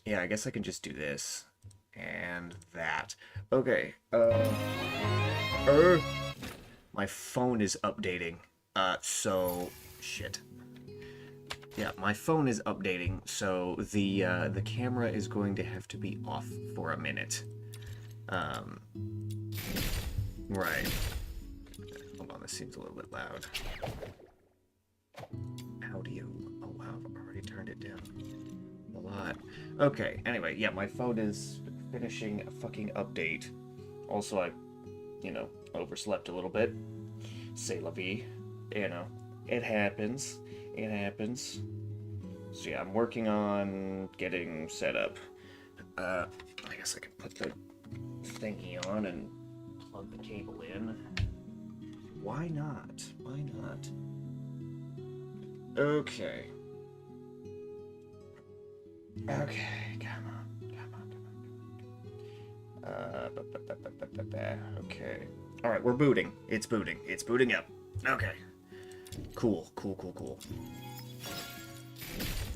Yeah, I guess I can just do this. And that. Okay, er, my phone is updating. So, shit. Yeah, my phone is updating, so the camera is going to have to be off for a minute. Um, right. Hold on, this seems a little bit loud. How do you... Oh, wow, I've already turned it down a lot. Okay, anyway, yeah, my phone is finishing a fucking update. Also, I, overslept a little bit. C'est la vie. You know, it happens. It happens. So yeah, I'm working on getting set up. I guess I can put the thingy on and plug the cable in. Why not? Why not? Okay. Okay, come on, come on, come on. Okay. All right, we're booting. It's booting. It's booting up. Okay. Cool, cool, cool, cool.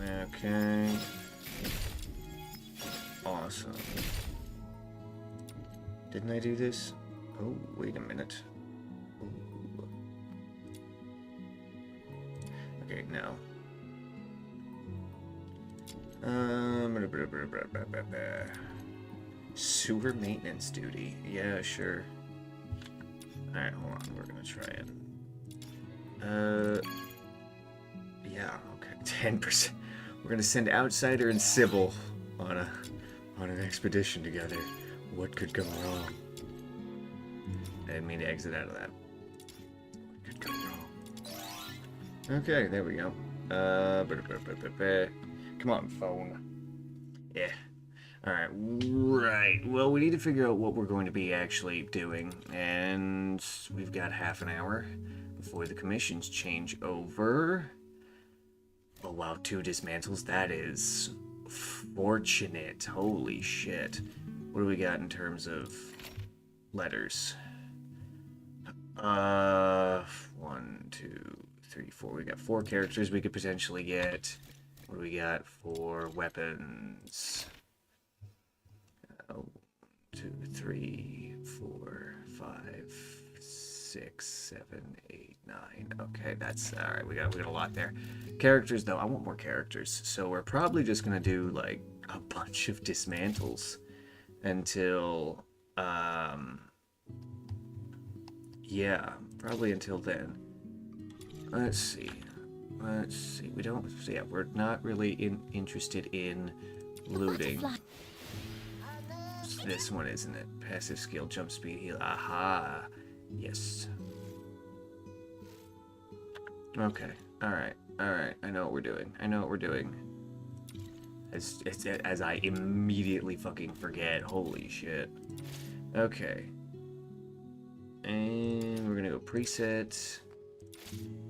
Okay. Awesome. Didn't I do this? Oh, wait a minute. Ooh. Okay, now. Sewer maintenance duty. Yeah, sure. Alright, hold on. We're gonna try it. Yeah, okay. 10%. We're gonna send Outsider and Sybil on an expedition together. What could go wrong? I didn't mean to exit out of that. What could go wrong? Okay, there we go. Come on, phone. Yeah. Alright, right. Well, we need to figure out what we're going to be actually doing. And we've got half an hour before the commissions change over. Oh, wow, 2 dismantles. That is fortunate. Holy shit. What do we got in terms of letters? 1, 2, 3, 4. We got 4 characters we could potentially get. What do we got for weapons? 1, 2, 3, 4, 5, 6, 7, 8, 9. Okay, that's all right. We got a lot there. Characters, though, I want more characters. So we're probably just gonna do like a bunch of dismantles until, yeah, probably until then. Let's see. Let's see. We don't. So yeah, we're not really interested in looting. It's this one, isn't it? Passive skill, jump speed, heal. Aha. Yes. Okay. All right. All right. I know what we're doing. I know what we're doing. As I immediately fucking forget. Holy shit. Okay. And we're gonna go preset.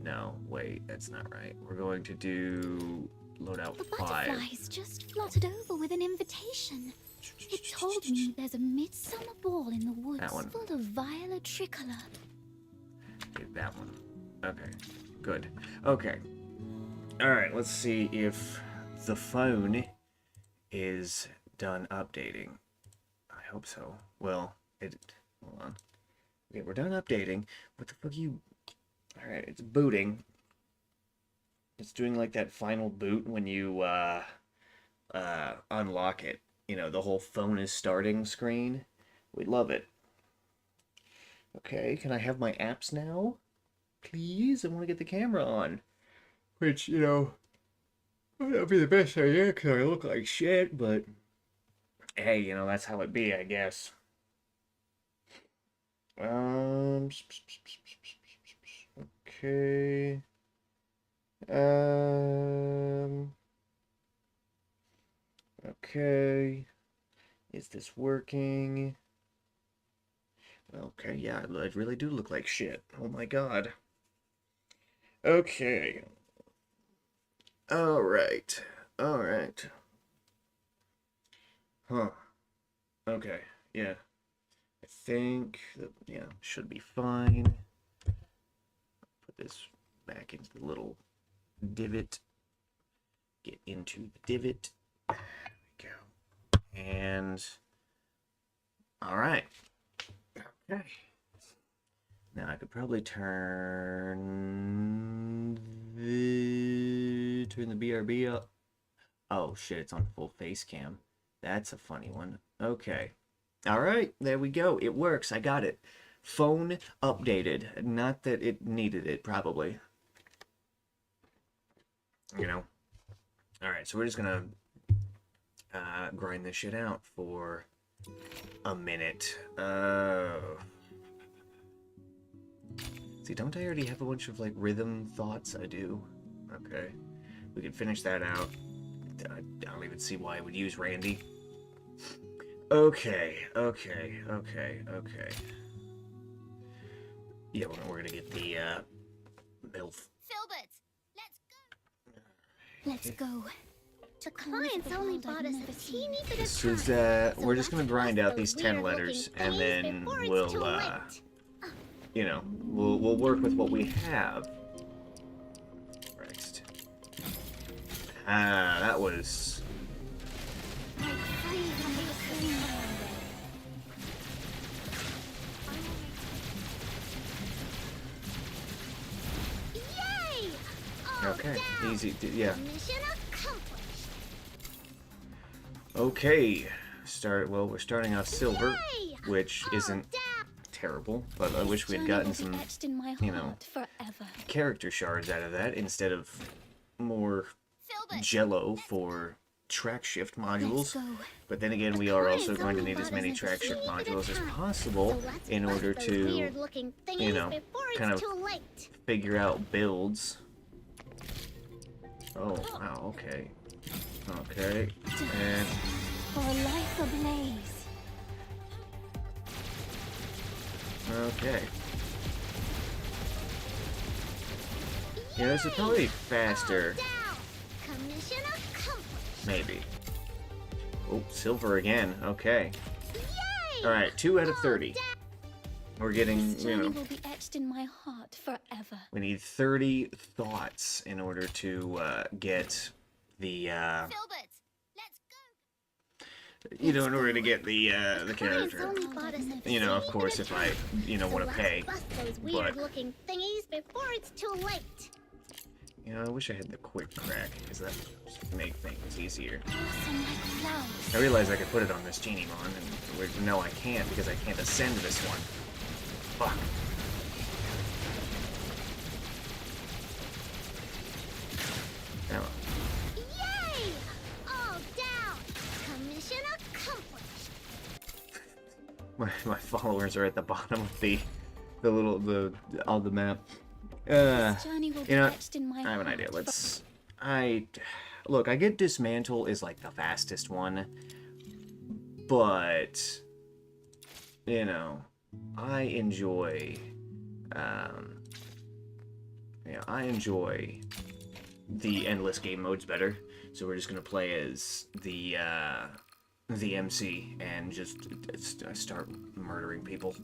No, wait, that's not right. We're going to do loadout 5. The butterflies just fluttered over with an invitation. It told me there's a midsummer ball in the woods full of violet tricolor. Okay, that one. Okay, good. Okay. Alright, let's see if the phone is done updating. I hope so. Well, hold on. Okay, we're done updating. What the fuck you... Alright, it's booting. It's doing like that final boot when you unlock it. You know, the whole phone is starting screen. We love it. Okay, can I have my apps now? Please? I want to get the camera on. Which, might not be the best idea because I look like shit, but hey, that's how it be, I guess. Okay. Okay. Is this working? Okay, yeah, I really do look like shit. Oh my god. Okay. Alright. Alright. Huh. Okay, yeah. I think that, yeah, should be fine. Put this back into the little divot. into the divot. There we go. And all right. Okay. Now I could probably turn the BRB up. Oh shit, it's on full face cam. That's a funny one. Okay. All right, there we go. It works. I got it. Phone updated. Not that it needed it, probably. You know. All right, so we're just gonna grind this shit out for a minute. See, don't I already have a bunch of like rhythm thoughts? I do. Okay, we can finish that out. I don't even see why I would use Randy. Okay. Yeah, we're gonna get the MILF. Filbert, let's go. The clients only bought us a teeny bit of This is, time. we're just gonna grind out these 10 letters, and then we'll, you know, we'll work with what we have. Christ. That was... Yay! Okay, easy, yeah. Mission accomplished. Okay, well, we're starting off silver, Yay! which isn't Down. terrible, but I wish we'd gotten some, you know, forever. character shards out of that instead of more Filbert, jello for track shift let's modules. go. But then again, we are also going to need as many track shift modules as possible in order to, you know, kind of figure out builds. Oh, wow, okay. Okay, and... For a life ablaze. Okay. Yeah, this is probably faster. Commission accomplished. Maybe. Oh, silver again. Okay. Yay! Alright, 2 out of 30. We're getting, This you journey know, will be etched in my heart forever. we need 30 thoughts in order to get the, Filbert, let's go. you know, in order to get the character. Only bought us a You know, of teeny course, bit if I, you know, want to pay. Bust those but- weird-looking thingies before it's too late. You know, I wish I had the quick crack, because that would make things easier. Blossom like flowers. I realized I could put it on this Genie Mon, and no, I can't, because I can't ascend this one. Fuck. Now, Yay! All down. Commission accomplished. my followers are at the bottom of the on the map. This journey will be You know, etched in my I have an heart idea. Look, I get Dismantle is like the fastest one, but you know, I enjoy the endless game modes better. So we're just gonna play as the MC and just start murdering people.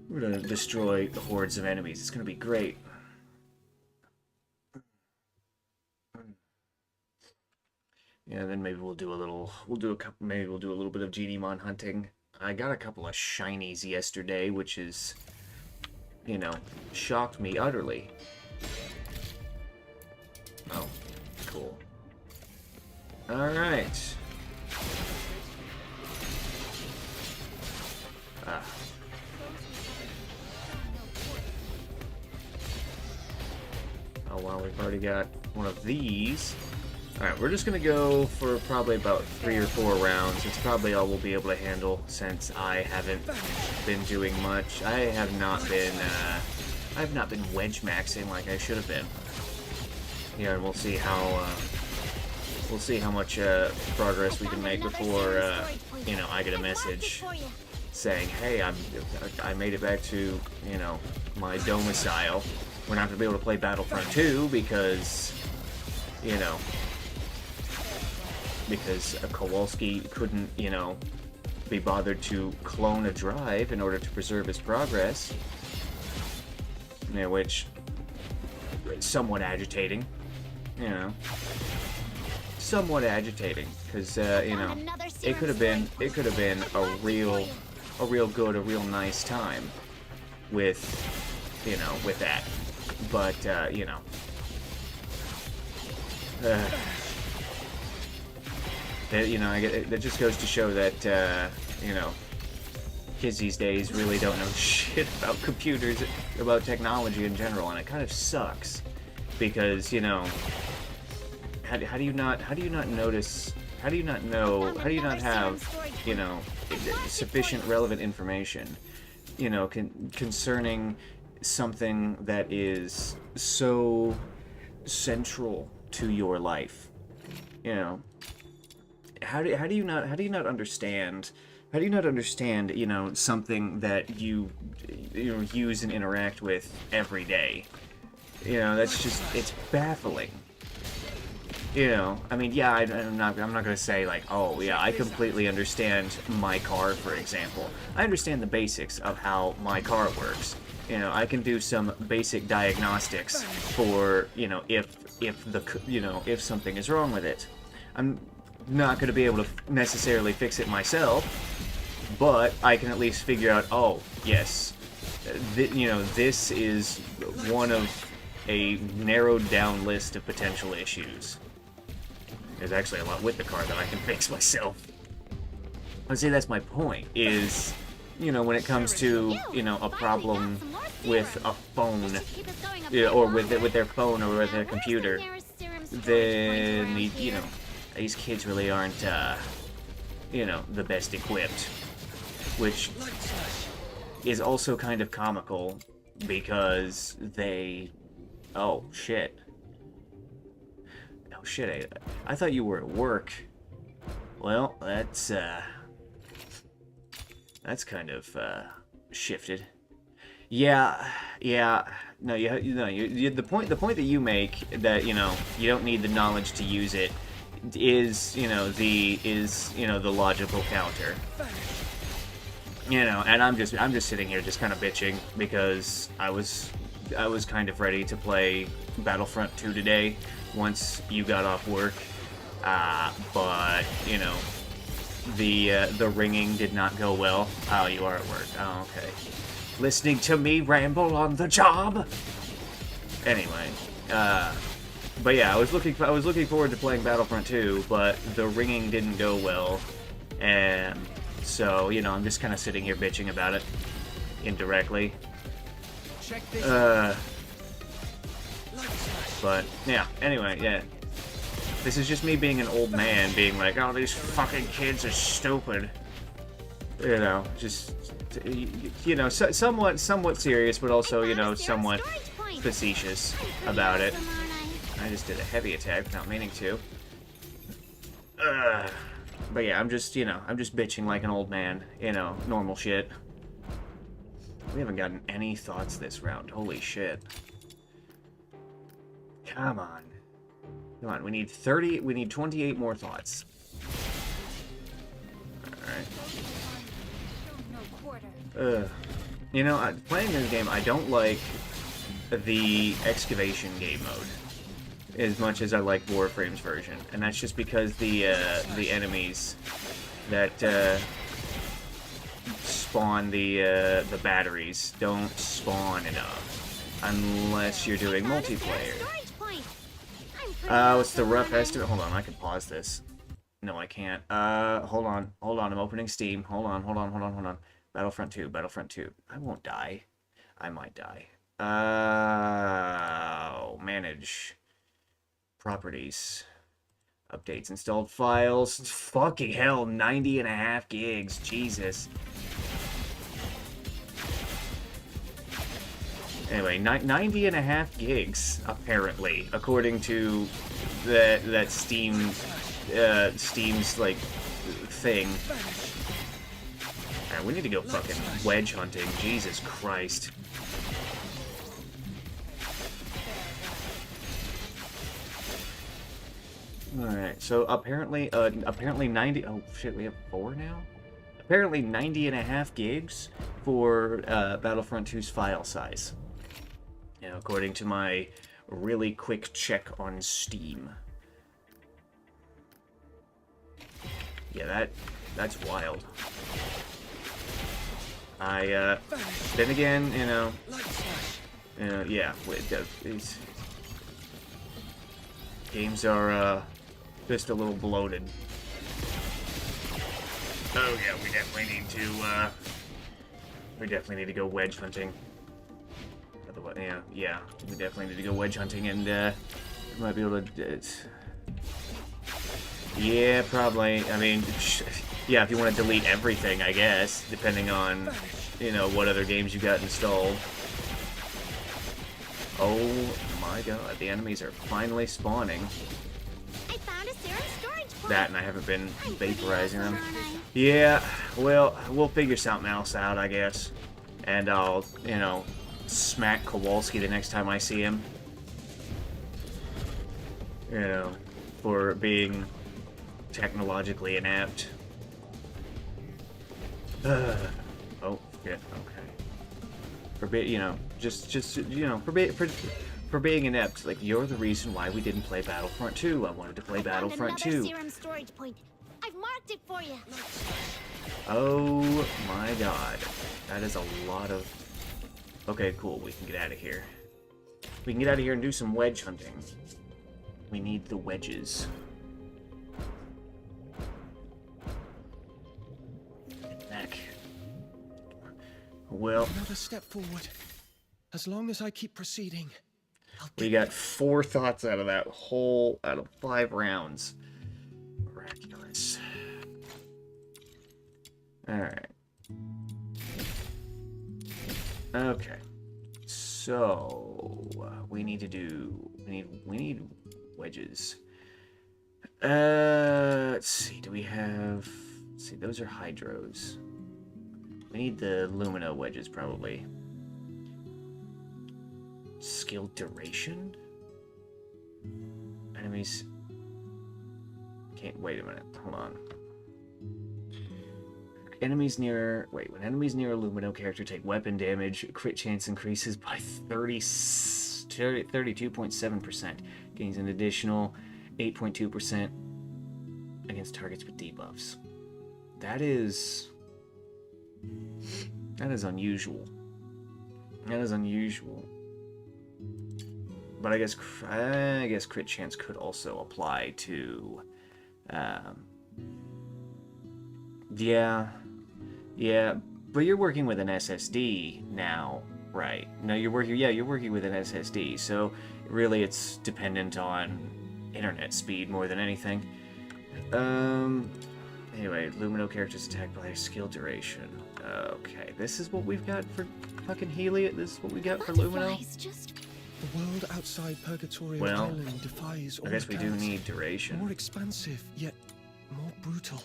We're gonna destroy the hordes of enemies. It's gonna be great. Yeah, then maybe we'll do a little bit of GDmon hunting. I got a couple of shinies yesterday, which is, you know, shocked me utterly. Oh, cool. Alright. Oh wow, we've already got one of these. Alright, we're just gonna go for probably about 3 or 4 rounds. It's probably all we'll be able to handle since I haven't been doing much. I have not been wedge maxing like I should have been. Yeah, and we'll see how much progress we can make before you know, I get a message saying, hey, I made it back to, you know, my domicile. We're not gonna be able to play Battlefront 2 because, you know, because Kowalski couldn't, you know, be bothered to clone a drive in order to preserve his progress. You know, which is somewhat agitating, you know. somewhat agitating, because you know, it could have been a real good, a real nice time with, you know, with that. But you know, you know, that just goes to show that you know, kids these days really don't know shit about computers, about technology in general, and it kind of sucks, because, you know, how do you not notice, how do you not know, how do you not have, you know, sufficient relevant information, you know, concerning something that is so central to your life, you know? How do you not understand? How do you not understand, you know, something that you know, use and interact with every day? You know, that's just, it's baffling. You know, I mean, yeah, I'm not gonna say like, oh yeah, I completely understand my car, for example. I understand the basics of how my car works. You know, I can do some basic diagnostics for, you know, if something is wrong with it. I'm not going to be able to necessarily fix it myself, but I can at least figure out, oh, yes, you know, this is one of a narrowed down list of potential issues. There's actually a lot with the car that I can fix myself. I'd say that's my point, is, you know, when it comes to, you know, a problem with a phone, or with their phone or with their computer, then, you know, these kids really aren't, you know, the best equipped. Which is also kind of comical, because they... Oh, shit. Oh, shit, I thought you were at work. Well, that's kind of, shifted. Yeah, no, the point that you make, that, you know, you don't need the knowledge to use it, is, you know, the logical counter. You know, and I'm just sitting here just kind of bitching, because I was kind of ready to play Battlefront 2 today once you got off work, but, you know, the ringing did not go well. Oh, you are at work. Oh, okay. Listening to me ramble on the job. Anyway, but yeah, I was looking forward to playing Battlefront 2, but the ringing didn't go well, and so, you know, I'm just kind of sitting here bitching about it indirectly. But yeah, anyway, yeah. This is just me being an old man, being like, oh, these fucking kids are stupid. You know, just, you know, somewhat serious, but also, you know, somewhat facetious about it. I just did a heavy attack without meaning to. But yeah, I'm just, you know, I'm just bitching like an old man, you know, normal shit. We haven't gotten any thoughts this round, holy shit. Come on. Come on, we need 28 more thoughts. Alright. You know, playing this game, I don't like the excavation game mode as much as I like Warframe's version, and that's just because the enemies that spawn the batteries don't spawn enough unless you're doing multiplayer. What's the rough estimate? Hold on, I can pause this. No, I can't. Hold on, I'm opening Steam. Hold on. Battlefront 2. I won't die. I might die. Manage. Properties. Updates, installed files. Fucking hell, 90.5 gigs. Jesus. Anyway, 90.5 gigs, apparently, according to that Steam's, like, thing. Alright, we need to go fucking wedge hunting. Jesus Christ. Alright, so apparently 90... Oh, shit, we have 4 now? Apparently 90.5 gigs for Battlefront 2's file size. You know, according to my really quick check on Steam. Yeah, that's wild. Then again, you know, yeah, these games are, just a little bloated. Oh yeah, we definitely need to go wedge hunting. Otherwise, yeah, we definitely need to go wedge hunting, and, we might be able to, yeah, probably. I mean, yeah, if you want to delete everything, I guess, depending on, you know, what other games you got installed. Oh my god, the enemies are finally spawning. I found a serum storage point. That, and I haven't been vaporizing them. Yeah, well, we'll figure something else out, I guess. And I'll, you know, smack Kowalski the next time I see him. You know, for being technologically inept. Oh, yeah, okay. For being, you know, just you know, for being inept. Like, you're the reason why we didn't play Battlefront 2. I wanted to play Battlefront 2. Serum storage point. I've marked it for you. Oh my god. That is a lot of... Okay, cool. We can get out of here. We can get out of here and do some wedge hunting. We need the wedges. Back. Well... Another step forward. As long as I keep proceeding, we got 4 thoughts out of that whole... out of 5 rounds. Miraculous. Alright. Okay. So... we need to do... We need wedges. Let's see. Do we have... Let's see. Those are hydros. We need the Lumina wedges, probably. Skill duration? Enemies... Can't... Wait a minute. Hold on. Enemies near... Wait. When enemies near a Lumino character take weapon damage, crit chance increases by 32.7%. Gains an additional 8.2% against targets with debuffs. That is unusual. That is unusual. But I guess crit chance could also apply to... Yeah, but you're working with an SSD now, right? No, you're working with an SSD, so really it's dependent on internet speed more than anything. Anyway, Lumino characters attacked by a skill duration. Okay, this is what we've got for fucking Helios. This is what we got for Lumino. The world outside Purgatorio Island defies all I guess we do accounts. need duration. More expansive, yet more brutal.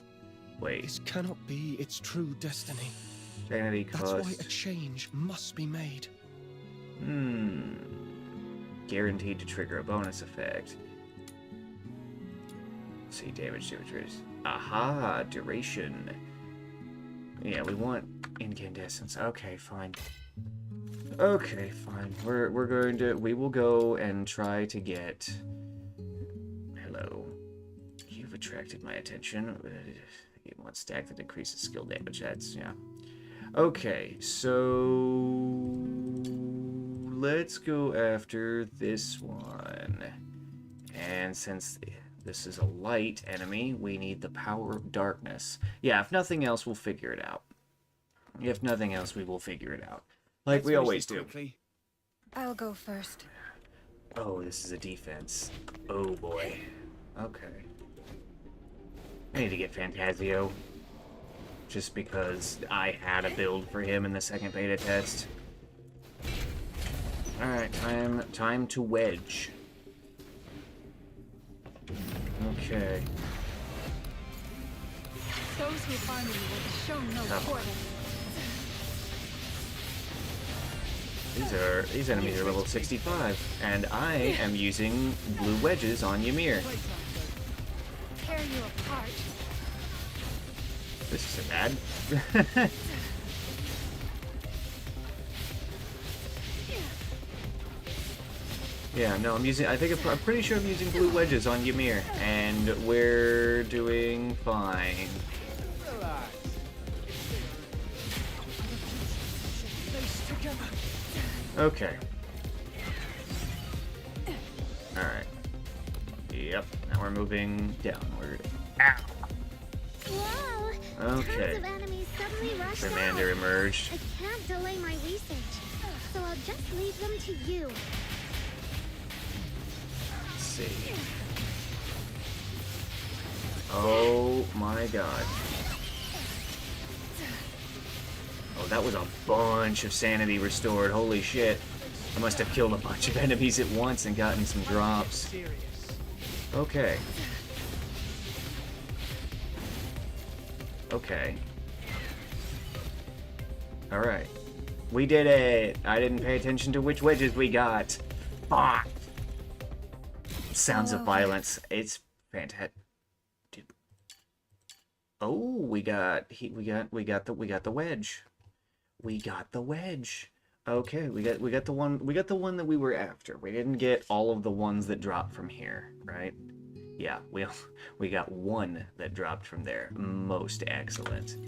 Wait. This cannot be its true destiny. Sanity cost. That's why a change must be made. Guaranteed to trigger a bonus effect. Let's see, damage. Aha, duration. Yeah, we want incandescence. Okay, fine. Okay, fine. We will go and try to get... Hello. You've attracted my attention. You want stack that increases skill damage. That's, yeah. Okay, so... let's go after this one. And since this is a light enemy, we need the power of darkness. Yeah, if nothing else, we'll figure it out. If nothing else, we will figure it out. Like we always do. I'll go first. Oh, this is a defense. Oh boy. Okay. I need to get Fantasio. Just because I had a build for him in the second beta test. Alright, time to wedge. Okay. Those who harm you will be shown no quarter. These enemies are level 65, and I am using blue wedges on Ymir. Tear you apart. This isn't bad. Yeah, no, I'm pretty sure I'm using blue wedges on Ymir, and we're doing fine. Okay. Alright. Yep, now we're moving downward. Ow! Wow! Okay. Tons of enemies suddenly rushed Commander out. emerged. I can't delay my research, so I'll just leave them to you. Let's see. Oh my god. Oh, that was a bunch of sanity restored. Holy shit. I must have killed a bunch of enemies at once and gotten some drops. Okay. Okay. Alright. We did it! I didn't pay attention to which wedges we got. Fuck! Sounds of violence. It's fantastic. Oh, we got the wedge. We got the wedge. Okay, we got the one that we were after. We didn't get all of the ones that dropped from here, right? Yeah, we got one that dropped from there. Most excellent.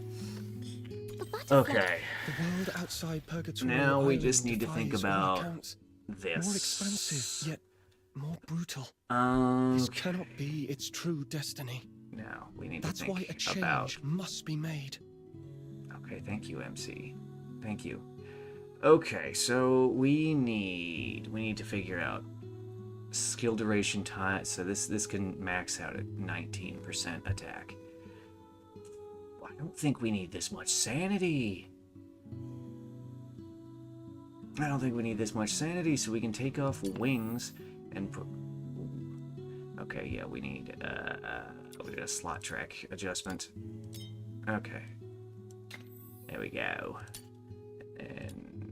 Okay. The world outside Purgatory Now we Island just need to think defies all about accounts. this. More expansive, yet more brutal. This cannot be its true destiny. Now we need That's to think why a change about. must be made. Okay, thank you, MC. Thank you. Okay, so we need to figure out skill duration time. So this can max out at 19% attack. I don't think we need this much sanity. I don't think we need this much sanity, so we can take off wings and put. Okay, yeah, we need a slot track adjustment. Okay, there we go. And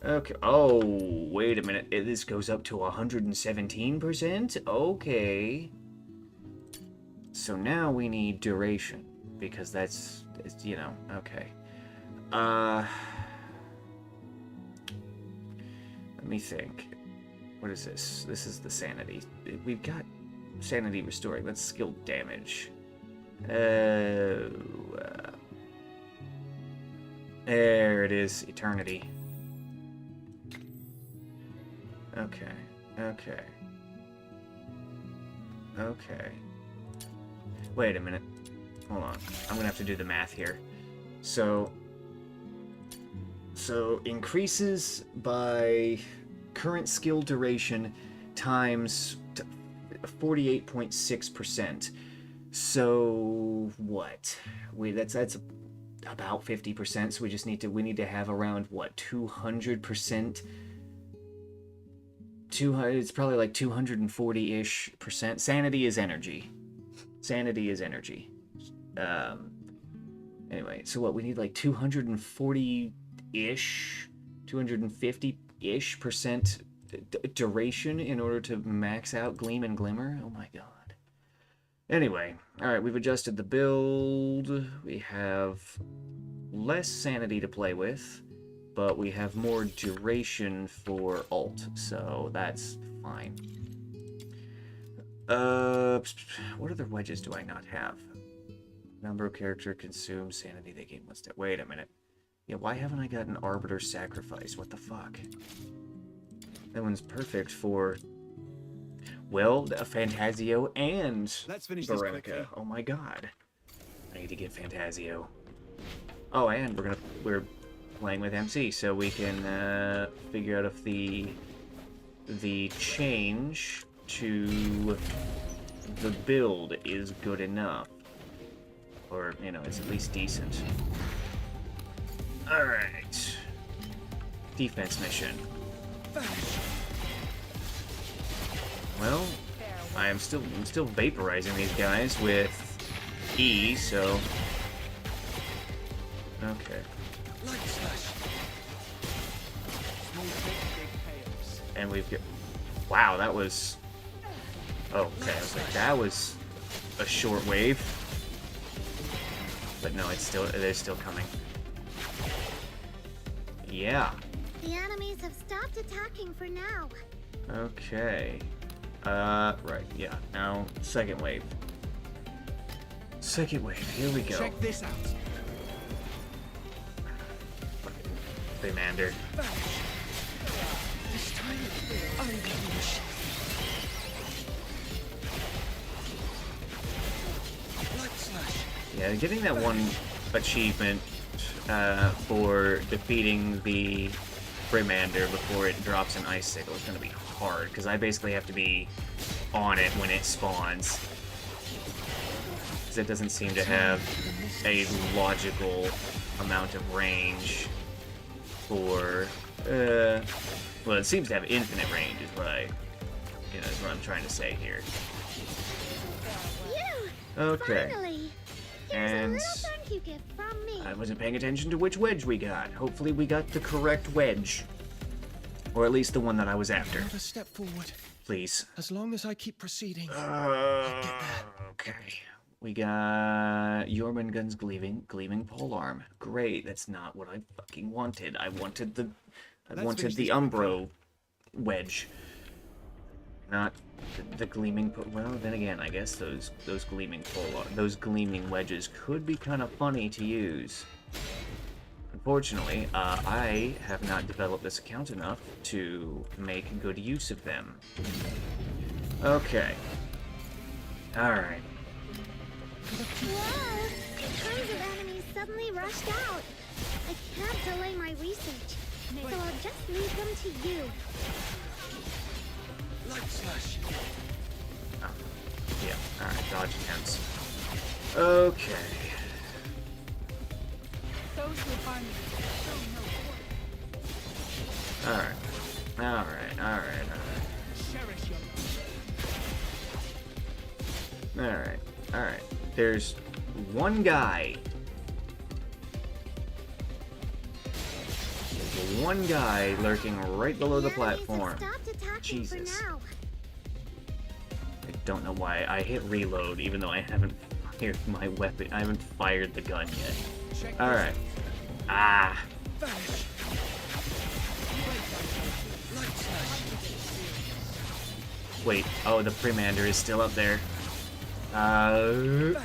okay. Oh, wait a minute. This goes up to 117%. Okay. So now we need duration because that's you know, okay. Let me think. What is this? This is the sanity. We've got sanity restoring. That's skill damage. There it is. Eternity. Okay. Okay. Okay. Wait a minute. Hold on. I'm gonna have to do the math here. So increases by current skill duration times 48.6%. So what? That's about 50%. So we need to have around what, 200%. It's probably like 240-ish%. Sanity is energy. Sanity is energy. Anyway, so what, we need like 240-ish, 250-ish% duration in order to max out Gleam and Glimmer? Oh my god. Anyway, alright, we've adjusted the build. We have less sanity to play with, but we have more duration for ult, so that's fine. What other wedges do I not have? Number of character consumed sanity they gain 1 step. Wait a minute. Yeah, why haven't I got an Arbiter Sacrifice? What the fuck? That one's perfect for, well, Fantasio and Veronica. Oh my god. I need to get Fantasio. Oh, and we're playing with MC, so we can figure out if the change to the build is good enough. Or, you know, it's at least decent. Alright. Defense mission. Well, I'm still vaporizing these guys with E, so okay. And we've got, wow, that was, oh, okay, I was like, that was a short wave. But no, they're still coming. Yeah. The enemies have stopped attacking for now. Okay. Right, yeah. Now, second wave. Second wave, here we go. Check this out. Fucking Baymander. This time I unleash. Light slash. Yeah, getting that one achievement for defeating the Baymander before it drops an icicle is going to be hard, because I basically have to be on it when it spawns. Because it doesn't seem to have a logical amount of range for... well, it seems to have infinite range, is what is what I'm trying to say here. Okay. Finally! And Here's a little thank you gift from me. I wasn't paying attention to which wedge we got. Hopefully we got the correct wedge. Or at least the one that I was after. Another step forward. Please. As long as I keep proceeding, I'll get there. Okay. We got Jormungand's gleaming polearm. Great. That's not what I fucking wanted. I wanted the Umbro wedge. Not the gleaming. Well, then again, I guess those gleaming wedges could be kind of funny to use. Unfortunately, I have not developed this account enough to make good use of them. Okay. Alright. Whoa! Tons of enemies suddenly rushed out. I can't delay my research, so I'll just leave them to you. Light slash. Oh. Yeah, alright, dodge attempts. Okay. Those who harm you show no quarter. Alright. Cherish your Alright. There's one guy. There's one guy lurking right below the platform. Jesus. I don't know why I hit reload even though I haven't fired my weapon. I haven't fired the gun yet. Alright. Ah. Vanish. Light slash. Wait. Oh, the Baymander is still up there. Vanish.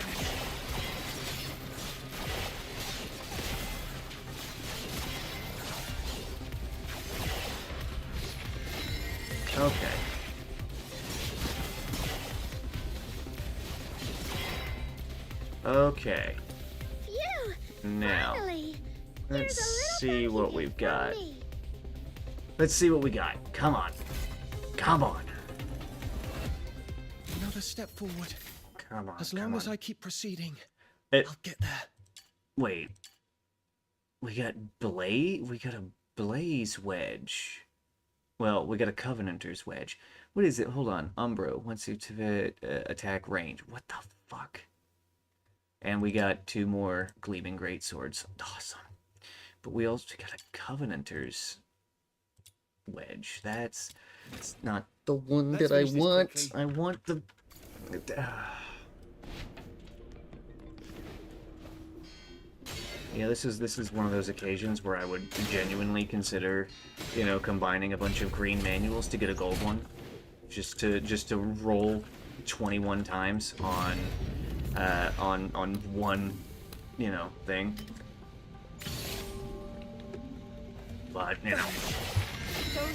Okay. Okay. Phew! Now, Finally! let's Here's a little see thank you what we've gift got. from me. Let's see what we got. Come on. Come on. Another step forward. Come on. As long as I keep proceeding, It, I'll get there. wait. We got a Blaze wedge. Well, we got a Covenanter's wedge. What is it? Hold on. Umbro. Once you to attack range. What the fuck? And we got 2 more Gleaming Greatswords. Awesome. But we also got a Covenanter's wedge. That's not the one Let's that I finish this want. quickly. I want the... Yeah, this is one of those occasions where I would genuinely consider, combining a bunch of green manuals to get a gold one, just to roll 21 times on one, thing. But Those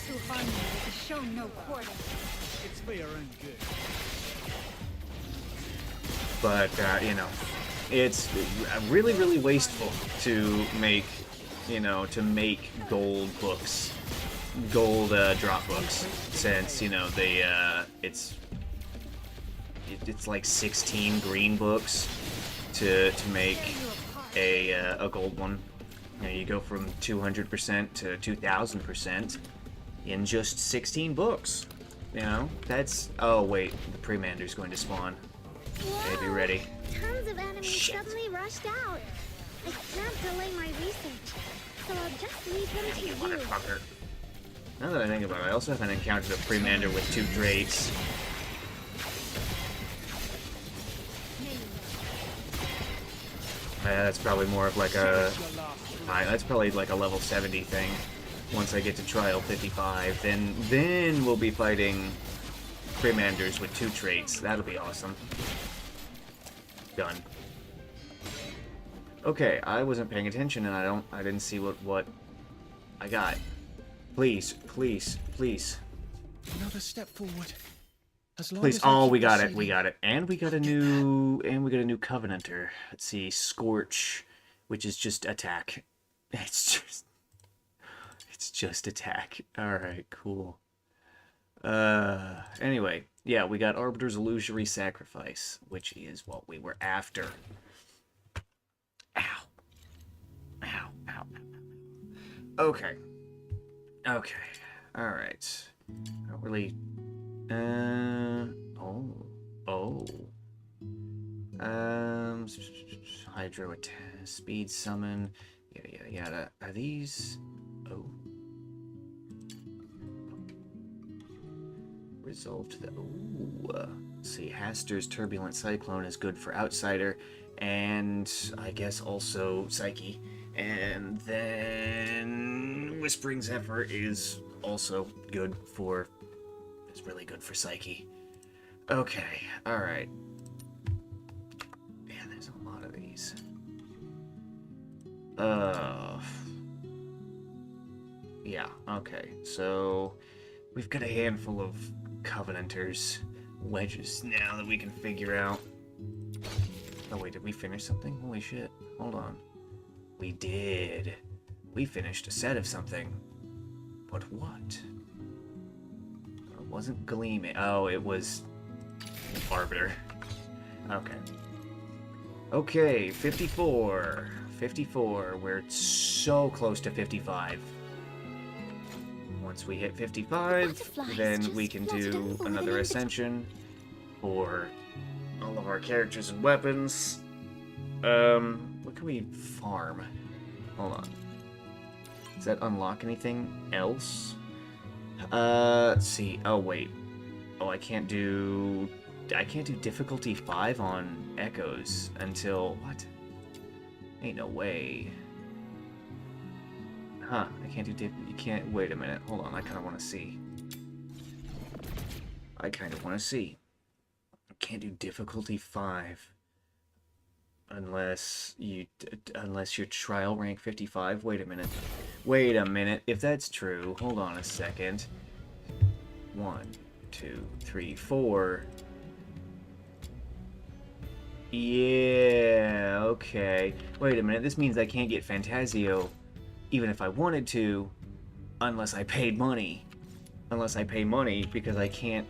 who harm you will be shown no quarter. It's for your own good. but it's really, really wasteful to make, gold books, gold drop books, since it's like 16 green books to make a gold one. You go from 200% to 2000% in just 16 books. That's... Oh, wait. The Baymander's going to spawn. Okay, be ready. Tons of enemies Shit. suddenly rushed out. I can't delay my research, so I'll just leave them to you. Motherfucker. Now that I think about it, I also haven't encountered a Baymander with 2 drakes. That's probably more of like a... That's probably like a level 70 thing. once I get to Trial 55. Then we'll be fighting Crimanders with 2 traits. That'll be awesome. Done. Okay, I wasn't paying attention and I didn't see what I got. Please, please, please. Another step forward. Please. Oh, we got it. We got it. And we got a new Covenanter. Let's see, Scorch, which is just attack. It's just attack. All right, cool. Anyway, yeah, we got Arbiter's Illusory Sacrifice, which is what we were after. Ow. Ow, ow, ow. Okay. Okay. All right. I don't really... Hydro attack, speed summon, yada yada yada. Are these... Oh. Resolve to the... Ooh. Let's see, Haster's Turbulent Cyclone is good for Outsider, and I guess also Psyche. And then Whispering Zephyr is also good for... It's really good for Psyche. Okay, alright. Man, there's a lot of these. Yeah, okay. So, we've got a handful of Covenanters. Wedges now that we can figure out. Oh wait, did we finish something? Holy shit. Hold on. We did. We finished a set of something. But what? It wasn't Gleaming. Oh, it was Arbiter. Okay. Okay, 54. 54. We're so close to 55. Once we hit 55, then we can do another Ascension for all of our characters and weapons. What can we farm? Hold on. Does that unlock anything else? Let's see. Oh, wait. Oh, I can't do difficulty 5 on Echoes until... What? Ain't no way. Huh. I can't do you can't... Wait a minute. Hold on. I kind of want to see. I kind of want to see. I can't do difficulty 5. Unless you're trial rank 55. Wait a minute. Wait a minute. If that's true, hold on a second. 1, 2, 3, 4. Yeah, okay. Wait a minute. This means I can't get Fantasio even if I wanted to unless I paid money. Unless I pay money because I can't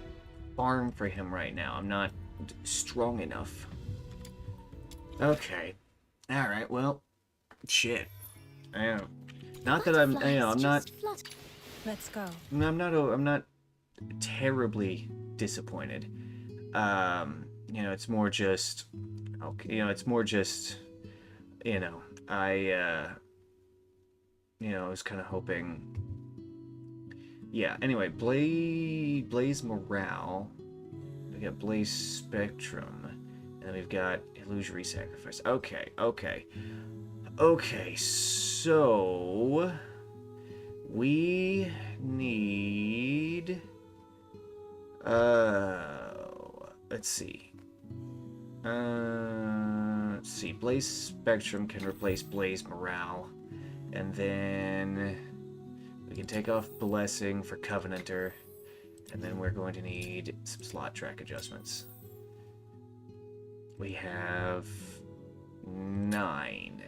farm for him right now. I'm not strong enough. Okay. Alright, well, shit. I know. Not that I'm, I'm not... Let's go. I'm not terribly disappointed. It's more just... Okay, it's more just... I was kind of hoping... Yeah, anyway, Blaze Morale. We got Blaze Spectrum. And then we've got Illusory Sacrifice. Okay, okay. Okay, so... We need... Let's see. Let's see. Blaze Spectrum can replace Blaze Morale. And then... We can take off Blessing for Covenanter. And then we're going to need some slot track adjustments. We have 9.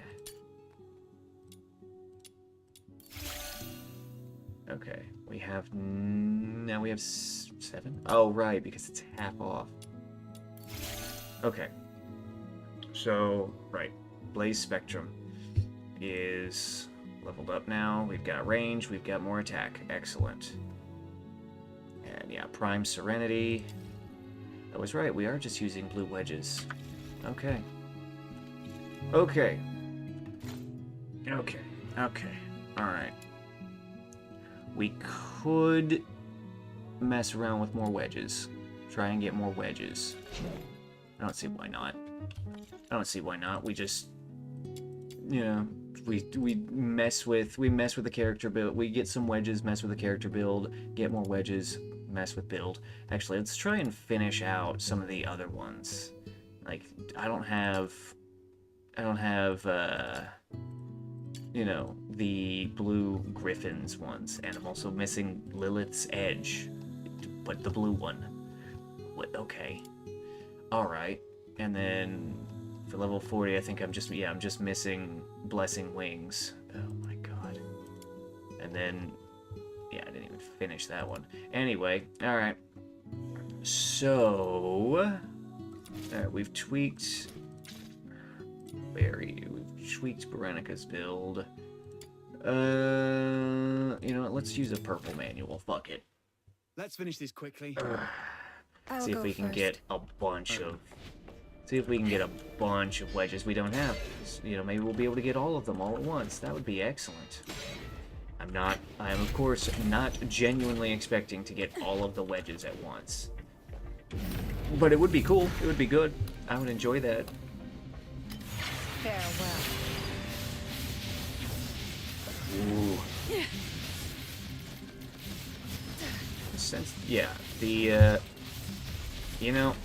Okay, we have now we have 7. Oh, right, because it's half off. Okay, so right, Blaze Spectrum is leveled up now. We've got range. We've got more attack. Excellent. And yeah, Prime Serenity. I was right, we are just using blue wedges. Okay. Okay. Okay. Okay. Alright. We could mess around with more wedges. Try and get more wedges. I don't see why not. I don't see why not. We just... we mess with the character build. We get some wedges, mess with the character build, get more wedges, mess with build. Actually, let's try and finish out some of the other ones. Like, I don't have you know, the blue Griffins ones, and I'm also missing Lilith's Edge, but the blue one. What? Okay. Alright. And then for level 40, I think I'm just missing Blessing Wings. Oh my god. And then, yeah, I didn't even finish that one. Anyway, alright. So, we've tweaked we've tweaked Berenica's build. You know what, let's use a purple manual. Fuck it. Let's finish this quickly. See if we can get a bunch of... See if we can get a bunch of wedges we don't have. You know, maybe we'll be able to get all of them all at once. That would be excellent. I am of course not genuinely expecting to get all of the wedges at once. But it would be cool. It would be good. I would enjoy that. Farewell. Ooh. Yeah, the, you know,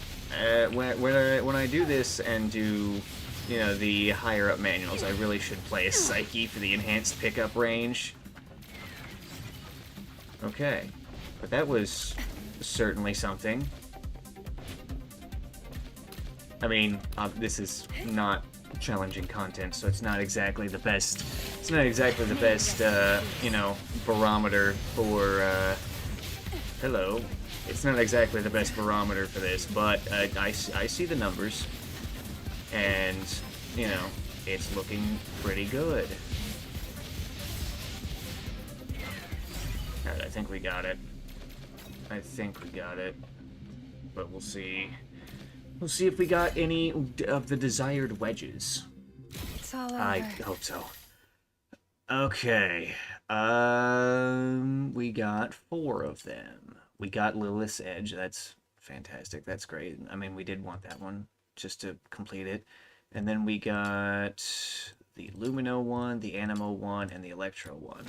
when I do this and do, you know, the higher up manuals, I really should play a Psyche for the enhanced pickup range. Okay, but that was certainly something. I mean, this is not challenging content, so it's not exactly the best. It's not exactly the best, you know, barometer for. Hello. It's not exactly the best barometer for this, but I see the numbers, and you know, it's looking pretty good. Alright, I think we got it. I think we got it, but we'll see. We'll see if we got any of the desired wedges. It's all over. I hope so. Okay. We got 4 of them. We got Lilith's Edge. That's fantastic. That's great. I mean, we did want that one just to complete it. And then we got the Lumino one, the Animo one, and the Electro one.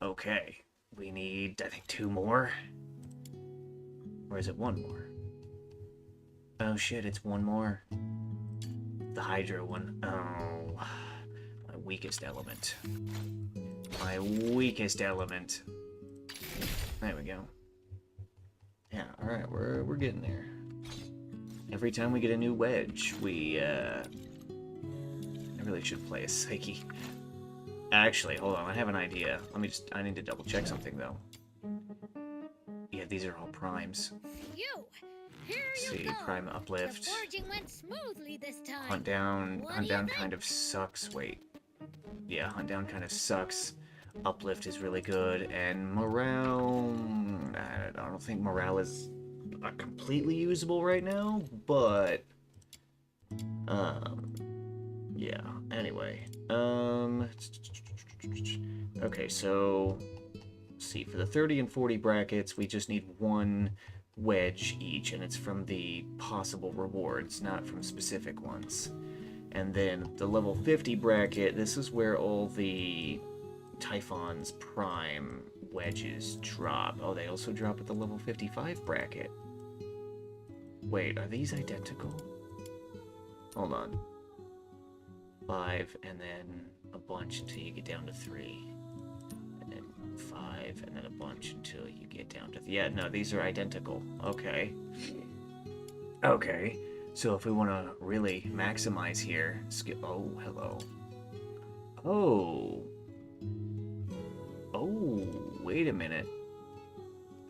Okay. We need, I think, 2 more. Or is it 1 more? Oh shit, it's 1 more. The Hydro one. Oh, my weakest element. My weakest element. There we go. Yeah, alright, we're getting there. Every time we get a new wedge, I really should play a Psyche. Actually, hold on, I have an idea. I need to double check something though. Yeah, these are all primes. See, prime uplift. Hunt down kind of sucks. Wait. Yeah, hunt down kind of sucks. Uplift is really good, and morale... I don't think morale is completely usable right now, but... yeah, anyway. Okay, so... Let's see, for the 30 and 40 brackets, we just need 1 wedge each, and it's from the possible rewards, not from specific ones. And then the level 50 bracket, this is where all the Typhon's prime wedges drop. Oh, they also drop at the level 55 bracket. Wait, are these identical? Hold on. 5, and then a bunch until you get down to 3. And then 5, and then a bunch until you get down to... Yeah, no, these are identical. Okay. Okay. So if we want to really maximize here... Oh, hello. Oh. Oh, wait a minute.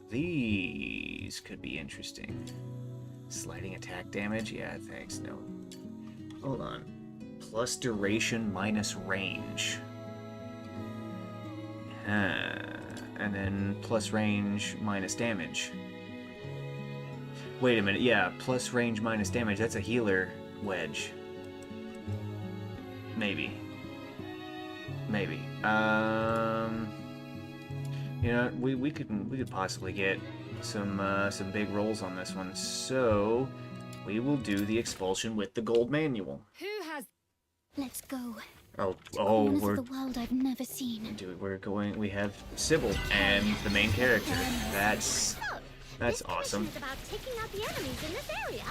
These could be interesting. Sliding attack damage? Yeah, thanks. No. Hold on. Plus duration minus range. And then plus range minus damage. Wait a minute, yeah, plus range minus damage. That's a healer wedge. Maybe. Maybe. You know, we could possibly get some big rolls on this one. So we will do the expulsion with the gold manual. Who has... Let's go. Oh, Corners we're of the world I've never seen. we have Sybil and the main character. That's awesome. This about taking out the enemies in this area.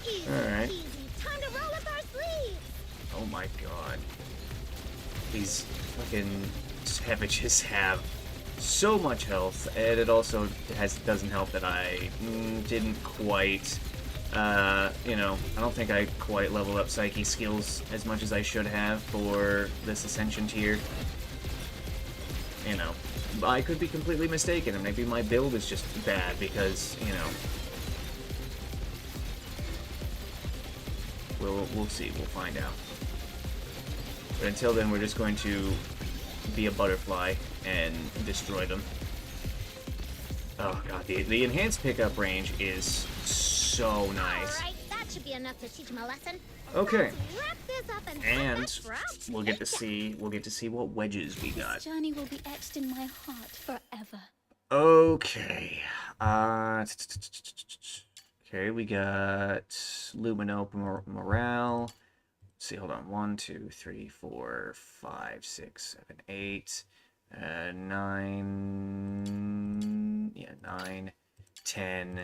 Easy, Alright. easy. Time to roll up our sleeves. Oh my god. These fucking savages have so much health, and it also doesn't help that I didn't quite, you know, I don't think I quite leveled up Psyche skills as much as I should have for this Ascension tier. You know, I could be completely mistaken, and maybe my build is just bad because, you know, we'll see, we'll find out. But until then, we're just going to be a butterfly and destroy them. Oh god, the enhanced pickup range is so nice. Alright, that should be enough to teach him a lesson. Okay. Let's wrap this up and We'll get to see what wedges we got. This journey will be etched in my heart forever. Okay. Okay, we got Lumino Morale. Let's see, hold on. 1, 2, 3, 4, 5, 6, 7, 8, 9. Yeah, 9, 10,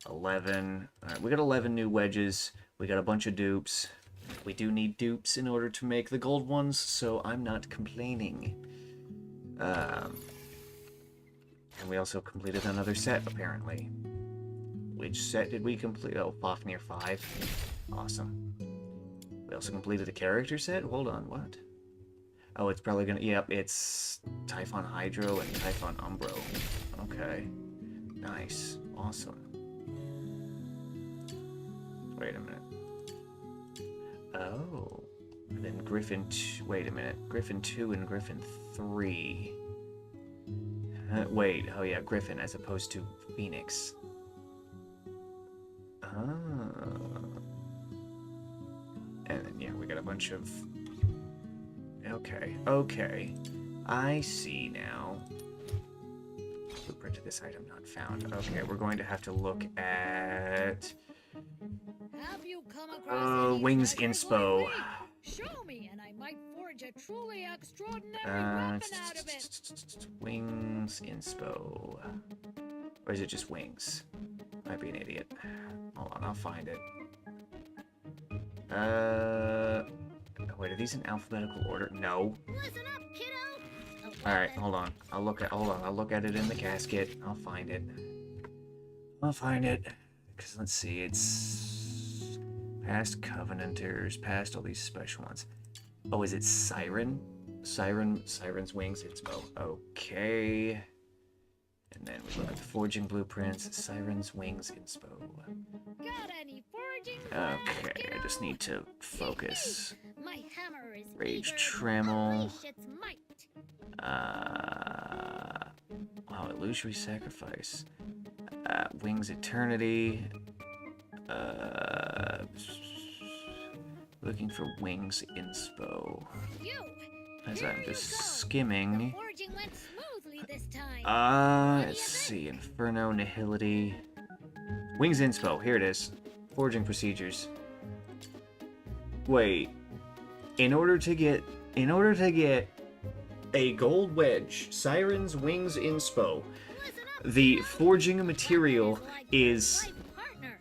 11. Alright, we got 11 new wedges. We got a bunch of dupes. We do need dupes in order to make the gold ones, so I'm not complaining. And we also completed another set, apparently. Which set did we complete? Oh, Fafnir 5. Awesome. We also completed a character set? Hold on, what? Oh, it's probably gonna... Yep, it's Typhon Hydro and Typhon Umbro. Okay. Nice. Awesome. Wait a minute. Oh. And then Griffin 2... Wait a minute. Griffin 2 and Griffin 3. Wait. Oh, yeah. Griffin as opposed to Phoenix. And then, yeah, we got a bunch of... Okay. I see now. Blueprint of this item not found. Okay, we're going to have to look at... Have you come across any Wings treasures Inspo. lately? Show me, and I might forge a truly extraordinary weapon out of it. Wings Inspo. Or is it just wings? Might be an idiot. Hold on, I'll find it. Wait, are these in alphabetical order? No. Listen up, kiddo. Alright, hold on. I'll look at it in the casket. I'll find it. Because let's see, it's past Covenanters, past all these special ones. Oh, is it Siren? Siren's Wings Inspo. Okay. And then we look at the forging blueprints. Siren's Wings Inspo. Got any foraging? Okay, I just need to focus. My hammer is Rage eager to Trammel. unleash its might. Wow, Illusory Sacrifice. Wings Eternity. Looking for Wings Inspo. You. As Here I'm you just go. skimming. The foraging went smoothly this time. Let's see. Inferno, Nihility. Wings Inspo. Here it is. Forging procedures. Wait. In order to get a gold wedge, Siren's Wings Inspo, Listen up, the kiddo. forging material Like is life partner.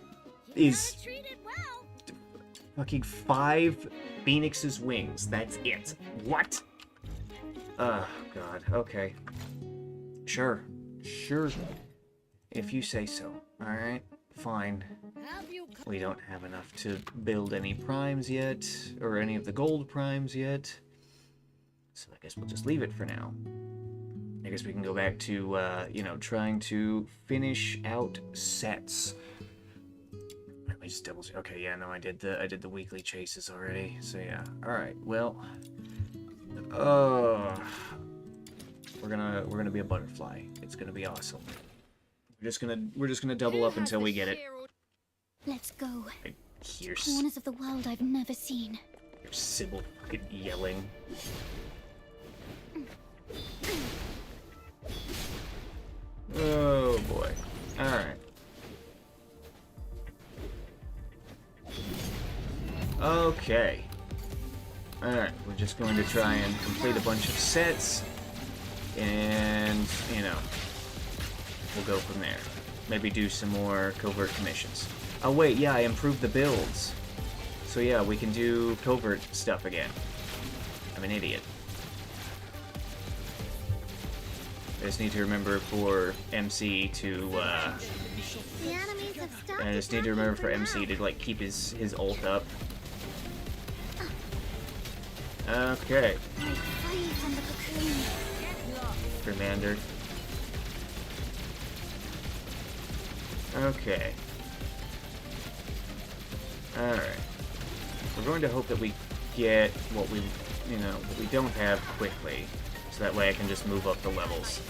is- You gotta treat it well. fucking 5 Phoenix's wings. That's it. What? Oh, God. Okay. Sure. If you say so. Alright. Fine. Have you come We don't have enough to build any primes yet, or any of the gold primes yet. So I guess we'll just leave it for now. I guess we can go back to, you know, trying to finish out sets. Let me just double check. Okay, yeah, no, I did the weekly chases already. So yeah. Alright, well. We're gonna be a butterfly. It's gonna be awesome. We're just gonna double up until we get it. Let's go. I hear Corners of the world I've never seen. Sybil fucking yelling. Oh boy. Alright. Okay. Alright, we're just going to try and complete a bunch of sets, and, you know, we'll go from there. Maybe do some more covert commissions. Oh wait, yeah, I improved the builds. So yeah, we can do covert stuff again. I'm an idiot. I just need to remember for MC to, The enemies have stopped I just need to remember for MC to, like, keep his ult up. Okay. Break free from the cocoon. Commander. Okay. Alright. We're going to hope that we get what we, you know, what we don't have quickly. So that way I can just move up the levels.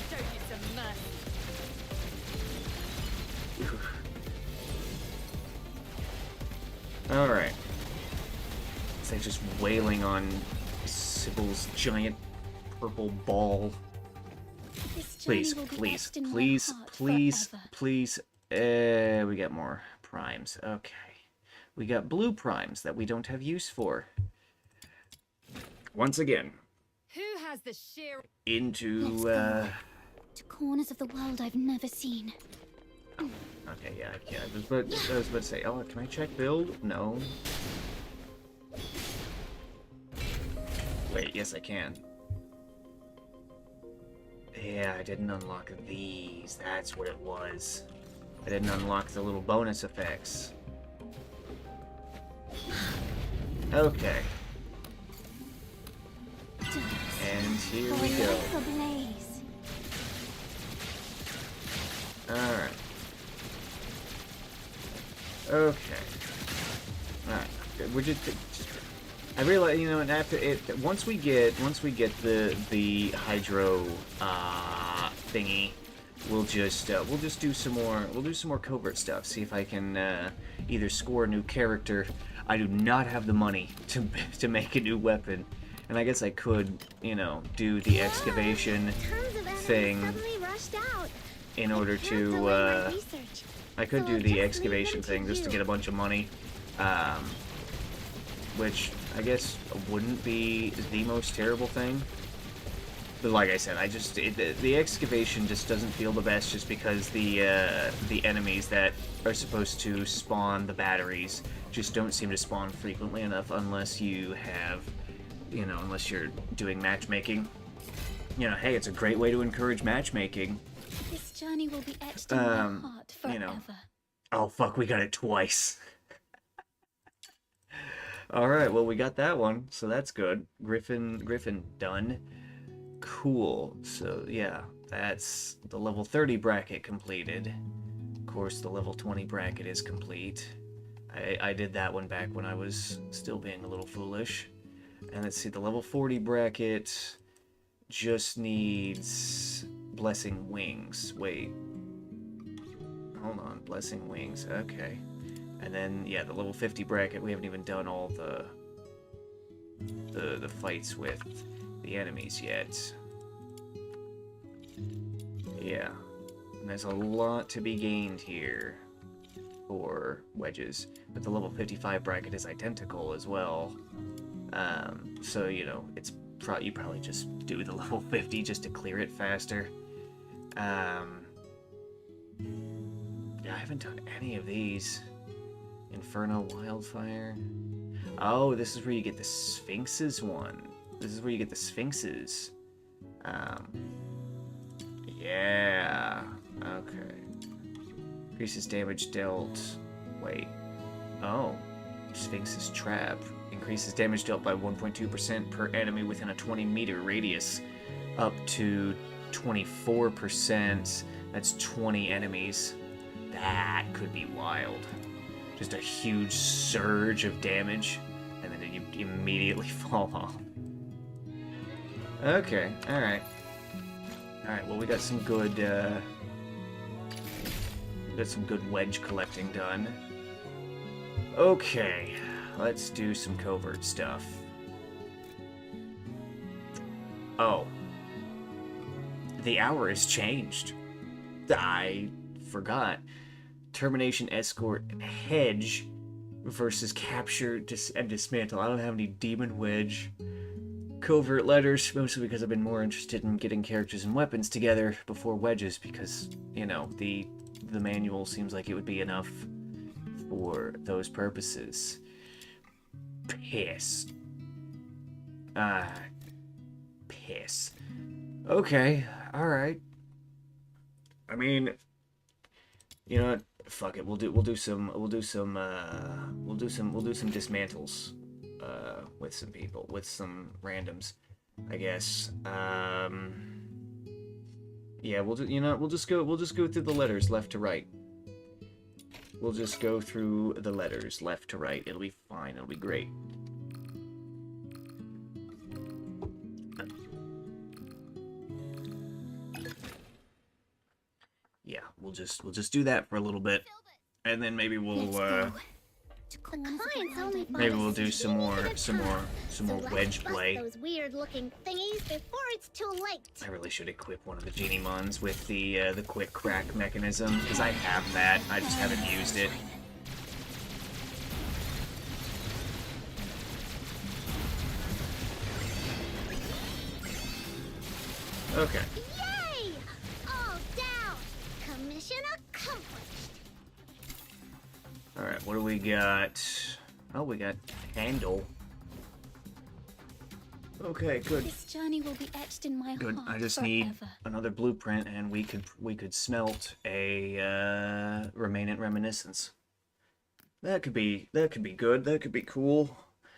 Alright. It's like just wailing on Sybil's giant purple ball. This journey Please, will be please, etched in my please, heart please, forever. please. We got more primes. Okay. We got blue primes that we don't have use for. Once again, Who has the sheer... into, Let's go. To corners of the world I've never seen. Okay, yeah, I was about to say, oh, can I check build? No. Wait, yes I can. Yeah, I didn't unlock these. That's what it was. I didn't unlock the little bonus effects. Okay. And here we go. Ablaze. Alright. Okay. Alright. We're just I realize, you know, and after it, once we get the hydro thingy, we'll just do some more covert stuff. See if I can either score a new character. I do not have the money to make a new weapon, and I guess I could, you know, do the excavation thing in order to. I could do the excavation thing just to get a bunch of money, which I guess wouldn't be the most terrible thing. But like I said, the excavation just doesn't feel the best, just because the enemies that are supposed to spawn the batteries just don't seem to spawn frequently enough unless you have, you know, unless you're doing matchmaking. You know, hey, it's a great way to encourage matchmaking. This journey will be etched in my heart forever. You know. Oh fuck, we got it twice. Alright, well we got that one, so that's good. Griffin done. Cool. So yeah, that's the level 30 bracket completed. Of course, the level 20 bracket is complete. I did that one back when I was still being a little foolish. And let's see, the level 40 bracket just needs Blessing Wings. Wait. Hold on, Blessing Wings, okay. And then, yeah, the level 50 bracket, we haven't even done all the fights with the enemies yet. Yeah. And there's a lot to be gained here for wedges. But the level 55 bracket is identical as well. So, you know, it's you probably just do the level 50 just to clear it faster. Yeah, I haven't done any of these. Inferno Wildfire. Oh, this is where you get the Sphinxes one. This is where you get the Sphinxes. Yeah. Okay. Increases damage dealt. Wait. Oh. Sphinx's Trap. Increases damage dealt by 1.2% per enemy within a 20-meter radius. Up to 24%. That's 20 enemies. That could be wild. Just a huge surge of damage, and then you immediately fall off. Okay, alright. Alright, well we got some good, wedge collecting done. Okay, let's do some covert stuff. Oh. The hour has changed. I forgot. Termination Escort Hedge versus capture and dismantle. I don't have any demon wedge covert letters, mostly because I've been more interested in getting characters and weapons together before wedges, because, you know, the manual seems like it would be enough for those purposes. Piss. Piss. Okay, alright. I mean, you know what? Fuck it. We'll do some dismantles with some people, with some randoms, I guess. Yeah, we'll just go through the letters left to right. We'll just go through the letters left to right. It'll be fine. It'll be great. Yeah, we'll just do that for a little bit, and then maybe we'll maybe we'll do some more wedge play. Those weird-looking thingies before it's too late. I really should equip one of the genie mons with the quick crack mechanism, because I have that. I just haven't used it. Okay. Yay! All down. Commission accomplished. Alright, what do we got? Oh, we got handle. Okay, good. This journey will be etched in my Good. heart I just forever. need another blueprint, and we could smelt a remnant reminiscence. That could be good. That could be cool.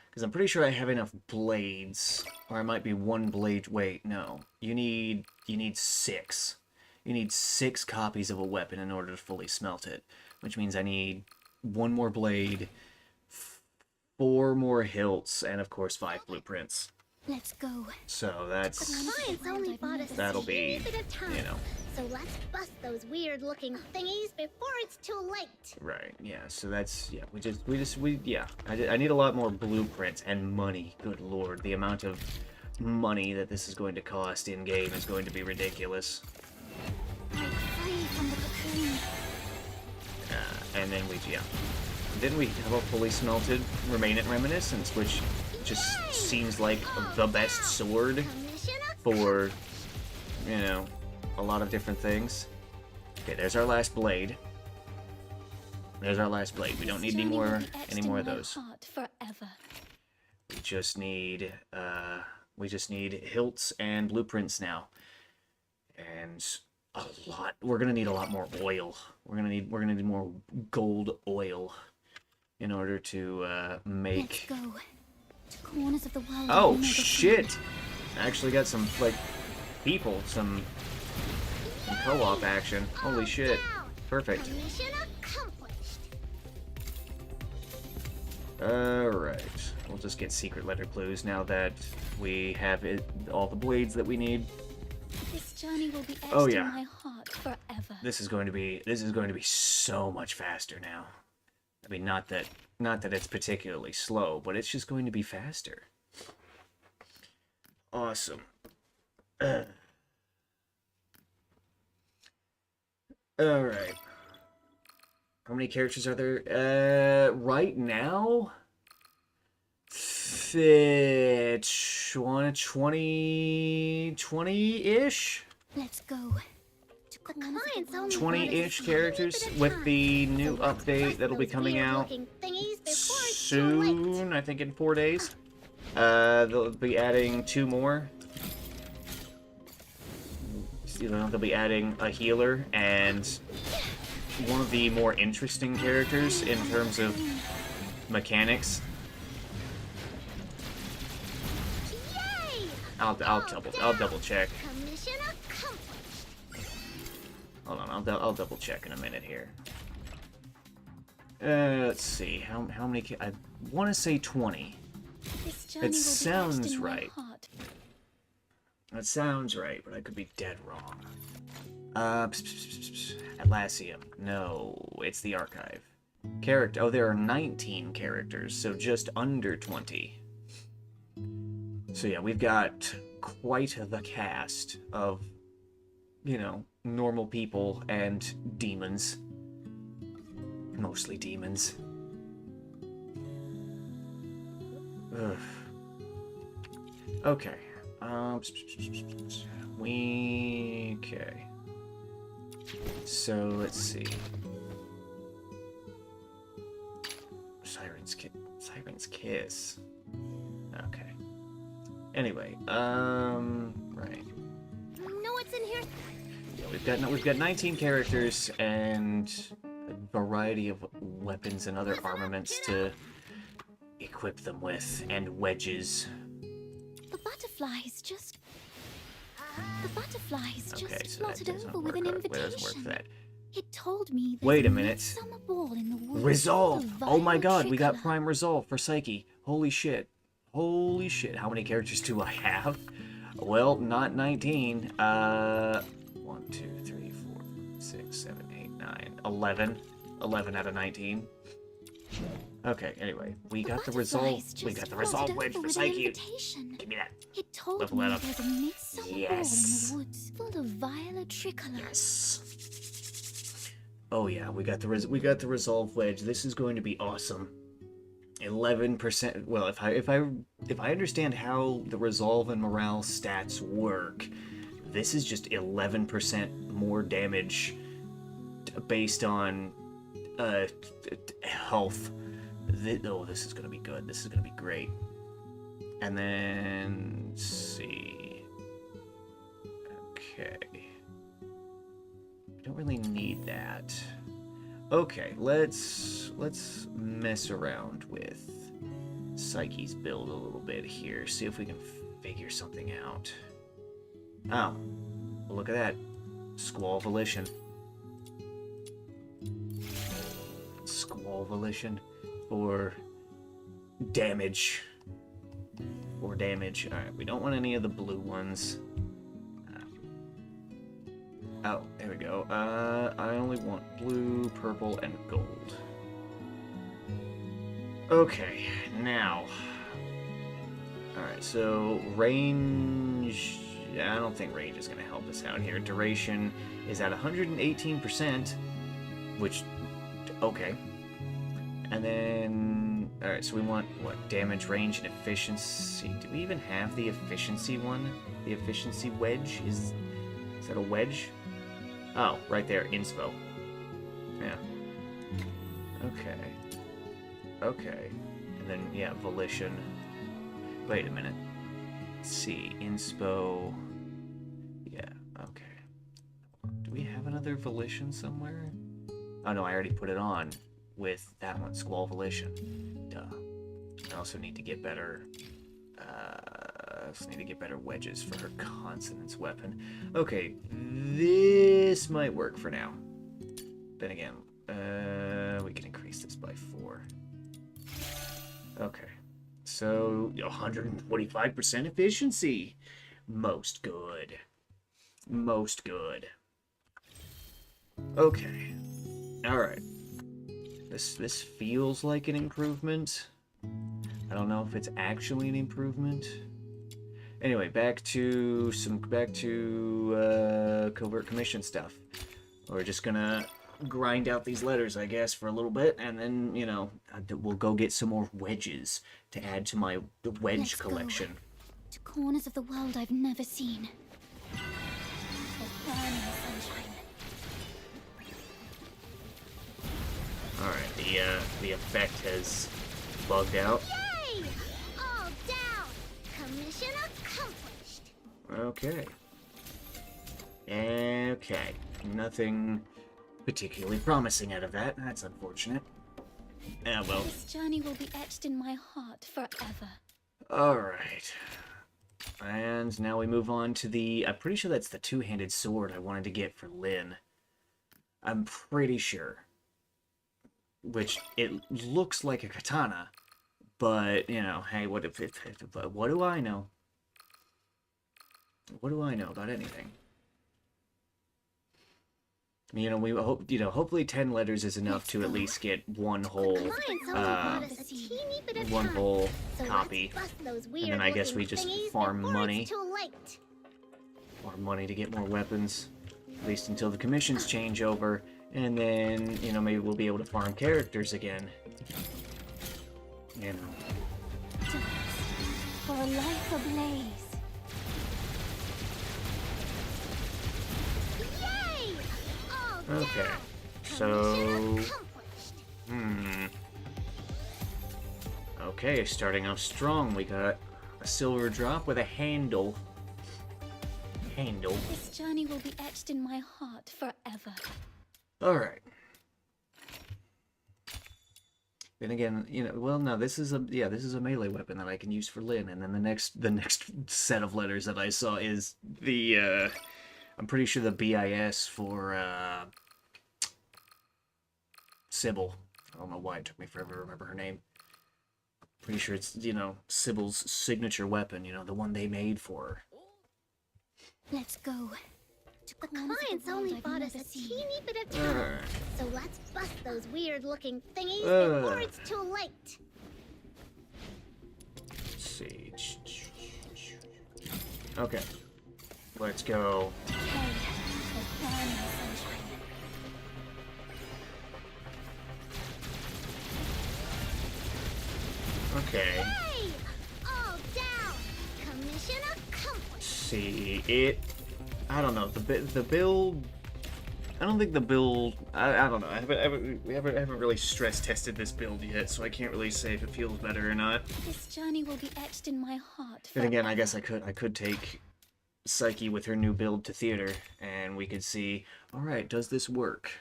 Because I'm pretty sure I have enough blades, or I might be one blade. Wait, no. You need 6. You need 6 copies of a weapon in order to fully smelt it, which means I need 1 more blade, 4 more hilts, and of course 5 blueprints. Let's go. So that's Clients only bought us that'll be, at a time. you know. So let's bust those weird-looking thingies before it's too late. Right, yeah, so that's, yeah, yeah. I need a lot more blueprints and money. Good lord, the amount of money that this is going to cost in-game is going to be ridiculous. Break free from the cocoon. And then then we have a fully smelted Remnant Reminiscence, which just seems like the best sword Commission for, you know, a lot of different things. Okay, there's our last blade. There's our last blade. We don't need any more of those. Forever. We just need hilts and blueprints now. And a lot. We're gonna need a lot more oil. We're gonna need more gold oil in order to make. Let's go. To corners of the world. Oh I've never shit! I actually got some people, some co-op action. Holy shit! Perfect. Commission accomplished. Alright. We'll just get secret letter clues now that we have all the blades that we need. This journey will be etched Oh, yeah. in my heart forever. This is going to be so much faster now. I mean, not that it's particularly slow, but it's just going to be faster. Awesome. Alright. How many characters are there? Right now? 20-ish? Let's go. To The corners of clients the world. only 20-ish characters with the new update that'll be coming out soon, I think in 4 days. They'll be adding 2 more. You know, they'll be adding a healer and one of the more interesting characters in terms of mechanics. Yay! I'll double check. Commission accomplished. Hold on, I'll double check in a minute here. Let's see, how many? I want to say 20. This journey will be sounds etched in my right. heart. That sounds right, but I could be dead wrong. Atlassium. No, it's the archive. Oh, there are 19 characters, so just under 20. So yeah, we've got quite the cast of, you know, normal people and demons. Mostly demons. Ugh. Okay. Okay. So let's see. Siren's Kiss. Okay. Anyway, right. Know what's in here? Yeah, we've got 19 characters and a variety of weapons and other armaments to equip them with, and wedges. The butterflies just Okay, so floated that doesn't over with an work. Where does invitation. work for that? It told me there's Wait a a minute. midsummer ball in the woods. Resolve! full of Oh my violet god, we got tricolor. Prime Resolve for Psyche. Holy shit. Holy shit. How many characters do I have? Well, not 19. 1, 2, 3, 4, 6, 7, 8, 9, 11. 11 out of 19. Okay, anyway, we got the resolve. We got the resolve wedge for Psyche. Give me that. It told Level me that up. there's a midsummer Yes. ball in the woods full of violet tricolor. Yes. Oh yeah, we got the resolve wedge. This is going to be awesome. 11%. Well, if I understand how the resolve and morale stats work, this is just 11% more damage based on health. Oh, this is gonna be good. This is gonna be great. And then let's see. Okay. We don't really need that. Okay, let's mess around with Psyche's build a little bit here. See if we can figure something out. Oh, look at that. Squall Volition. Squall Volition for damage. For damage. Alright, we don't want any of the blue ones. Oh, there we go. I only want blue, purple, and gold. Okay, now. Alright, so range... I don't think range is going to help us out here. Duration is at 118%, which... Okay. And then... Alright, so we want, what, damage, range, and efficiency. Do we even have the efficiency one? The efficiency wedge? Is that a wedge? Oh, right there, inspo. Yeah. Okay. Okay. And then, yeah, volition. Wait a minute. Let's see, inspo. Yeah, okay. Do we have another volition somewhere? Oh no, I already put it on with that one, Squall Volition. Duh. I also need to get better... wedges for her consonance weapon. Okay, this might work for now. Then again, we can increase this by 4. Okay, so 145% efficiency. Most good. Most good. Okay. Alright. This feels like an improvement. I don't know if it's actually an improvement. Anyway, back to covert commission stuff. We're just gonna grind out these letters, I guess, for a little bit, and then, you know, we'll go get some more wedges to add to my wedge Let's go. collection. To corners of the world I've never seen. For burning sunshine. Alright, the effect has bugged out. Yay! All down! Commission accomplished! Okay. Okay. Nothing particularly promising out of that. That's unfortunate. Ah, well. This journey will be etched in my heart forever. Alright. And now we move on to the... I'm pretty sure that's the two-handed sword I wanted to get for Lynn. I'm pretty sure. Which, it looks like a katana. But, you know, hey, what do I know? What do I know about anything? You know, we hope, you know, hopefully 10 letters is enough to at least get one whole, Mine's only brought us a teeny bit of one time. whole So copy. let's bust those And then I guess we just weird-looking farm thingies before money. It's too late. More money to get more weapons. At least until the commissions change over. And then, you know, maybe we'll be able to farm characters again. You know. for a life ablaze. Yay! All Okay, down. so... Mission accomplished. Okay, starting off strong, we got a silver drop with a handle. This journey will be etched in my heart forever. Alright. Then again, you know, well, no, this is a melee weapon that I can use for Lyn, and then the next set of letters that I saw is the, I'm pretty sure the BIS for, Sybil. I don't know why it took me forever to remember her name. Pretty sure it's, you know, Sybil's signature weapon, you know, the one they made for her. Let's go. The clients only bought us a teeny bit of time, so let's bust those weird-looking thingies before it's too late. Let's see. Okay. Let's go. Okay. Hey! All down! Commission accomplished! See, I don't know, the build... I don't think the build... I don't know, I haven't really stress-tested this build yet, so I can't really say if it feels better or not. This journey will be etched in my heart. Then again, I guess I could take Psyche with her new build to theater, and we could see, alright, does this work?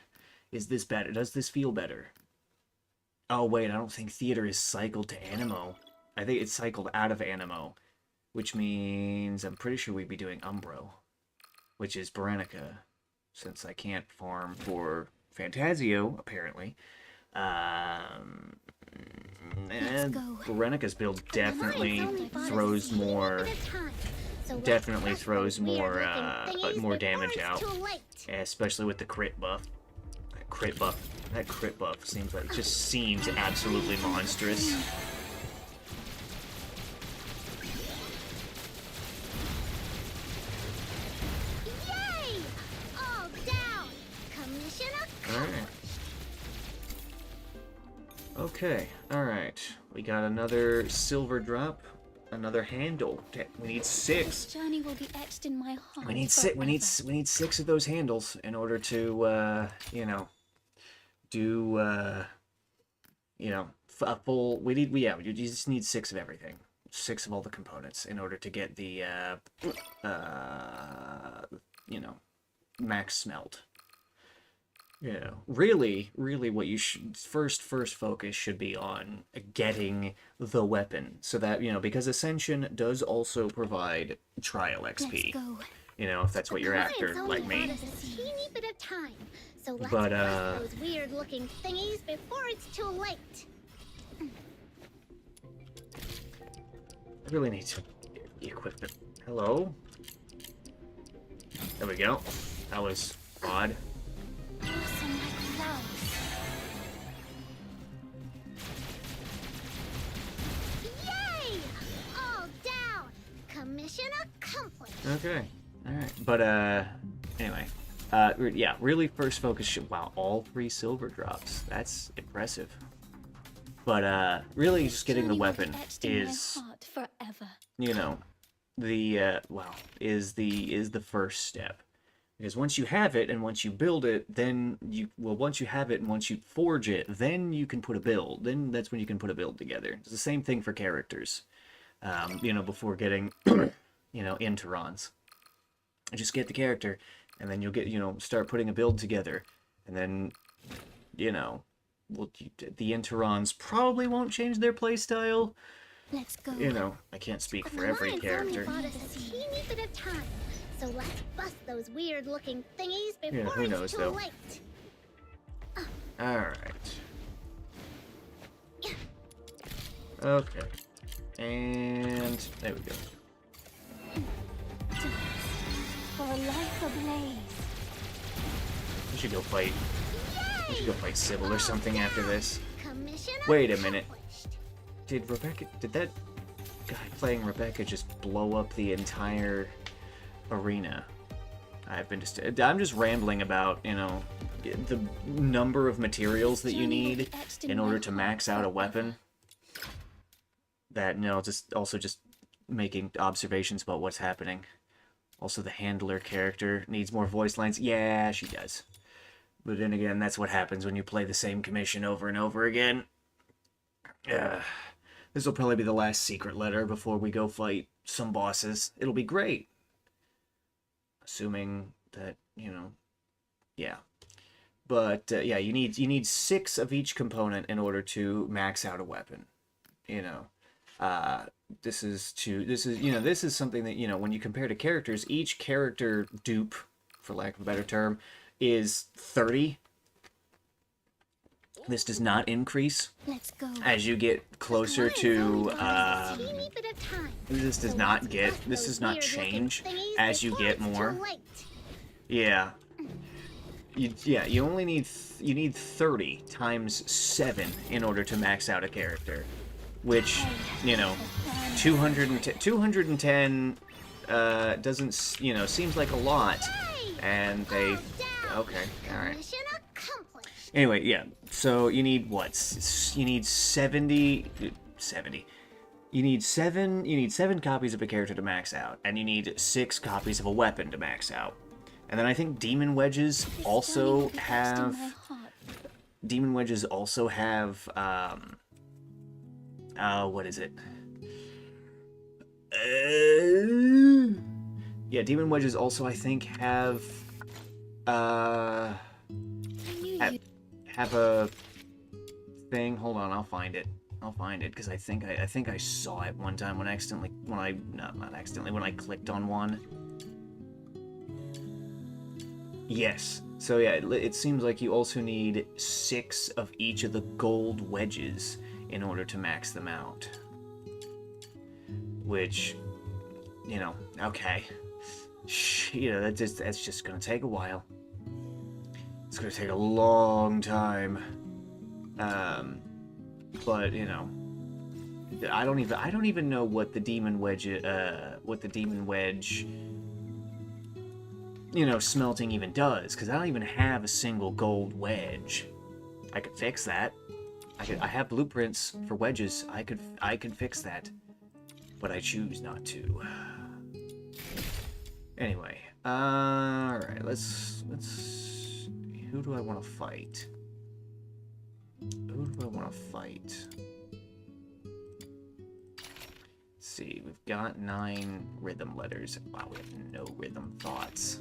Is this better? Does this feel better? Oh wait, I don't think theater is cycled to Animo. I think it's cycled out of Animo, which means I'm pretty sure we'd be doing Umbro, which is Berenica, since I can't farm for Fantasio, apparently. And Berenica's build definitely throws more... more damage out, especially with the crit buff. That crit buff seems like, just seems absolutely monstrous. Yay! All down! Commission accomplished! Okay, alright. We got another silver drop. Another handle. We need 6. This journey will be etched in my heart. We need 6. We need 6 of those handles in order to, you know, do, you know, a full. You just need 6 of everything. 6 of all the components in order to get the, you know, max smelt. You know, really, what you should first focus should be on getting the weapon, so that, you know, because Ascension does also provide trial XP. You know, if that's what you're after, like me. But those weird-looking thingies before it's too late. I really need to equip it. Hello? There we go. That was odd. Yay! All down! Commission accomplished! Okay. Alright. But, anyway. Yeah, really first focus should... Wow, all 3 silver drops. That's impressive. But, really just getting the weapon is... You know, the, well, is the first step. Because once you have it, and once you build it, then once you have it and once you forge it, then you can put a build. Then that's when you can put a build together. It's the same thing for characters. You know, before getting, you know, Interons. Just get the character, and then you'll get, you know, start putting a build together. And then, you know, the Interons probably won't change their playstyle. Let's go. You know, I can't speak for every character. Only bought us a teeny bit of time. So let's bust those weird-looking thingies before who knows, it's too though. late. Alright. Okay. And there we go. For a life ablaze. We should go fight. We should go fight Sybil or something after this. Commission Wait a minute. accomplished. Did that guy playing Rebecca just blow up the entire arena? I'm just rambling about, you know, the number of materials that you need in order to max out a weapon. That, you know, just making observations about what's happening. Also, the handler character needs more voice lines. Yeah, she does. But then again, that's what happens when you play the same commission over and over again. This will probably be the last secret letter before we go fight some bosses. It'll be great. Assuming that, you know, yeah. But, yeah, you need 6 of each component in order to max out a weapon. You know, this is something that, you know, when you compare to characters, each character dupe, for lack of a better term, is 30. This does not increase as you get closer to, this does not change as you get more. Yeah. You only need, you need 30 times 7 in order to max out a character. Which, you know, 210 doesn't, you know, seems like a lot. And they, okay, alright. Anyway, yeah, so you need what? You need 70. You need 7 copies of a character to max out, and you need 6 copies of a weapon to max out. And then I think Demon Wedges also have what is it? Yeah, Demon Wedges also, I think, have a thing. Hold on, I'll find it. Because I think I saw it one time when I clicked on one. Yes. So yeah, it seems like you also need 6 of each of the gold wedges in order to max them out. Which, you know, okay. You know, that's just gonna take a while. It's gonna take a long time. But, you know, I don't even know what the Demon Wedge, you know, smelting even does, because I don't even have a single gold wedge. I could fix that. I have blueprints for wedges. I could fix that, but I choose not to. Anyway, all right. Let's. Who do I want to fight? Let's see, we've got 9 rhythm letters. Wow, we have no rhythm thoughts.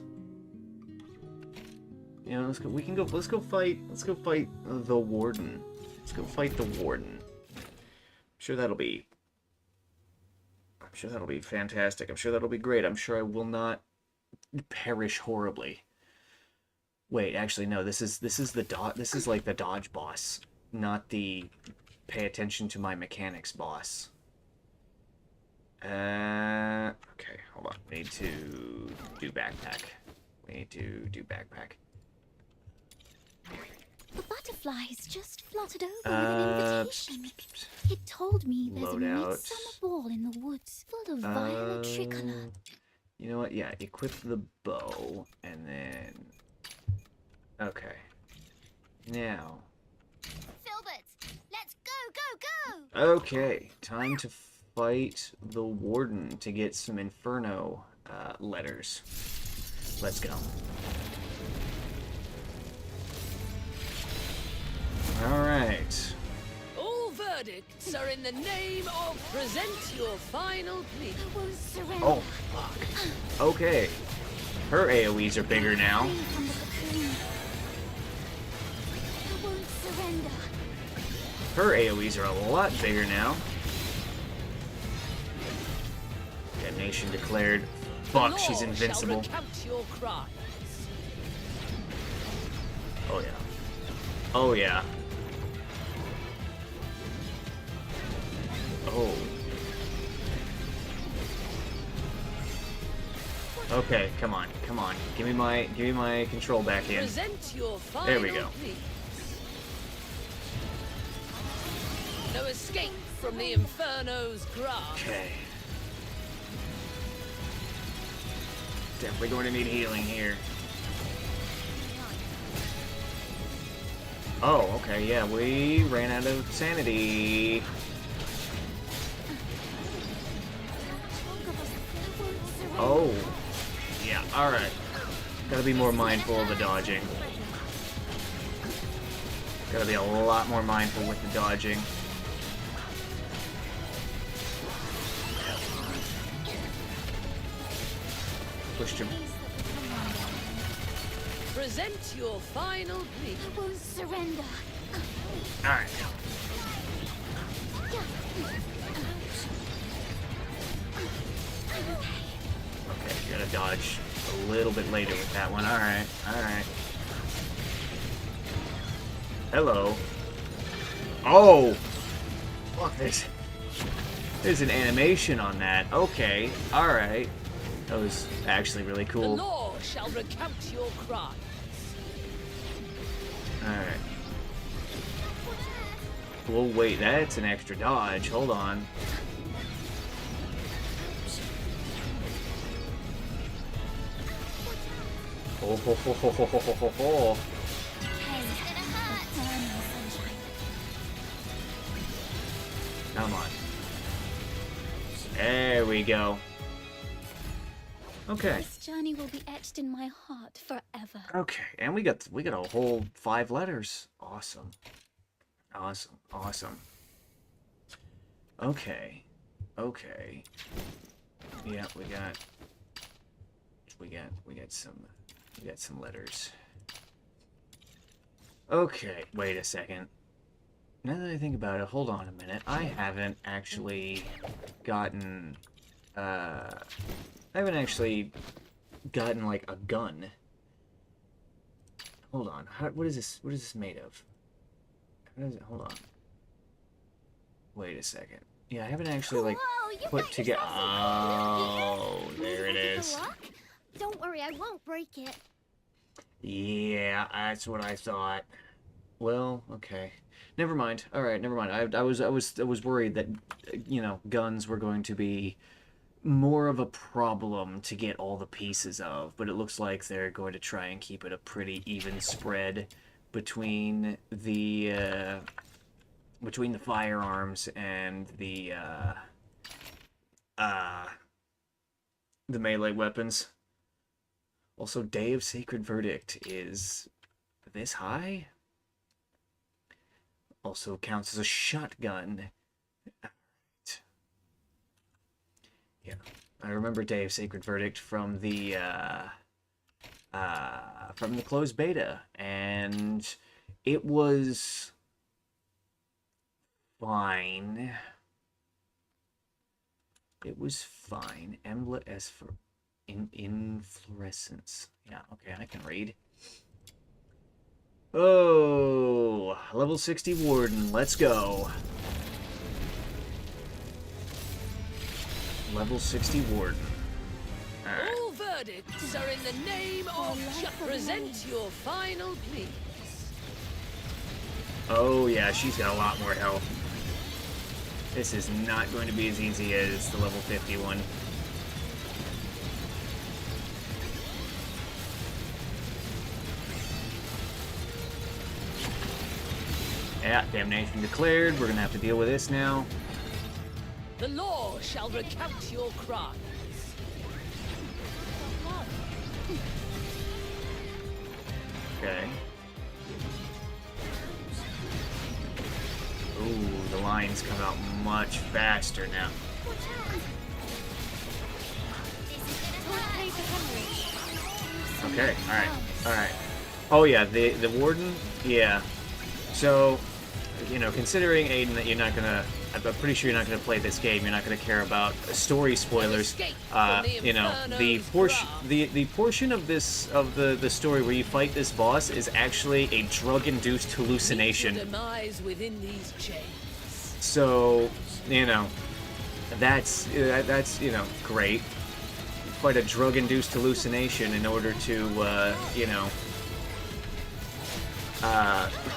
You know, let's go fight the warden. Let's go fight the warden. I'm sure that'll be fantastic. I'm sure that'll be great. I'm sure I will not perish horribly. Wait, actually no, this is like the dodge boss, not the pay attention to my mechanics boss. Okay, hold on. We need to do backpack. The butterflies just fluttered over with an invitation. It told me there's a midsummer ball in the woods full of violet tricolour. You know what? Yeah, equip the bow, and then... Okay. Now... Filbert, let's go! Okay, time to fight the warden to get some Inferno letters. Let's go. Alright. All verdicts are in the name of present your final plea. I won't surrender. Oh, fuck. Okay. Her AoEs are bigger now. I won't surrender. Her AoEs are a lot bigger now. Damnation declared. Fuck, she's invincible. Oh yeah. Oh yeah. Oh. Okay, come on. Give me my control back in. There we go. No escape from the Inferno's grasp. Okay. Definitely going to need healing here. Oh, okay, yeah, we ran out of sanity. Alright. Gotta be more mindful of the dodging. Gotta be a lot more mindful with the dodging. Pushed him. Present your final plea. I won't surrender. Alright. Okay, you're gonna dodge a little bit later with that one. Alright, alright. Hello. Oh! Look, there's an animation on that. Okay, alright. That was actually really The cool. law shall recount your crimes. Alright. Well, wait, that's an extra dodge. Hold on. Oh, ho, ho, ho, ho, ho, ho, ho. Come on. There we go. Okay. This journey will be etched in my heart forever. Okay, and we got a whole 5 letters. Awesome. Awesome. Awesome. Okay. Okay. Yeah, we got some letters. Okay, wait a second. Now that I think about it, hold on a minute. I haven't actually gotten like a gun. Hold on. What is this? What is this made of? How does it? Hold on. Wait a second. Yeah, I haven't actually like put together. Oh, there it is. Don't worry, I won't break it. Yeah, that's what I thought. Well, okay. Never mind. All right, never mind. I was worried that, you know, guns were going to be more of a problem to get all the pieces of, but it looks like they're going to try and keep it a pretty even spread between the firearms and the melee weapons. Also, Day of Sacred Verdict is this high. Also counts as a shotgun. Yeah, I remember Day of Sacred Verdict from the closed beta, and it was fine. It was fine. Emblet as for inflorescence. Yeah, okay, I can read. Oh, level 60 Warden, let's go. Level 60 Warden. Alright. All verdicts are in the name of present your final pleas. Oh yeah, she's got a lot more health. This is not going to be as easy as the level 50 one. Yeah, damnation declared. We're gonna have to deal with this now. The law shall recount your crimes. Okay. Ooh, the lines come out much faster now. Okay, alright, alright. Oh yeah, the warden? Yeah. So, you know, considering, Aiden, that you're not gonna... I'm pretty sure you're not gonna play this game, you're not gonna care about story spoilers. You know, the portion of the story where you fight this boss is actually a drug-induced hallucination. So, you know, that's you know, great. You fight a drug-induced hallucination in order to you know,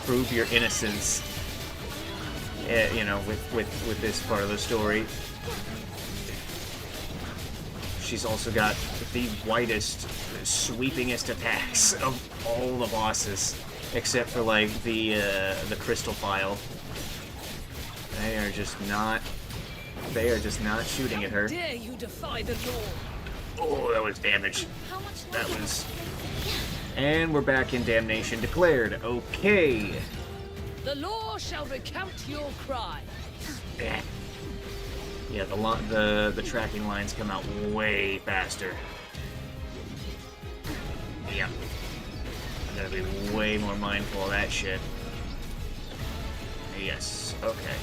prove your innocence. You know, with this part of the story. She's also got the widest, sweepingest attacks of all the bosses, except for like the crystal file. They are just not shooting at her. Dare you defy the law? Oh, that was damage. That was... And we're back in Damnation Declared. Okay. The law shall recount your crime. Yeah, the tracking lines come out way faster. Yeah. I'm gonna be way more mindful of that shit. Yes, okay.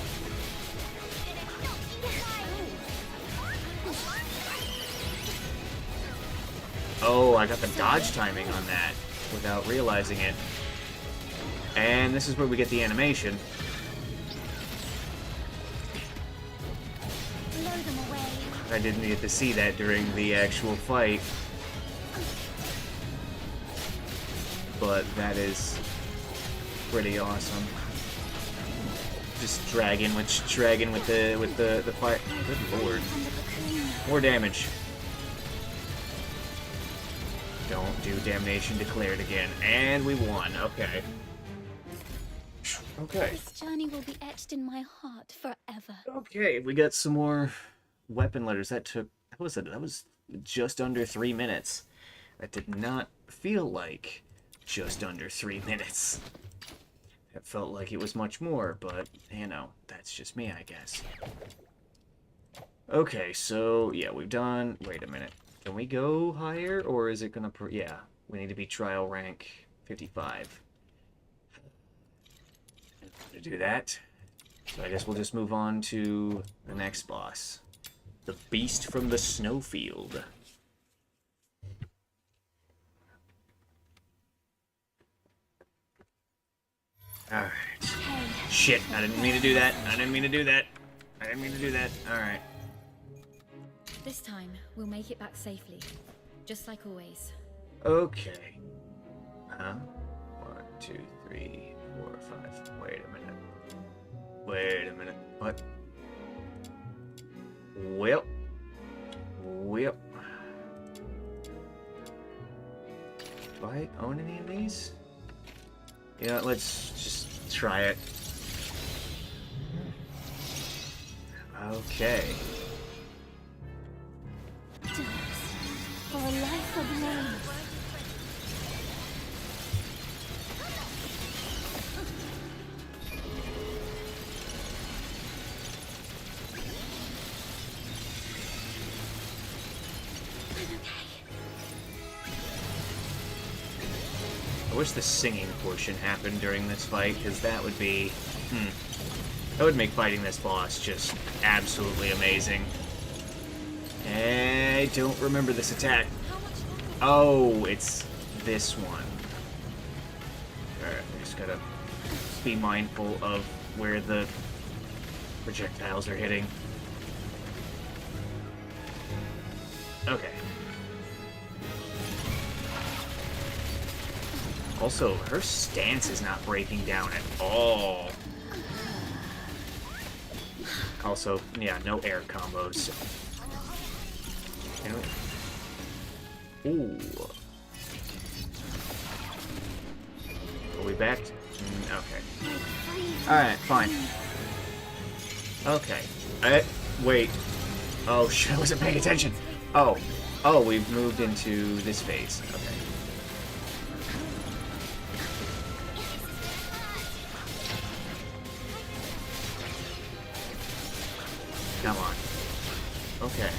Oh, I got the dodge timing on that without realizing it. And this is where we get the animation. Blow them away. I didn't get to see that during the actual fight. But that is pretty awesome. Just dragging with the fire. Good lord. More damage. Don't do Damnation Declared again. And we won. Okay. Okay. This journey will be etched in my heart forever. Okay, we got some more weapon letters. That was just under 3 minutes. That did not feel like just under 3 minutes. It felt like it was much more, but, you know, that's just me, I guess. Okay, so, yeah, we've done... Wait a minute. Can we go higher, or is it gonna... Yeah, we need to be trial rank 55. To do that. So I guess we'll just move on to the next boss. The Beast from the Snowfield. Alright. Shit, I didn't mean to do that. I didn't mean to do that. Alright. This time, we'll make it back safely. Just like always. Okay. Huh? 1, 2, 3, 4, 5. Wait a minute. What? Well. Do I own any of these? Yeah, let's just try it. Okay. For a life of love. I wish the singing portion happened during this fight, because that would be... That would make fighting this boss just absolutely amazing. I don't remember this attack. Oh, it's this one. Alright, we just gotta be mindful of where the projectiles are hitting. Okay. Also, her stance is not breaking down at all. Also, yeah, no air combos. Ooh. Are we back? Okay. Alright, fine. Okay. Wait. Oh, shit, I wasn't paying attention. Oh, we've moved into this phase. Okay. Come on. Okay.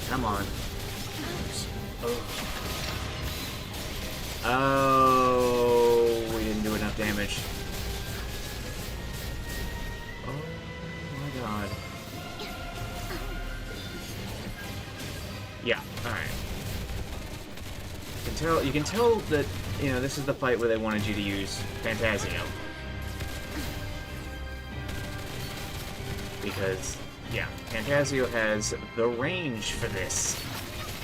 Come on. Oh, we didn't do enough damage. Oh my god. Yeah, alright. You can tell that, you know, this is the fight where they wanted you to use Fantasio. Because, yeah, Fantasio has the range for this.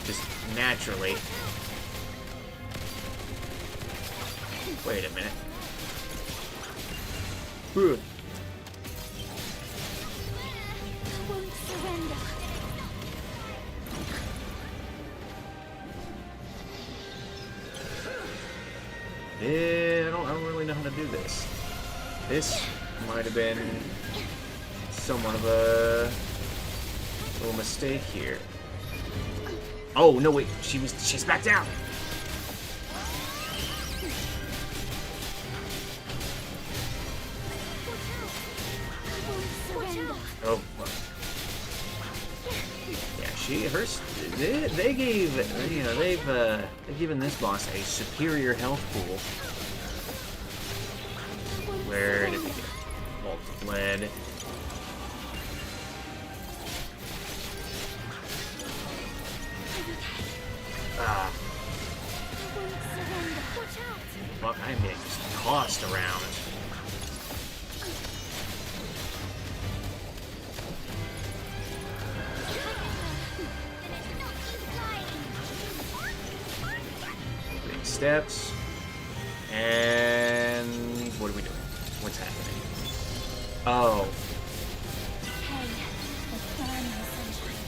Just naturally. Wait a minute. I won't surrender. Yeah, I don't really know how to do this. This might have been somewhat of a little mistake here. Oh, no, wait. She's back down. Oh. Yeah, they gave, you know, they've given this boss a superior health pool. Where did we get Molten Lead? Ah. Fuck, I am getting just tossed around. Big steps. And what are we doing? What's happening? Oh. Hey, the plan, my sunshine.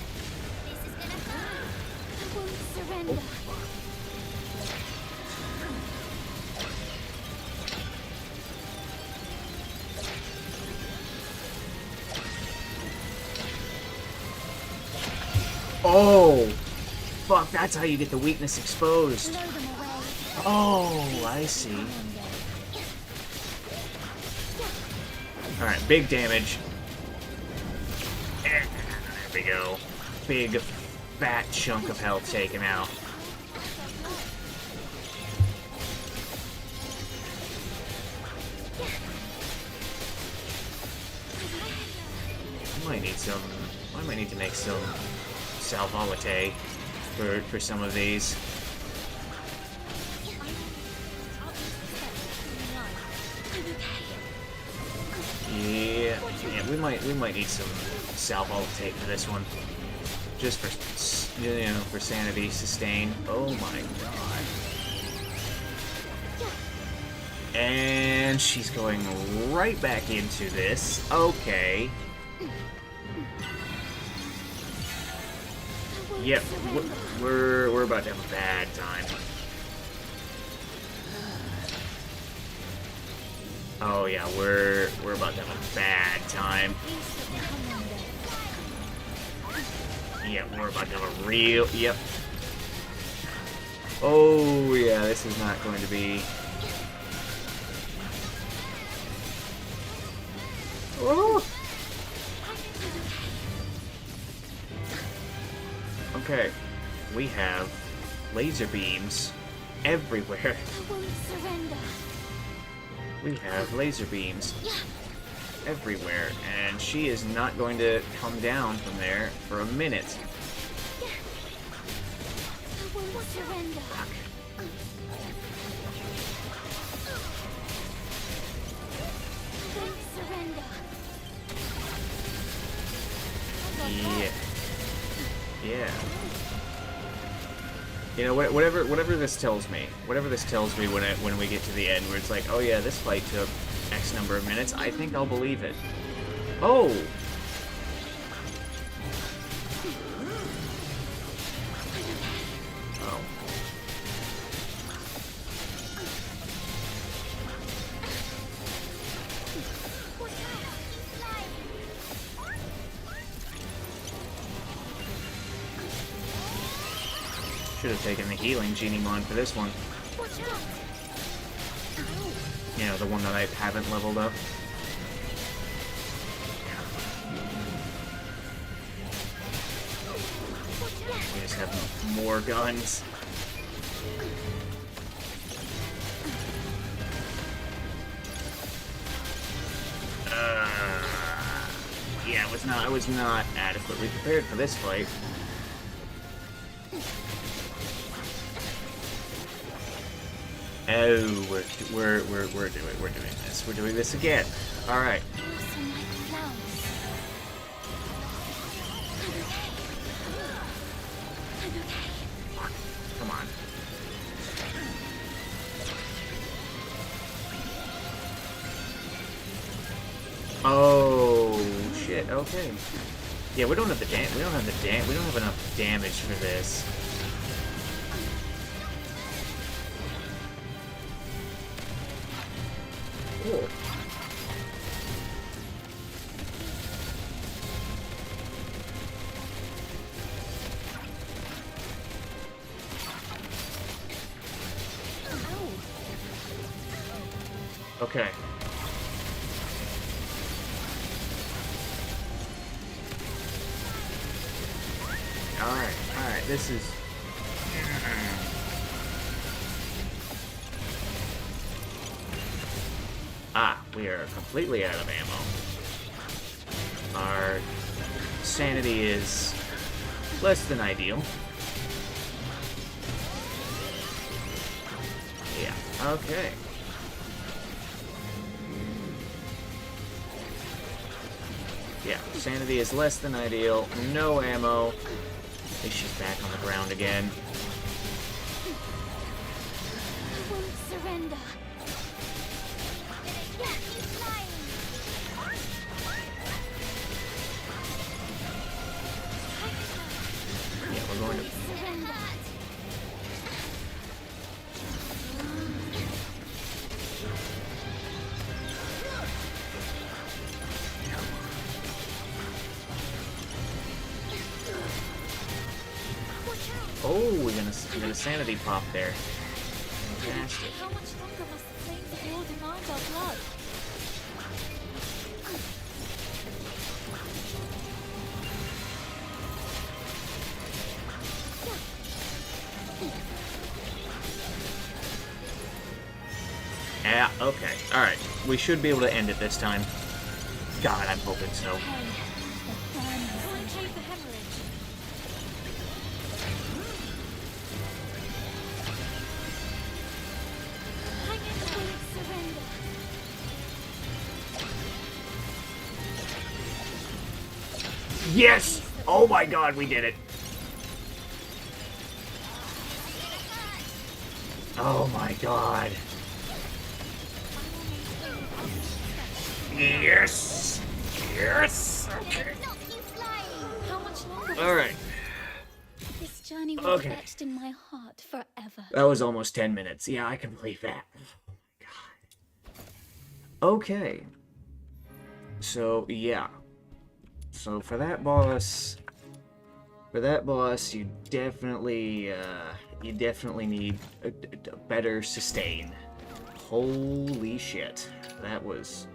This is gonna hurt. I won't surrender. Oh! Fuck, that's how you get the weakness exposed. Blow them away. Oh, I see. Alright, big damage. There we go. Big, fat chunk of health taken out. I might need to make some sal volatile for some of these. Yeah, we might need some sal volatile for this one, just for, you know, for sanity sustain. Oh my god! And she's going right back into this. Okay. Yep, we're about to have a bad time. Oh yeah, we're about to have a bad time. Yep, we're about to have a real, yep. Oh yeah, this is not going to be. Oh. Okay, we have laser beams everywhere. I won't surrender. We have laser beams everywhere, and she is not going to come down from there for a minute. I won't surrender. Fuck. I won't surrender. Yeah. Yeah. You know, whatever this tells me when we get to the end, where it's like, oh yeah, this fight took X number of minutes, I think I'll believe it. Oh! Oh. Should have taken the healing Genie Mon for this one. You know, the one that I haven't leveled up. We just have more guns. Yeah, I was not adequately prepared for this fight. Oh, we're doing this. We're doing this again. All right. Blossom like flowers. Come on. Oh shit. Okay. Yeah, we don't have we don't have enough damage for this. Cool. Okay. Alright, this is... we are completely out of ammo. Our sanity is less than ideal. Yeah, okay. Yeah, sanity is less than ideal. No ammo. At least she's back on the ground again. I won't surrender. Yeah, we're going to... Oh, we're gonna sanity pop there. Fantastic. How much longer must the flames of war demand our blood? Yeah, okay. Alright. We should be able to end it this time. God, I'm hoping so. Yes! Oh my god, we did it! Oh my god. Yes! Yes! Okay. How much longer? Alright. This journey will Okay. be etched in my heart forever. That was almost 10 minutes. Yeah, I can believe that. Oh my god. Okay. So, yeah. So for that boss, you definitely need a better sustain. Holy shit, that was.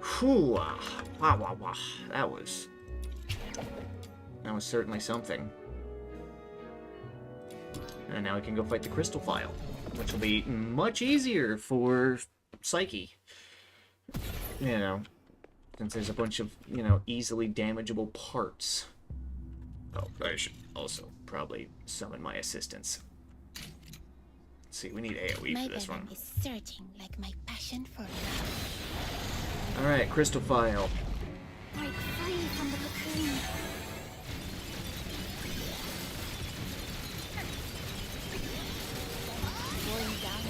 Whew, wow. That was certainly something. And now we can go fight the Crystal File, which will be much easier for Psyche. You know. Since there's a bunch of, easily damageable parts. Oh, I should also probably summon my assistants. Let's see, we need AoE for this one. Is surging like my passion for love. Alright, Crystal File. Break free from the cocoon. Going down.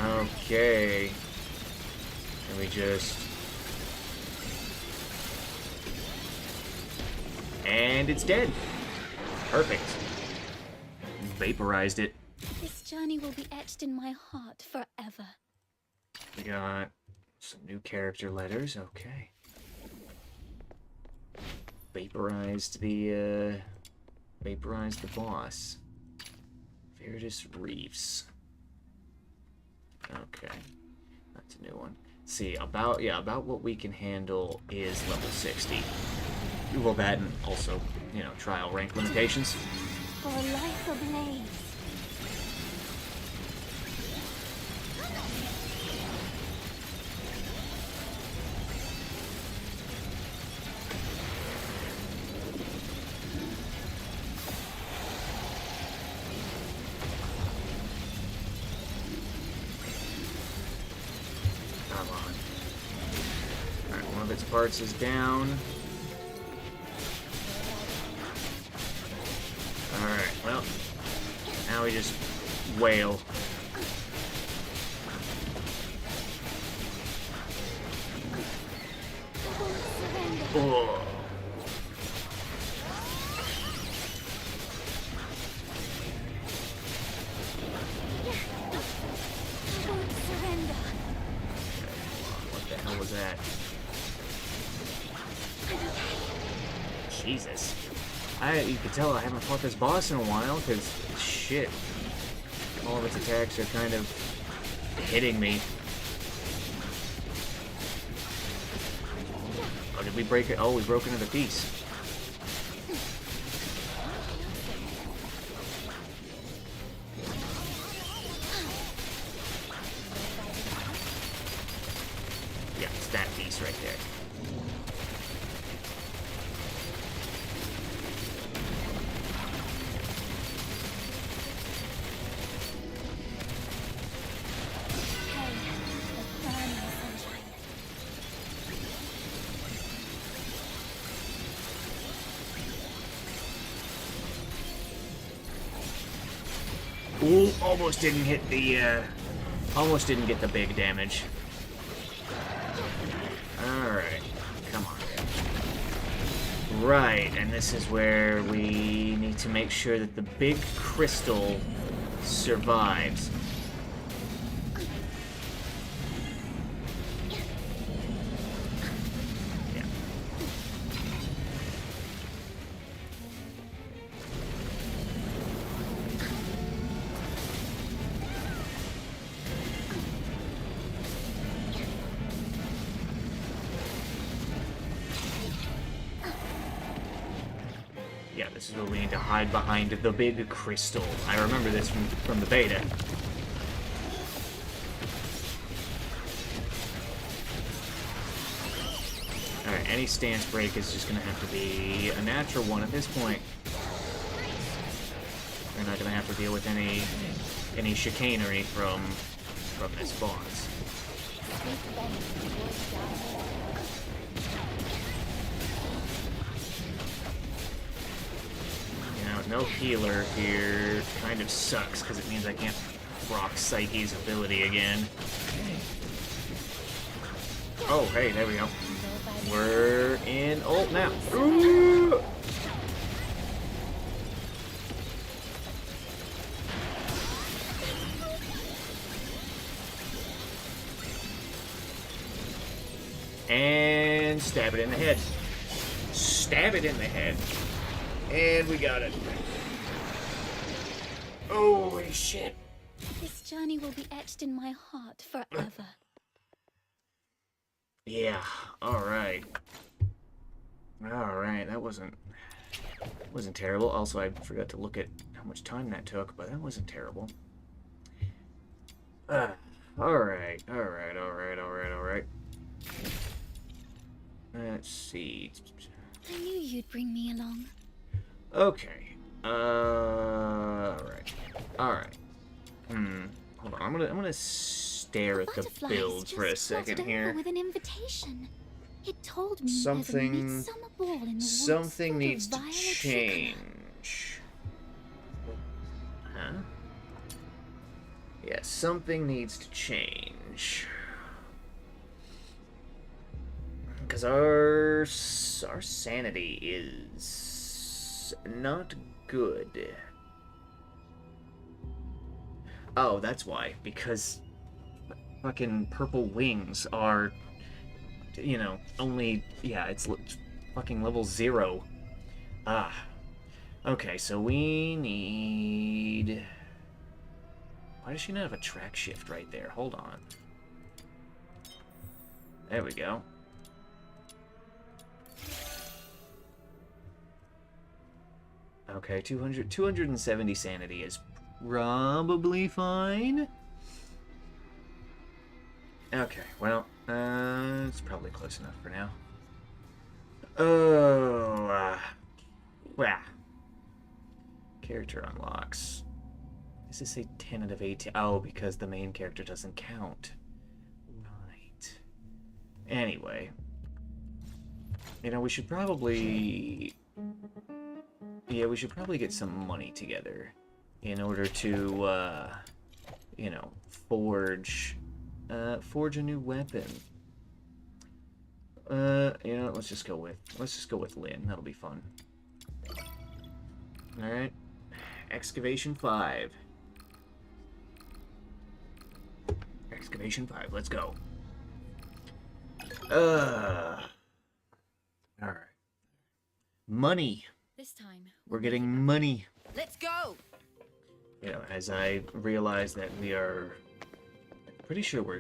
Okay. And we just... And it's dead. Perfect. Vaporized it. This journey will be etched in my heart forever. We got some new character letters. Okay. Vaporized the boss. Veritas Reefs. Okay. That's a new one. See, about what we can handle is level 60. Well, that and also, trial rank limitations. For a life ablaze. Come on. Alright, one of its parts is down. Alright, well, now we just wail. Oh. What the hell was that? Jesus. You can tell I haven't fought this boss in a while, because, shit. All of its attacks are kind of hitting me. Oh, did we break it? Oh, we broke into the piece. Yeah, it's that piece right there. Ooh, almost didn't hit the, almost didn't get the big damage. Alright, come on. Right, and this is where we need to make sure that the big crystal survives. Yeah. Yeah, this is where we need to hide behind the big crystal. I remember this from the beta. Alright, any stance break is just gonna have to be a natural one at this point. We're not gonna have to deal with any chicanery from this boss. No healer here kind of sucks because it means I can't proc Psyche's ability again. Oh, hey, there we go. We're in ult now. Ooh! And stab it in the head. Stab it in the head. And we got it. Holy shit. This journey will be etched in my heart forever. Yeah, alright. Alright, that wasn't terrible. Also, I forgot to look at how much time that took, but that wasn't terrible. Alright. Let's see. I knew you'd bring me along. Okay. Alright. Hold on. I'm gonna stare at the build for a second here. With an invitation. It told me Something there's a midsummer ball in the woods something full of needs to violet change. Huh? Yeah, something needs to change. Because our sanity is not good. Oh, that's why. Because fucking purple wings are, you know, only, yeah, it's fucking level 0. Ah. Okay, so we need... Why does she not have a track shift right there? Hold on. There we go. Okay, 270 sanity is probably fine. Okay, well, it's probably close enough for now. Oh, character unlocks. Does this say 10 out of 18? Oh, because the main character doesn't count. Right. Anyway. You know, we should probably... Yeah, we should probably get some money together in order to, you know, forge a new weapon. You know, let's just go with Lynn. That'll be fun. All right, excavation 5. Excavation 5. Let's go. All right. Money. This time, We're getting money. Let's go. You know, as I realize that we are... pretty sure we're...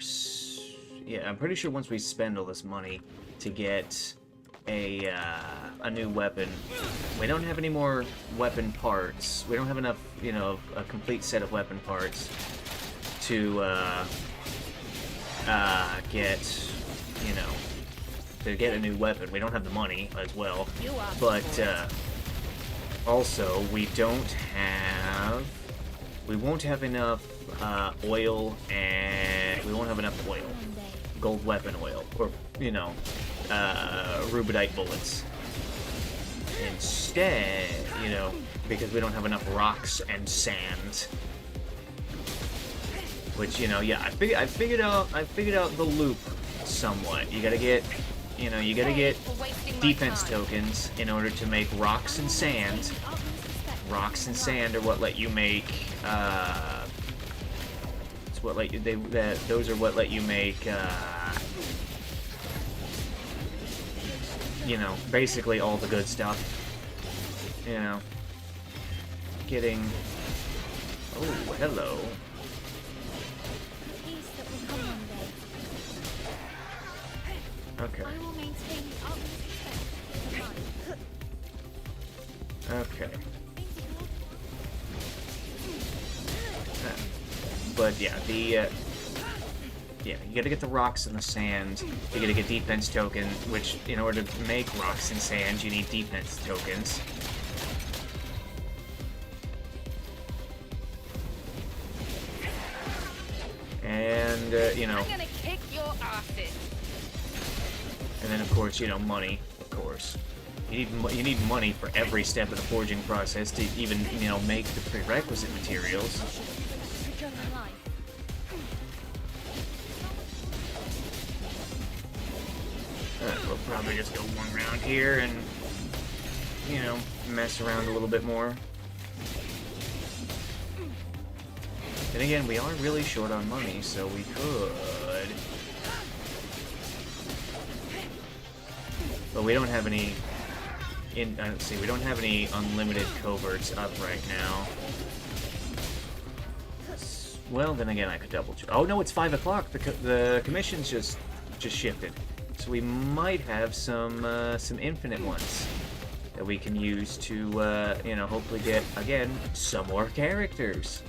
yeah, I'm pretty sure once we spend all this money to get a new weapon, we don't have any more weapon parts. We don't have enough, you know, a complete set of weapon parts to get, you know, to get a new weapon. We don't have the money as well, but also we don't have, we won't have enough oil, and we won't have enough oil, gold weapon oil, or, you know, rubidite bullets. Instead, you know, because we don't have enough rocks and sand. Which, you know, yeah, I figured out the loop somewhat. You gotta get, you know, you gotta get defense tokens in order to make rocks and sand. Rocks and sand are what let you make, it's what let you, those are what let you make, you know, basically all the good stuff. You know, getting, oh, hello. Okay. Okay. But yeah, yeah, you gotta get the rocks and the sand. You gotta get defense token, which in order to make rocks and sand, you need defense tokens. And you know. I'm gonna kick your asses. And then, of course, you know, money, of course. You need money for every step of the forging process to even, you know, make the prerequisite materials. We'll probably just go one round here and, you know, mess around a little bit more. And again, we are really short on money, so we could... But we don't have any... let's see, we don't have any unlimited coverts up right now. Well, then again, I could double check. Oh no, it's 5 o'clock. The commission's just shifted, so we might have some infinite ones that we can use to you know, hopefully get again some more characters.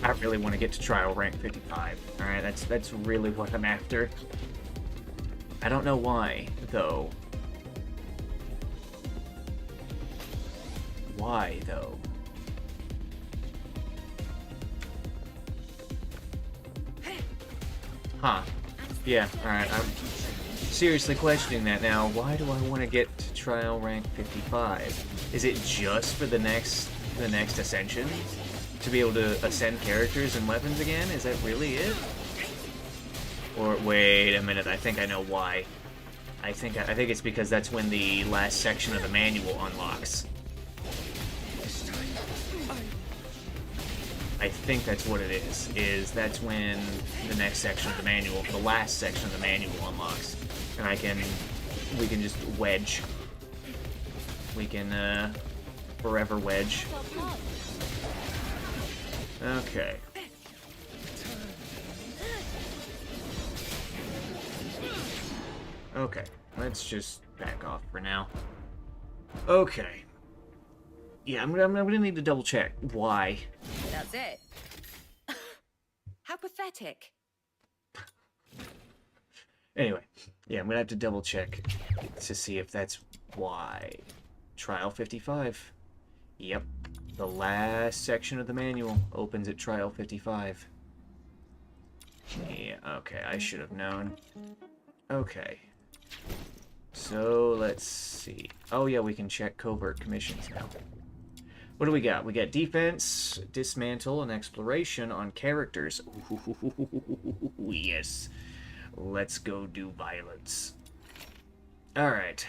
I really want to get to trial rank 55. All right, that's really what I'm after. I don't know why, though. Why, though? Huh. Yeah, alright, I'm seriously questioning that now. Why do I want to get to trial rank 55? Is it just for the next ascension? To be able to ascend characters and weapons again? Is that really it? Or wait a minute, I think I know why. I think it's because that's when the last section of the manual unlocks. I think that's what it is that's when the next section of the manual, the last section of the manual unlocks. And we can just wedge. We can, forever wedge. Okay. Okay, let's just back off for now. Okay. Yeah, I'm gonna need to double check why. That's it. How pathetic. Anyway, yeah, I'm gonna have to double check to see if that's why. Trial 55. Yep. The last section of the manual opens at Trial 55. Yeah, okay, I should have known. Okay. So, let's see. Oh yeah, we can check covert commissions now. What do we got? We got defense, dismantle, and exploration on characters. Ooh, yes. Let's go do violence. Alright.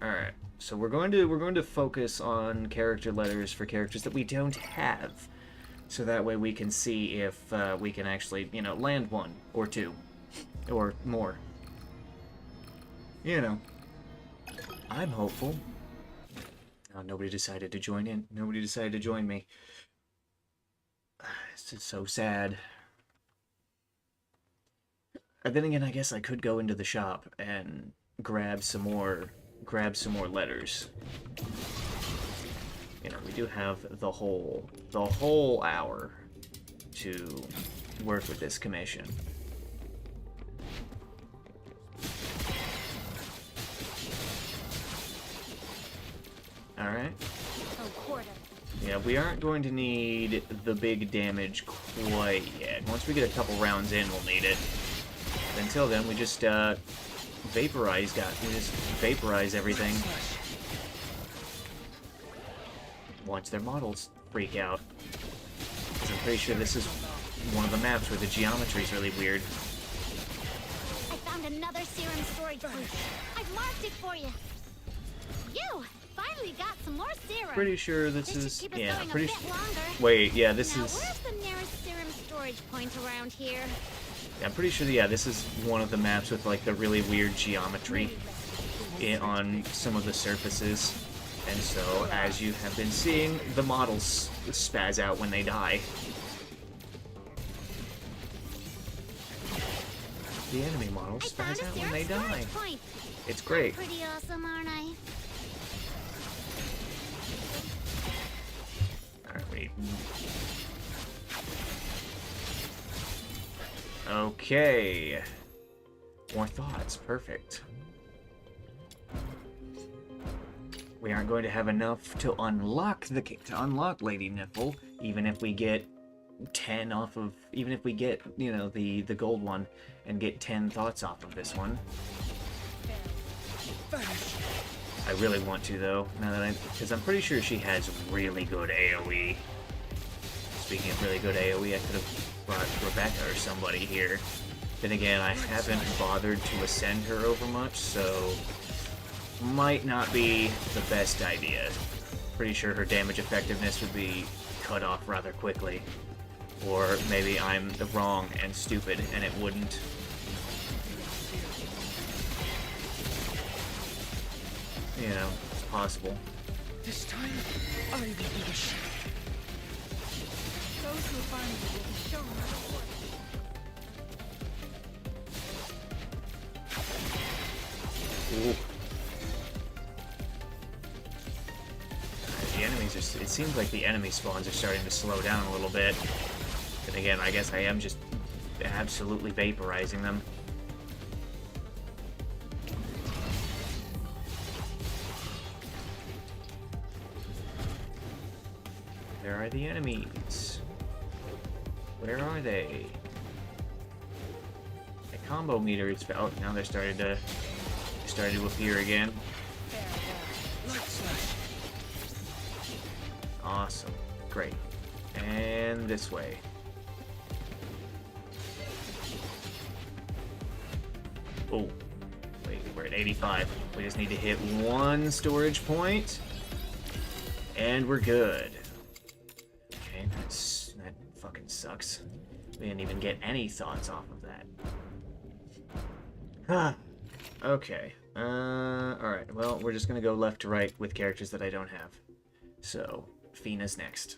Alright. So we're going to focus on character letters for characters that we don't have. So that way we can see if we can actually, you know, land one or two or more. You know, I'm hopeful. Oh, nobody decided to join in. Nobody decided to join me. It's just so sad. And then again, I guess I could go into the shop and grab some more letters. You know, we do have the whole hour to work with this commission. Alright. Yeah, we aren't going to need the big damage quite yet. Once we get a couple rounds in, we'll need it. But until then, we just vaporize everything. Watch their models freak out. Because I'm pretty sure this is one of the maps where the geometry is really weird. I found another serum storage point. I've marked it for you. You finally got some more serum. Pretty sure this is keep us yeah. going Pretty a bit longer. wait, yeah. This Now, is. where's the nearest serum storage point around here? I'm pretty sure. Yeah, this is one of the maps with like the really weird geometry on some of the surfaces. And so, as you have been seeing, the models spaz out when they die. The enemy models spaz out when they die. Point. It's great. Pretty awesome, aren't I? Alright, wait. Okay. More thoughts. Perfect. We aren't going to have enough to unlock Lady Nipple, even if we get 10 off of, even if we get, you know, the gold one and get 10 thoughts off of this one. I really want to though, now that because I'm pretty sure she has really good AoE. Speaking of really good AoE, I could have brought Rebecca or somebody here. Then again, I haven't bothered to ascend her over much, so might not be the best idea. Pretty sure her damage effectiveness would be cut off rather quickly. Or maybe I'm the wrong and stupid and it wouldn't. You know, it's possible. This time, I will be the ship. Those who find you will be shown how to work. Ooh. The enemies are, it seems like the enemy spawns are starting to slow down a little bit. And again, I guess I am just absolutely vaporizing them. There are the enemies. Where are they? The combo meter is, oh, now they're starting to appear again. Light slash. Awesome. Great. And this way. Oh. Wait, we're at 85. We just need to hit one storage point. And we're good. Okay, that fucking sucks. We didn't even get any thoughts off of that. Okay. Alright. Well, we're just gonna go left to right with characters that I don't have. So, Fina's next.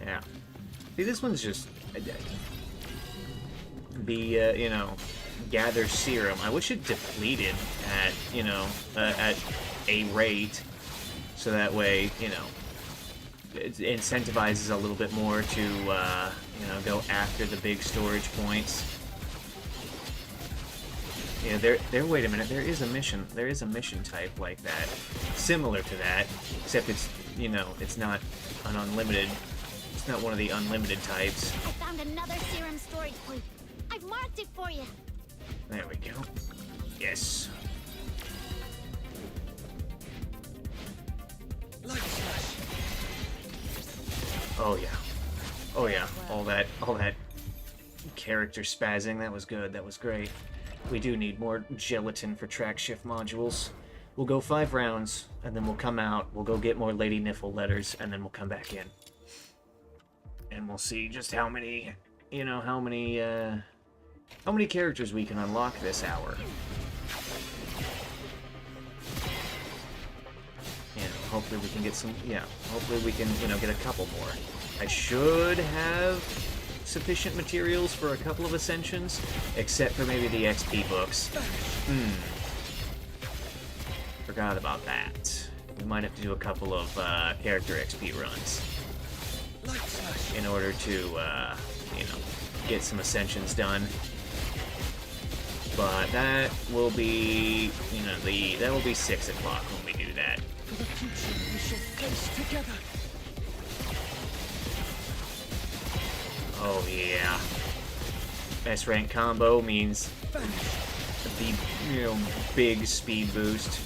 Yeah. See, this one's just the you know, gather serum. I wish it depleted at, you know, at a rate, so that way, you know, it incentivizes a little bit more to, you know, go after the big storage points. Yeah, wait a minute, there is a mission type like that, similar to that, except it's, you know, it's not an unlimited, it's not one of the unlimited types. I found another serum storage point. I've marked it for you. There we go. Yes. Light slash. Oh yeah. Oh yeah. All that character spazzing, that was good. That was great. We do need more gelatin for track shift modules. We'll go 5 rounds, and then we'll come out, we'll go get more Lady Niffle letters, and then we'll come back in. And we'll see just how many, you know, how many characters we can unlock this hour. You know, hopefully we can get some, yeah, hopefully we can, you know, get a couple more. I should have sufficient materials for a couple of ascensions, except for maybe the XP books. Forgot about that. We might have to do a couple of character XP runs in order to, you know, get some ascensions done. But that will be, you know, that will be 6 o'clock when we do that. For the future, we shall face together. Oh yeah. S rank combo means the, you know, big speed boost.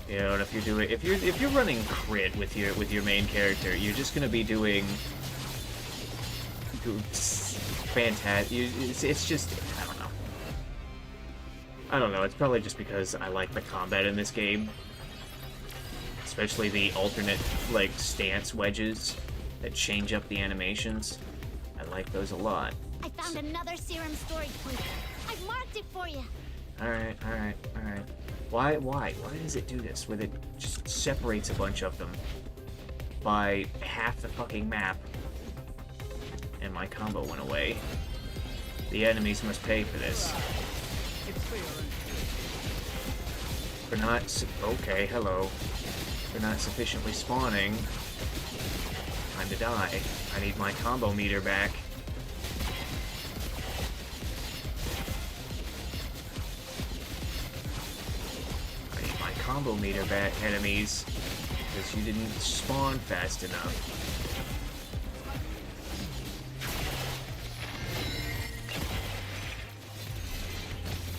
You know, and if you're doing, if you're running crit with your main character, you're just gonna be doing fantastic. It's just, I don't know. I don't know. It's probably just because I like the combat in this game, especially the alternate like stance wedges that change up the animations. I like those a lot. I found another serum storage point. I've marked it for you. All right. Why does it do this? Where it just separates a bunch of them by half the fucking map. And my combo went away. The enemies must pay for this. For not... Okay, hello. For not sufficiently spawning. Time to die. I need my combo meter back. I need my combo meter back, enemies. Because you didn't spawn fast enough.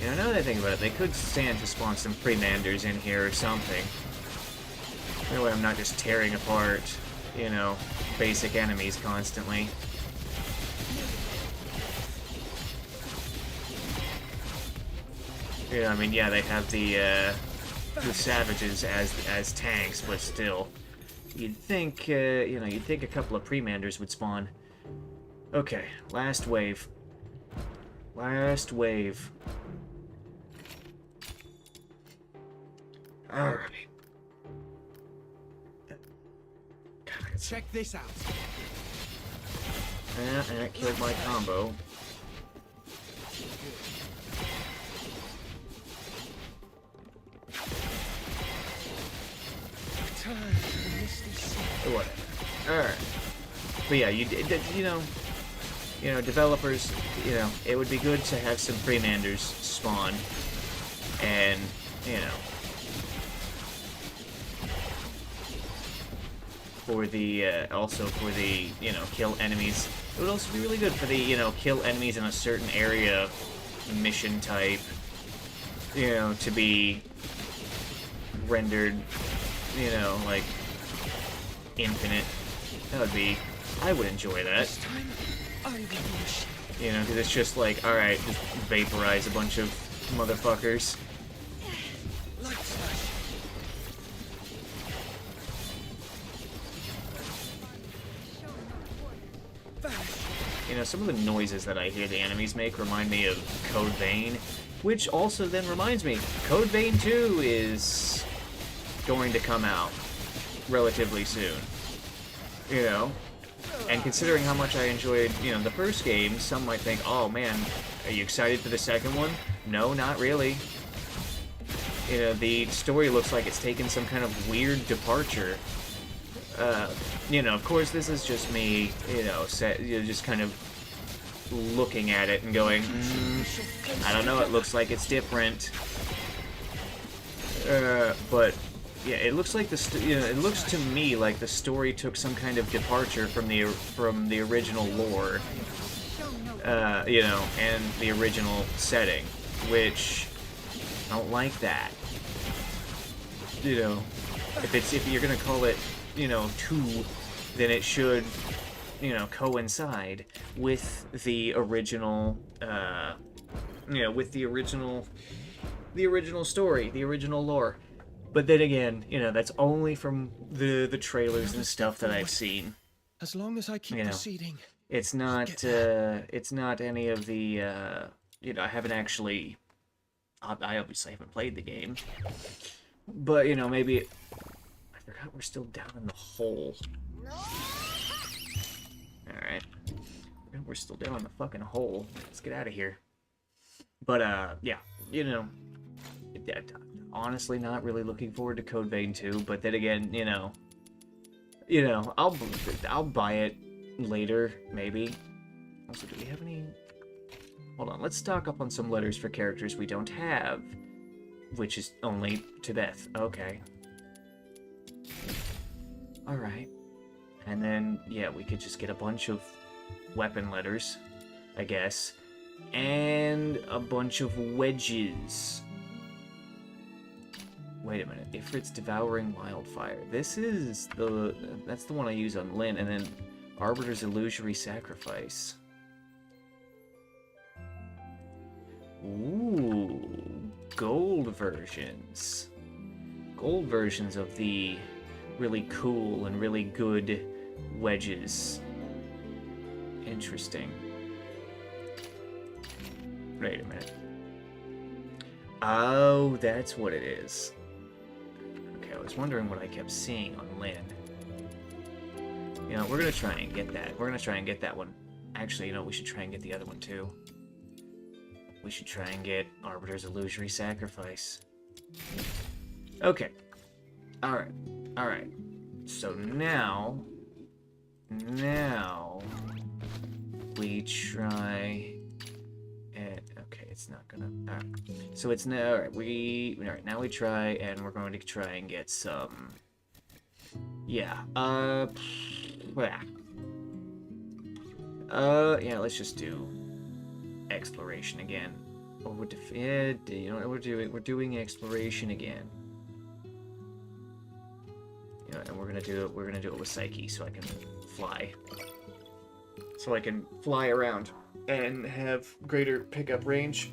You know, now that I think about it, they could stand to spawn some Premanders in here or something. That way I'm not just tearing apart, you know, basic enemies constantly. Yeah, I mean, yeah, they have the savages as tanks, but still. You'd think, you know, you'd think a couple of Premanders would spawn. Okay, last wave. Last wave. Alright. Check this out. And that killed my combo. Return to the misty sea. Whatever. Alright. But yeah, you know, developers, you know, it would be good to have some Premanders spawn. And, you know, for the, also for the, you know, kill enemies. It would also be really good for the, you know, kill enemies in a certain area mission type, you know, to be rendered, you know, like, infinite. That would be, I would enjoy that. This time, I will be the shield. You know, because it's just like, alright, just vaporize a bunch of motherfuckers. Light slash. You know, some of the noises that I hear the enemies make remind me of Code Vein, which also then reminds me, Code Vein 2 is going to come out relatively soon. You know? And considering how much I enjoyed, you know, the first game, some might think, oh man, are you excited for the second one? No, not really. You know, the story looks like it's taken some kind of weird departure. You know, of course, this is just me, you know, just kind of looking at it and going, I don't know, it looks like it's different. But yeah, it looks like you know, it looks to me like the story took some kind of departure from the original lore, you know, and the original setting, which I don't like that. You know, if you're gonna call it, you know, 2, then it should, you know, coincide with the original, you know, with the original story, the original lore. But then again, you know, that's only from the trailers and stuff that I've seen. As long as I keep You know, proceeding. it's not any of the you know, I haven't actually, I obviously haven't played the game. But, you know, maybe I forgot we're still down in the hole. Alright. We're still down in the fucking hole. Let's get out of here. But, yeah, you know, honestly not really looking forward to Code Vein 2, but then again, you know, I'll buy it later, maybe. Also, do we have any... Hold on, let's stock up on some letters for characters we don't have, which is only Tibeth. Okay. Alright. And then, yeah, we could just get a bunch of weapon letters, I guess. And a bunch of wedges. Wait a minute. Ifrit's Devouring Wildfire. This is the... That's the one I use on Lyn. And then Arbiter's Illusory Sacrifice. Ooh. Gold versions. Gold versions of the really cool and really good wedges. Interesting. Wait a minute. Oh, that's what it is. Okay, I was wondering what I kept seeing on Lyn. You know, we're gonna try and get that. We're gonna try and get that one. Actually, you know, we should try and get the other one too. We should try and get Arbiter's Illusory Sacrifice. Okay. Alright. Alright. So now... we try... And, okay, it's not gonna... Alright. So it's now... Alright, alright, now we try, and we're going to try and get some... Yeah, yeah, let's just do exploration again. Or we're you know what we're doing? We're doing exploration again. You know, and we're gonna do it with Psyche, so I can fly. So I can fly around and have greater pickup range.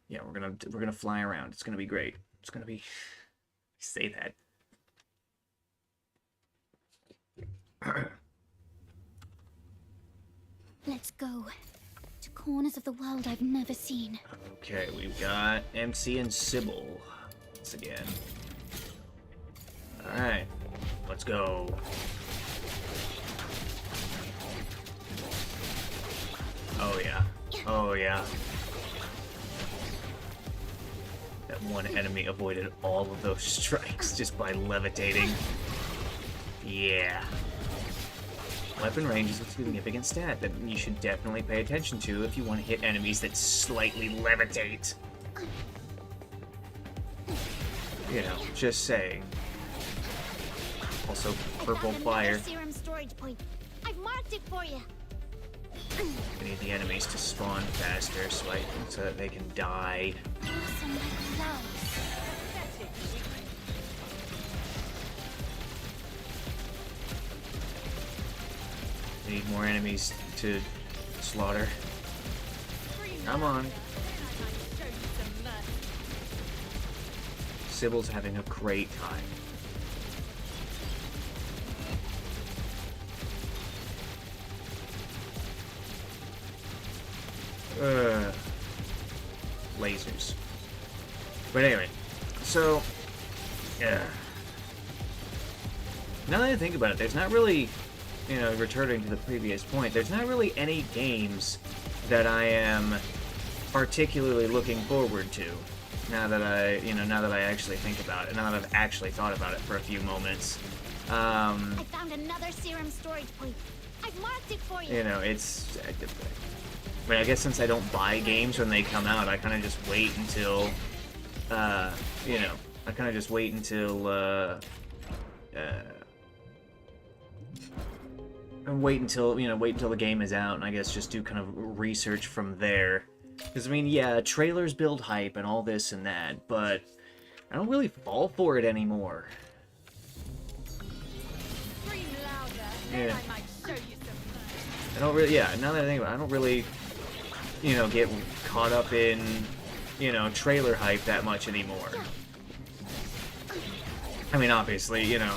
Yeah, we're gonna fly around. It's gonna be great. It's gonna be... Say that. Let's go to corners of the world I've never seen. Okay, we've got MC and Sybil once again. Alright, let's go. Oh yeah. Oh yeah. That one enemy avoided all of those strikes just by levitating. Yeah. Weapon range is a significant stat that you should definitely pay attention to if you want to hit enemies that slightly levitate. You know, just saying. Also, purple fire. Serum storage point. I've marked it for you. We need the enemies to spawn faster so that they can die. Awesome like clouds. We need more enemies to slaughter. Come on. Sybil's having a great time. Lasers. But anyway, so yeah. Now that I think about it, there's not really, you know, returning to the previous point, there's not really any games that I am particularly looking forward to. Now that I actually think about it, now that I've actually thought about it for a few moments. I found another serum storage point. I've marked it for you. You know, it's... I mean, I guess since I don't buy games when they come out, I kind of just wait until, you know, I kind of just wait until, wait until the game is out, and I guess just do kind of research from there. Because, I mean, yeah, trailers build hype and all this and that, but I don't really fall for it anymore. Scream louder, Yeah. I might show you some mercy. I don't really, yeah, now that I think about it, I don't really you know, get caught up in, you know, trailer hype that much anymore. I mean, obviously, you know,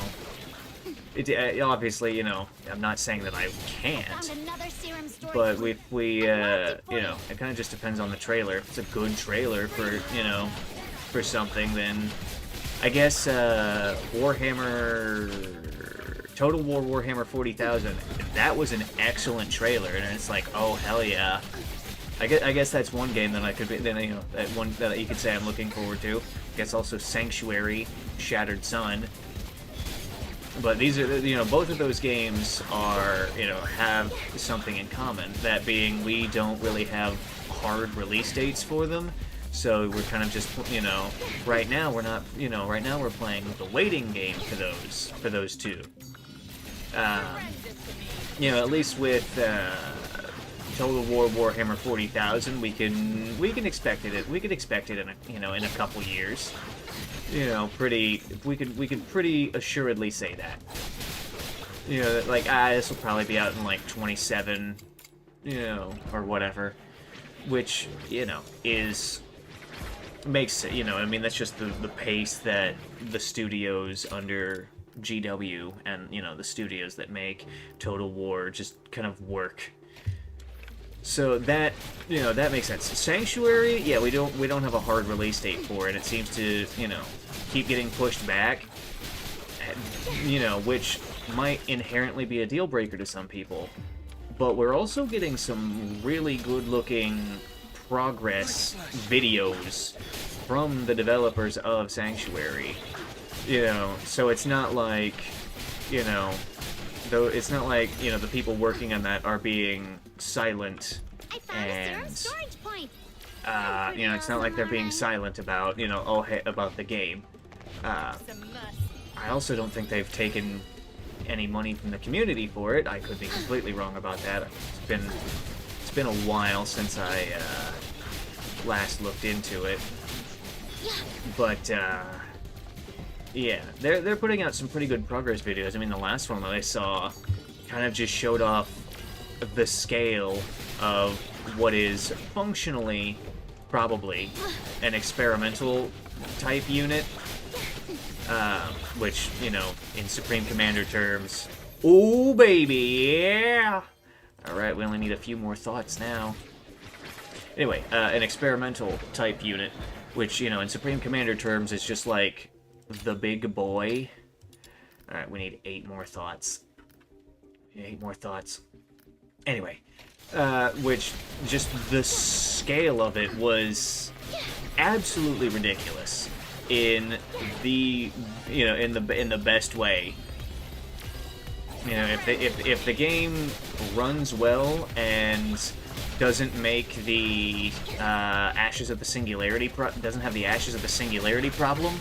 obviously, you know, I'm not saying that I can't, but if we, you know, it kind of just depends on the trailer. If it's a good trailer for, you know, for something, then I guess Total War Warhammer 40,000, that was an excellent trailer, and it's like, oh, hell yeah. I guess that's one game that I could be, then, you know, that one that you could say I'm looking forward to. I guess also Sanctuary, Shattered Sun. But these are, you know, both of those games are, you know, have something in common. That being, we don't really have hard release dates for them. So we're kind of just, you know, right now we're not, you know, right now we're playing the waiting game for those two. You know, at least with Total War Warhammer 40,000, we can expect it. We could expect it in a, you know, in a couple years. You know, we could pretty assuredly say that. You know, like, this will probably be out in like 27, you know, or whatever, which, you know, makes it, you know, I mean, that's just the pace that the studios under GW and, you know, the studios that make Total War just kind of work. So that, you know, that makes sense. Sanctuary, yeah, we don't have a hard release date for it. It seems to, you know, keep getting pushed back, you know, which might inherently be a deal breaker to some people. But we're also getting some really good-looking progress videos from the developers of Sanctuary. You know, so it's not like, you know, though it's not like, you know, the people working on that are being silent and you know, it's not like they're being silent about, you know, oh, hey, about the game. I also don't think they've taken any money from the community for it. I could be completely wrong about that. It's been a while since I last looked into it. But yeah, they're putting out some pretty good progress videos. I mean, the last one that I saw kind of just showed off the scale of what is functionally probably an experimental type unit, which, you know, in Supreme Commander terms, oh baby, yeah! Alright, we only need a few more thoughts now. Anyway, an experimental type unit, which, you know, in Supreme Commander terms is just like the big boy. Alright, we need 8 more thoughts. 8 more thoughts. Anyway, which just the scale of it was absolutely ridiculous in the, you know, in the best way. You know, if the game runs well and doesn't make the Ashes of the Singularity doesn't have the Ashes of the Singularity problem,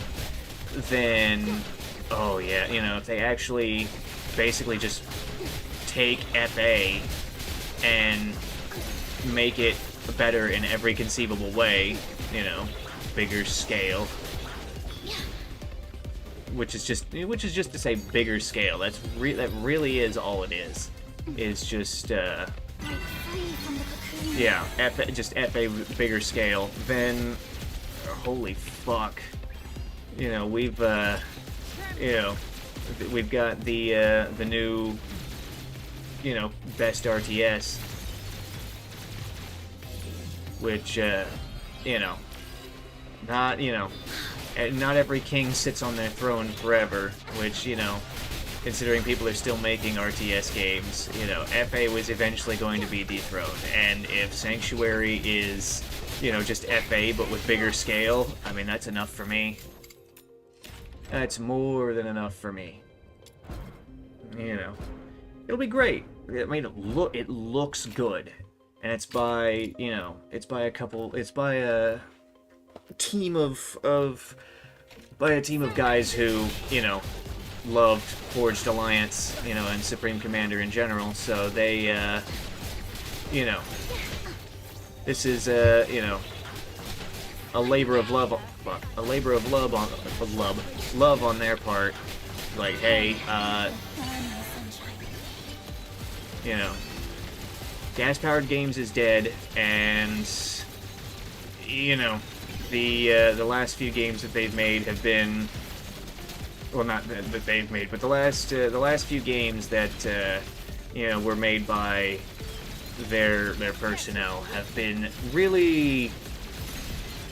then, oh yeah, you know, if they actually basically just take FA and make it better in every conceivable way, you know, bigger scale, which is just to say bigger scale. That really is all it is. Is just yeah, just FA bigger scale. Then, holy fuck, you know, we've you know, we've got the new, you know, best RTS, which you know, not, you know, not every king sits on their throne forever, which, you know, considering people are still making RTS games, you know, FA was eventually going to be dethroned, and if Sanctuary is, you know, just FA but with bigger scale, I mean, that's enough for me. That's more than enough for me. You know, it'll be great. I mean, it looks good, and it's by, you know, it's by a team of guys who, you know, loved Forged Alliance, you know, and Supreme Commander in general. So they, you know, this is you know, a labor of love on their part. Like, hey, you know, gas-powered games is dead, and you know, the last few games that they've made have been, well, not that they've made, but the last few games that you know, were made by their personnel have been really,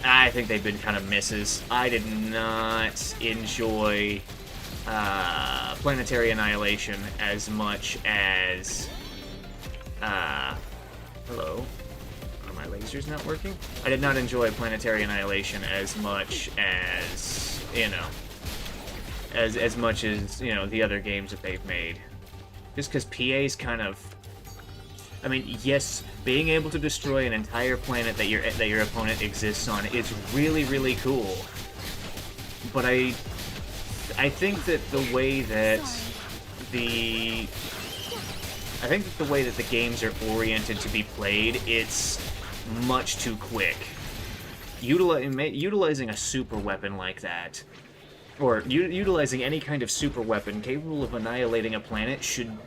I think they've been kind of misses. I did not enjoy Planetary Annihilation as much as hello, are my lasers not working? I did not enjoy Planetary Annihilation as much as, you know, as much as, you know, the other games that they've made. Just because PA's kind of, I mean, yes, being able to destroy an entire planet that your opponent exists on is really, really cool. But I think that the way that the games are oriented to be played, it's much too quick. Utilizing a super weapon like that, or utilizing any kind of super weapon capable of annihilating a planet should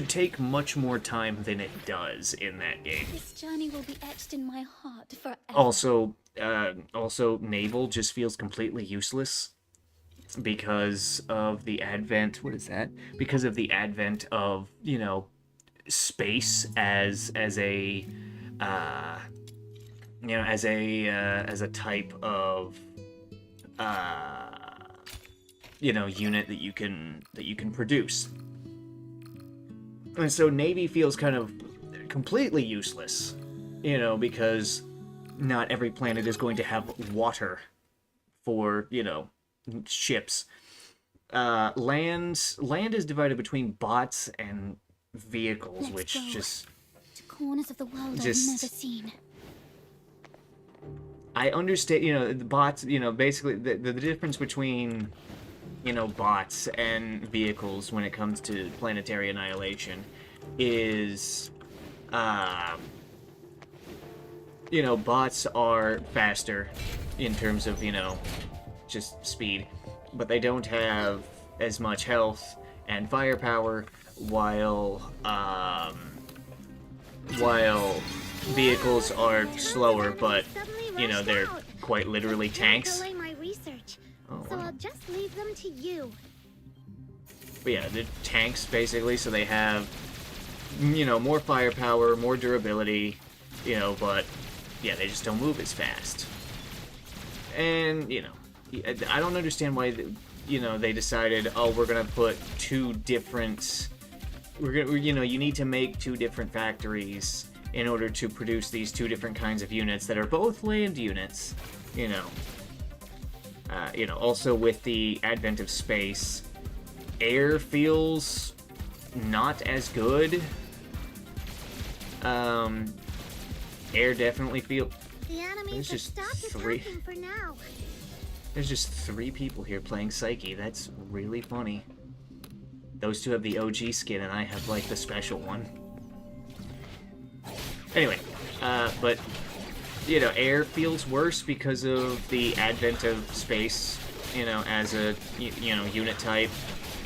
take much more time than it does in that game. This journey will be etched in my heart forever. Also, naval just feels completely useless because of the advent. What is that? Because of the advent of, you know, space as a you know, as a type of you know, unit that you can produce. And so Navy feels kind of completely useless, you know, because not every planet is going to have water for, you know, ships. Land is divided between bots and vehicles, Let's which go just to corners of the world just- I've never seen. I understand, you know, the bots, you know, basically the difference between, you know, bots and vehicles when it comes to Planetary Annihilation is, you know, bots are faster in terms of, you know, just speed, but they don't have as much health and firepower, while vehicles are slower, but, you know, they're quite literally tanks. Delay my research, Oh, so wow. I'll just leave them to you. But yeah, they're tanks, basically, so they have, you know, more firepower, more durability, you know, but, yeah, they just don't move as fast. And, you know, I don't understand why, you know, they decided, oh, we're gonna put two different, you know, you need to make two different factories in order to produce these two different kinds of units that are both land units, you know. You know, also with the advent of space, air feels not as good. Air definitely feels... The enemies There's have just stopped three. attacking for now. There's just 3 people here playing Psyche. That's really funny. Those two have the OG skin, and I have, like, the special one. Anyway, but, you know, air feels worse because of the advent of space, you know, as a, you know, unit type.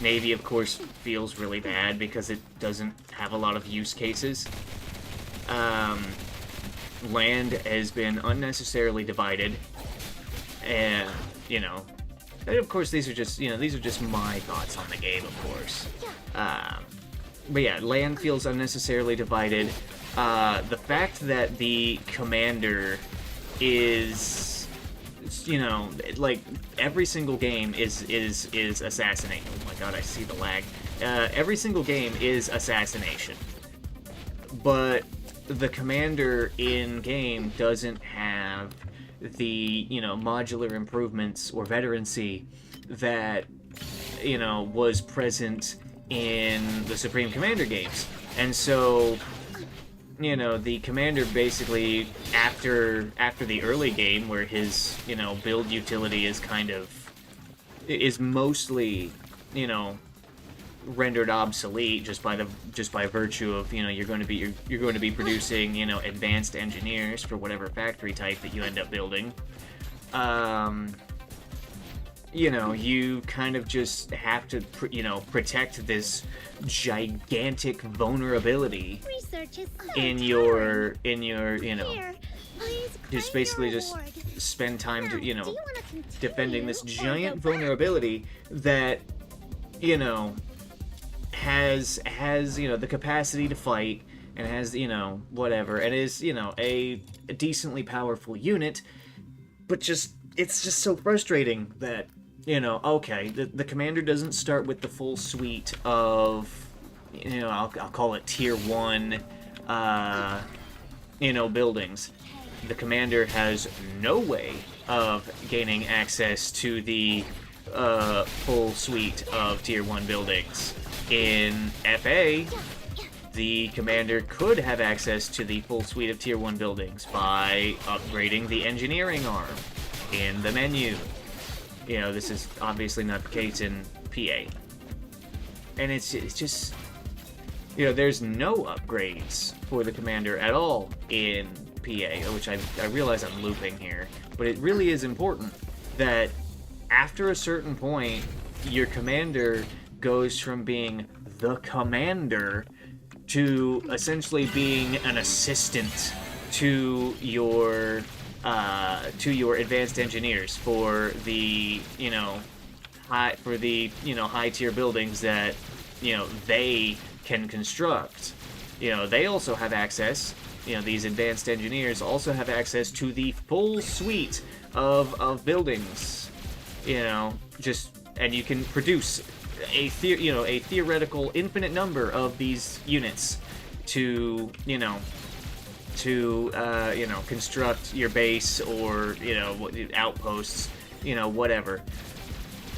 Navy, of course, feels really bad because it doesn't have a lot of use cases. Land has been unnecessarily divided. And, you know, and of course these are just, you know, these are just my thoughts on the game, of course. But yeah, land feels unnecessarily divided. The fact that the commander is, you know, like, every single game is assassination. Oh my god, I see the lag. Every single game is assassination. But the commander in-game doesn't have the, you know, modular improvements or veterancy that, you know, was present in the Supreme Commander games. And so, you know, the commander basically, after the early game, where his, you know, build utility is kind of, is mostly, you know, rendered obsolete just by virtue of, you know, you're going to be producing, you know, advanced engineers for whatever factory type that you end up building. You know, you kind of just have to, you know, protect this gigantic vulnerability research is so in your, you know, Here, please just claim basically your just award. spend time, Now, to, you know, do you wanna continue defending this or giant go back? vulnerability that, you know, has you know, the capacity to fight and has, you know, whatever, and is, you know, a decently powerful unit, but just it's just so frustrating that, you know, okay, the commander doesn't start with the full suite of, you know, I'll call it tier 1 you know, buildings. The commander has no way of gaining access to the full suite of tier 1 buildings. In FA, the commander could have access to the full suite of tier 1 buildings by upgrading the engineering arm in the menu. You know, this is obviously not the case in PA. And it's just, you know, there's no upgrades for the commander at all in PA, which I realize I'm looping here, but it really is important that after a certain point, your commander goes from being the commander to essentially being an assistant to your advanced engineers for the, you know, high tier buildings that, you know, they can construct. You know, they also have access, you know, these advanced engineers also have access to the full suite of buildings, you know, and you can produce a theoretical infinite number of these units to, construct your base or, you know, outposts, you know, whatever.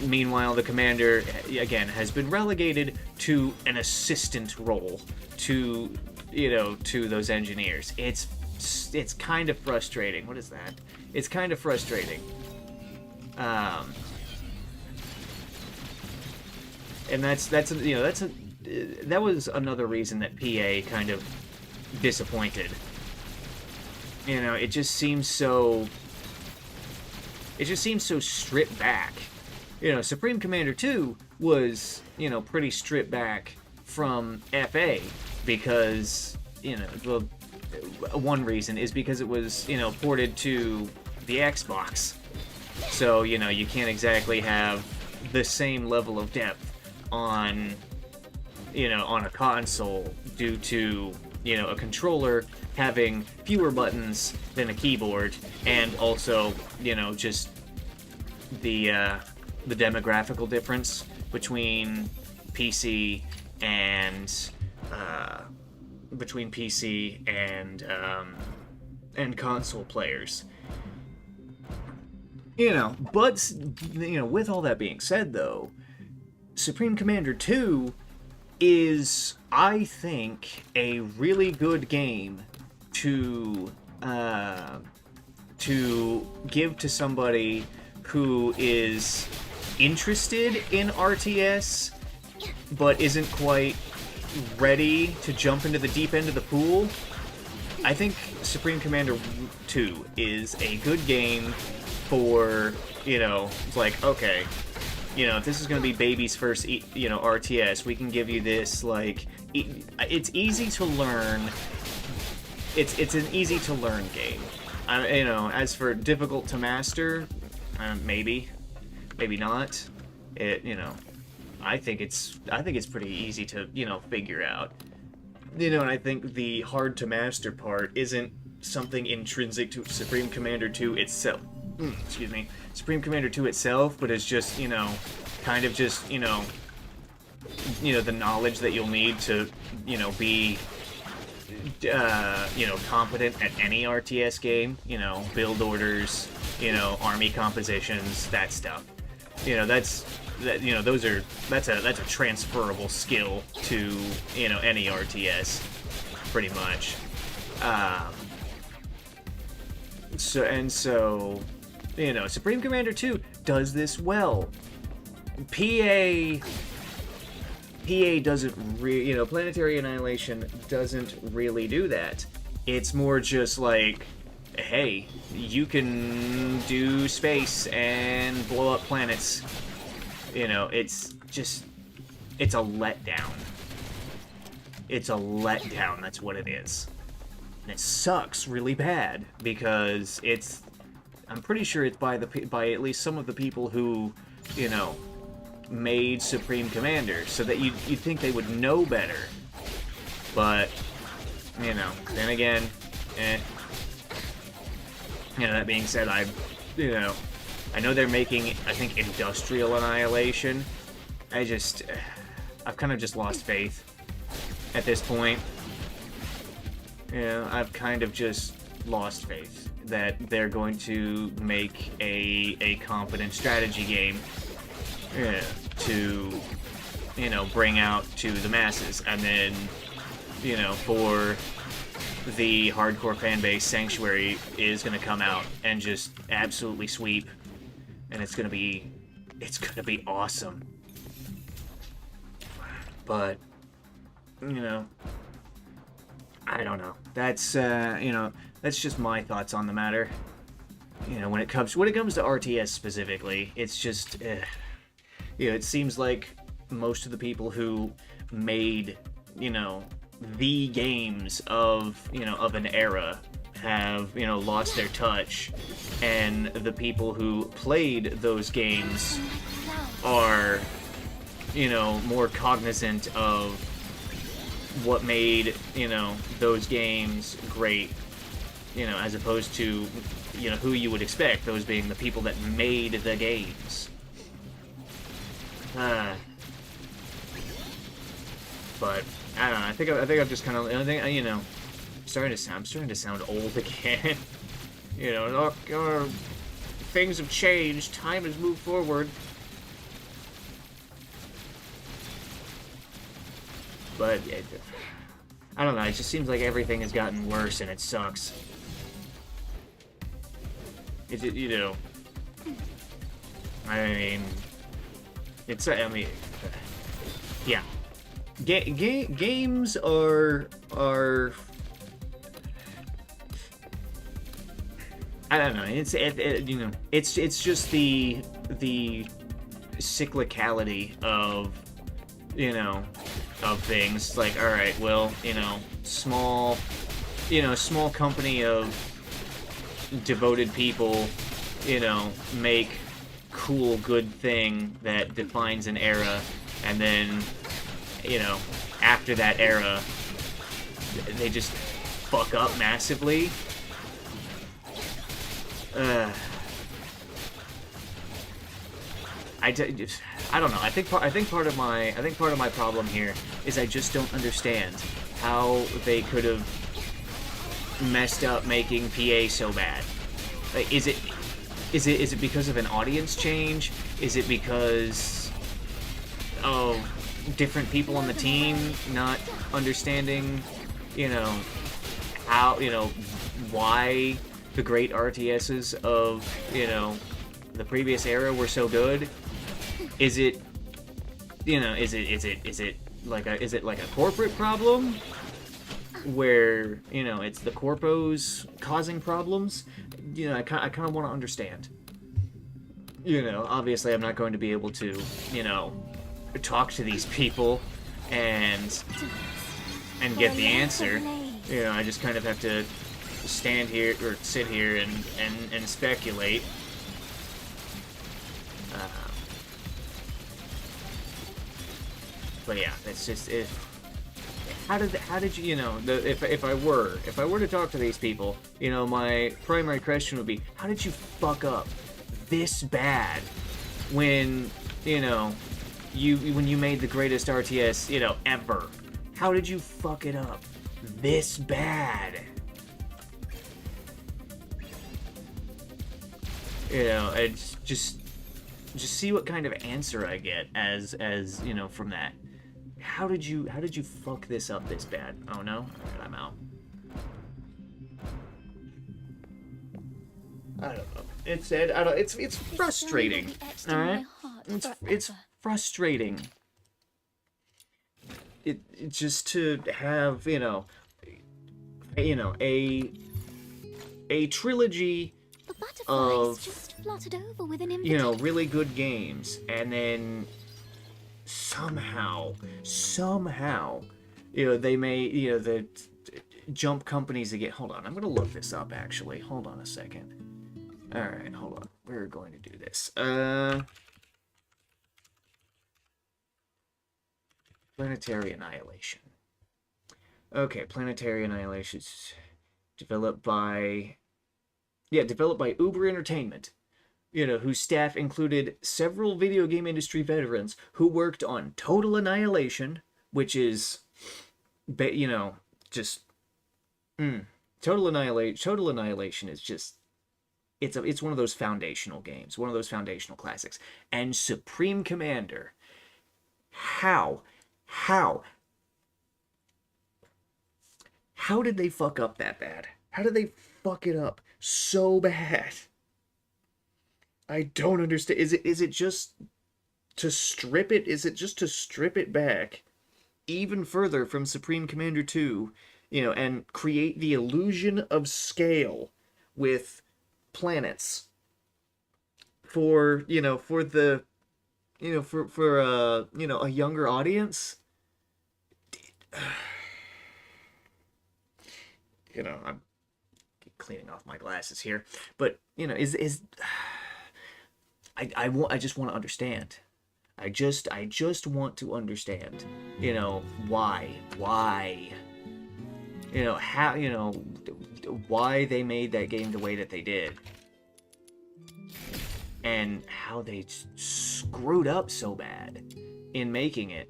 Meanwhile, the commander, again, has been relegated to an assistant role to, you know, to those engineers. It's kind of frustrating. What is that? It's kind of frustrating. And that was another reason that PA kind of disappointed. You know, it just seems so stripped back. You know, Supreme Commander 2 was, you know, pretty stripped back from FA because, you know, one reason is because it was, you know, ported to the Xbox. So, you know, you can't exactly have the same level of depth on, you know, on a console due to, you know, a controller having fewer buttons than a keyboard, and also, you know, just the demographical difference between PC and console players. You know, but, you know, with all that being said, though, Supreme Commander 2 is, I think, a really good game to give to somebody who is interested in RTS but isn't quite ready to jump into the deep end of the pool. I think Supreme Commander 2 is a good game for, you know, it's like, okay, you know, if this is going to be baby's first, you know, RTS, we can give you this, like, it's easy to learn. It's an easy to learn game. You know, as for difficult to master, maybe not. You know, I think it's pretty easy to, you know, figure out. You know, and I think the hard to master part isn't something intrinsic to Supreme Commander 2 itself. Excuse me, Supreme Commander 2 itself, but it's just, you know, kind of just, you know, the knowledge that you'll need to, you know, be, you know, competent at any RTS game, you know, build orders, you know, army compositions, that stuff. You know, that's a transferable skill to, you know, any RTS, pretty much. So, you know, Supreme Commander 2 does this well. PA doesn't really, you know, Planetary Annihilation doesn't really do that. It's more just like, hey, you can do space and blow up planets. You know, it's a letdown. It's a letdown, that's what it is. And it sucks really bad, because it's... I'm pretty sure it's by at least some of the people who, you know, made Supreme Commander, so that you'd think they would know better. But, you know, then again, You know, that being said, I know they're making, I think, Industrial Annihilation. I've kind of just lost faith at this point. You know, I've kind of just lost faith that they're going to make a competent strategy game to, you know, bring out to the masses. And then, you know, for the hardcore fanbase, Sanctuary is going to come out and just absolutely sweep. And it's going to be awesome. But, you know, I don't know. That's, you know, that's just my thoughts on the matter. You know, when it comes to RTS specifically, it's just, you know, it seems like most of the people who made, you know, the games of, you know, of an era have, you know, lost their touch, and the people who played those games are, you know, more cognizant of what made, you know, those games great, you know, as opposed to, you know, who you would expect, those being the people that made the games. But I don't know. I think I've just kind of, you know, I'm starting to sound old again. You know, look, things have changed. Time has moved forward. But I don't know. It just seems like everything has gotten worse, and it sucks. You know, I mean, it's, I mean, yeah. Games are I don't know. You know, it's just the cyclicality of, you know, of things. Like, all right, well, you know, small company of devoted people, you know, make cool, good thing that defines an era, and then, you know, after that era, they just fuck up massively. I don't know. I think part of my problem here is I just don't understand how they could have messed up making PA so bad. Like, is it because of an audience change? Is it because of different people on the team not understanding, you know, how, you know, why the great RTSs of, you know, the previous era were so good? Is it, you know, is it like a corporate problem where, you know, it's the corpos causing problems? You know, I kind of want to understand. You know, obviously I'm not going to be able to, you know, talk to these people and get the answer. You know, I just kind of have to stand here or sit here and speculate. But yeah, it's just, how did you, you know, if I were to talk to these people, you know, my primary question would be, how did you fuck up this bad when, you know, when you made the greatest RTS, you know, ever? How did you fuck it up this bad? You know, it's just see what kind of answer I get as you know, from that. How did you fuck this up this bad? Oh no, alright, I'm out. I don't know. It's frustrating. All right, it's frustrating. It just to have, you know, a trilogy of, just fluttered over with an you know, really good games, and then somehow you know, they may, you know, the jump companies again. Hold on, I'm gonna look this up actually. Hold on a second. All right, hold on. We're going to do this. Planetary Annihilation. Okay, Planetary Annihilation is developed by Uber Entertainment, you know, whose staff included several video game industry veterans who worked on Total Annihilation, which is, you know, just Total Annihilation is just it's one of those foundational games, one of those foundational classics. And Supreme Commander, how did they fuck up that bad? How did they fuck it up so bad? I don't understand. Is it just to strip it? Is it just to strip it back even further from Supreme Commander 2, you know, and create the illusion of scale with planets for, you know, for the, you know, for you know, a younger audience? You know, I'm cleaning off my glasses here, but you know, I just want to understand. I just want to understand, you know, why, you know, how, you know, why they made that game the way that they did, and how they screwed up so bad in making it.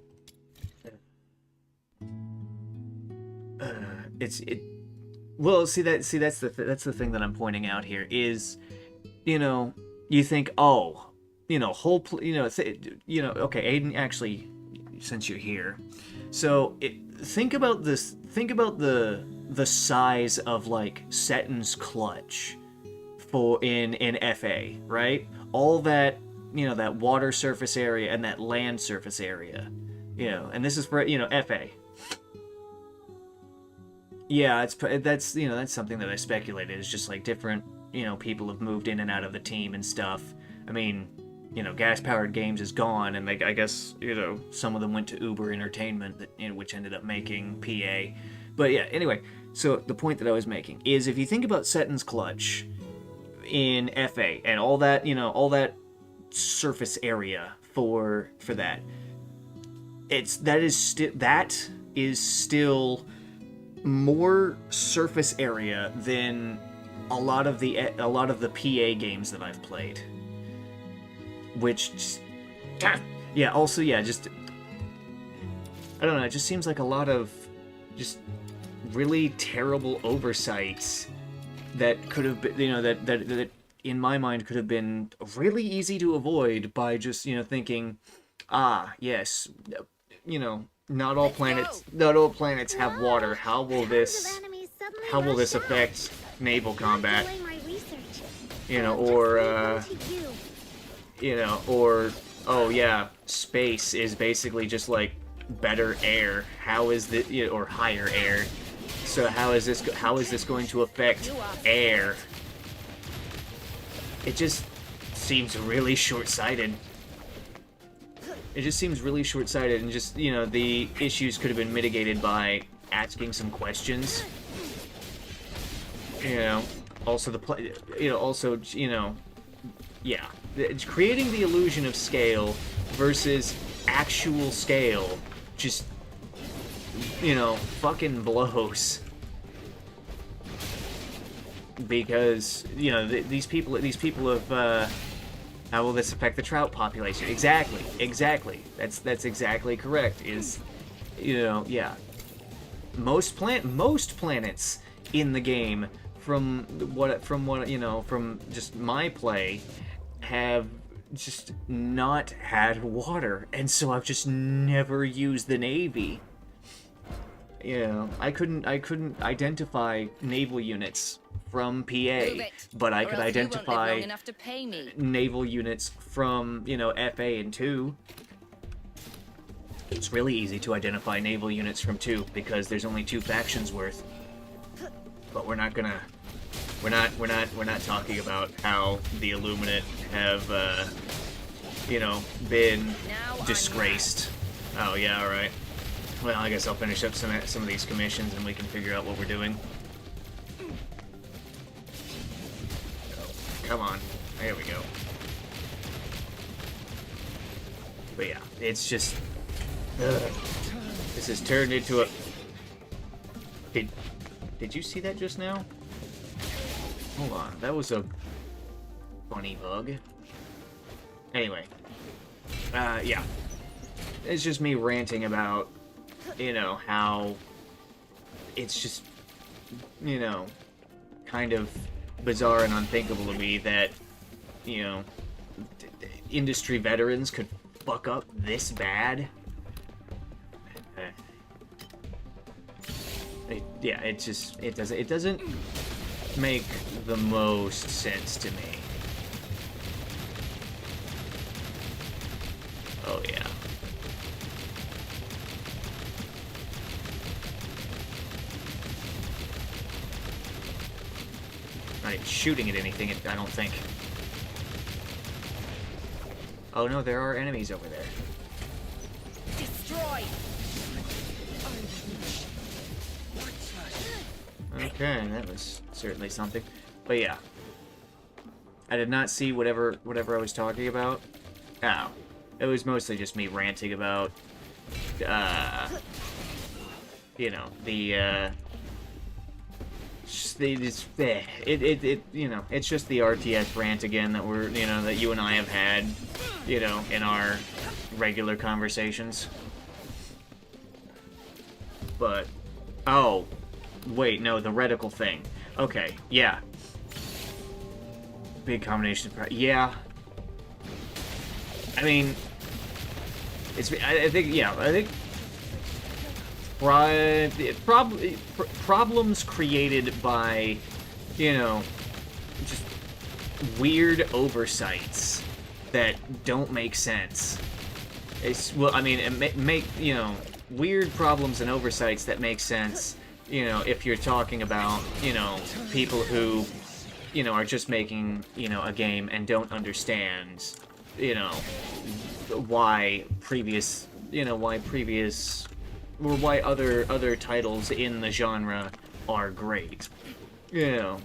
Well, that's the thing that I'm pointing out here is, you know, you think, oh, you know, okay, Aiden, actually, since you're here, so think about this. Think about the size of like Setton's clutch in FA, right? All that, you know, that water surface area and that land surface area, you know, and this is for, you know, FA. Yeah, that's you know, that's something that I speculated. It's just like different, you know, people have moved in and out of the team and stuff. I mean, you know, Gas Powered Games is gone, and I guess, you know, some of them went to Uber Entertainment, that, you know, which ended up making PA. But yeah, anyway, so the point that I was making is, if you think about Setton's clutch in FA and all that, you know, all that surface area for that, that is still more surface area than a lot of the PA games that I've played. Which, yeah, also, yeah, just, I don't know, it just seems like a lot of just really terrible oversights that could have been, you know, that in my mind could have been really easy to avoid by just, you know, thinking, yes, you know, not all planets have water. How will this affect naval combat? You know, or you know, or, oh yeah, space is basically just like better air. How is the, you know, or higher air? So how is this going to affect air? It just seems really short-sighted. It just seems really short-sighted, and just, you know, the issues could have been mitigated by asking some questions. You know, also yeah, creating the illusion of scale versus actual scale just, you know, fucking blows. Because, you know, these people have, how will this affect the trout population? Exactly. That's exactly correct. Is, you know, yeah. Most planets in the game, from what you know, from just my play, have just not had water, and so I've just never used the Navy. You know, I couldn't identify naval units from PA, but I could identify naval units from, you know, FA and 2. It's really easy to identify naval units from 2 because there's only 2 factions worth. But we're not talking about how the Illuminate have, you know, been disgraced. Oh yeah, all right. Well, I guess I'll finish up some of these commissions and we can figure out what we're doing. Come on. There we go. But yeah, it's just... This has turned into a... Did you see that just now? Hold on, that was a funny bug. Anyway. Yeah. It's just me ranting about, you know, how it's just, you know, kind of bizarre and unthinkable to me that, you know, industry veterans could fuck up this bad. Yeah, it doesn't make the most sense to me. Oh yeah. Not even shooting at anything, I don't think. Oh no, there are enemies over there. Destroy. Okay, that was certainly something. But yeah. I did not see whatever I was talking about. Oh. It was mostly just me ranting about, you know, you know, it's just the RTS rant again that that you and I have had, you know, in our regular conversations. But, oh, wait, no, the reticle thing. Okay, yeah. Big combination of, yeah. I mean, I think problems created by, you know, just weird oversights that don't make sense. Well, I mean, make you know, weird problems and oversights that make sense, you know, if you're talking about, you know, people who, you know, are just making, you know, a game and don't understand, you know, why other titles in the genre are great. You know,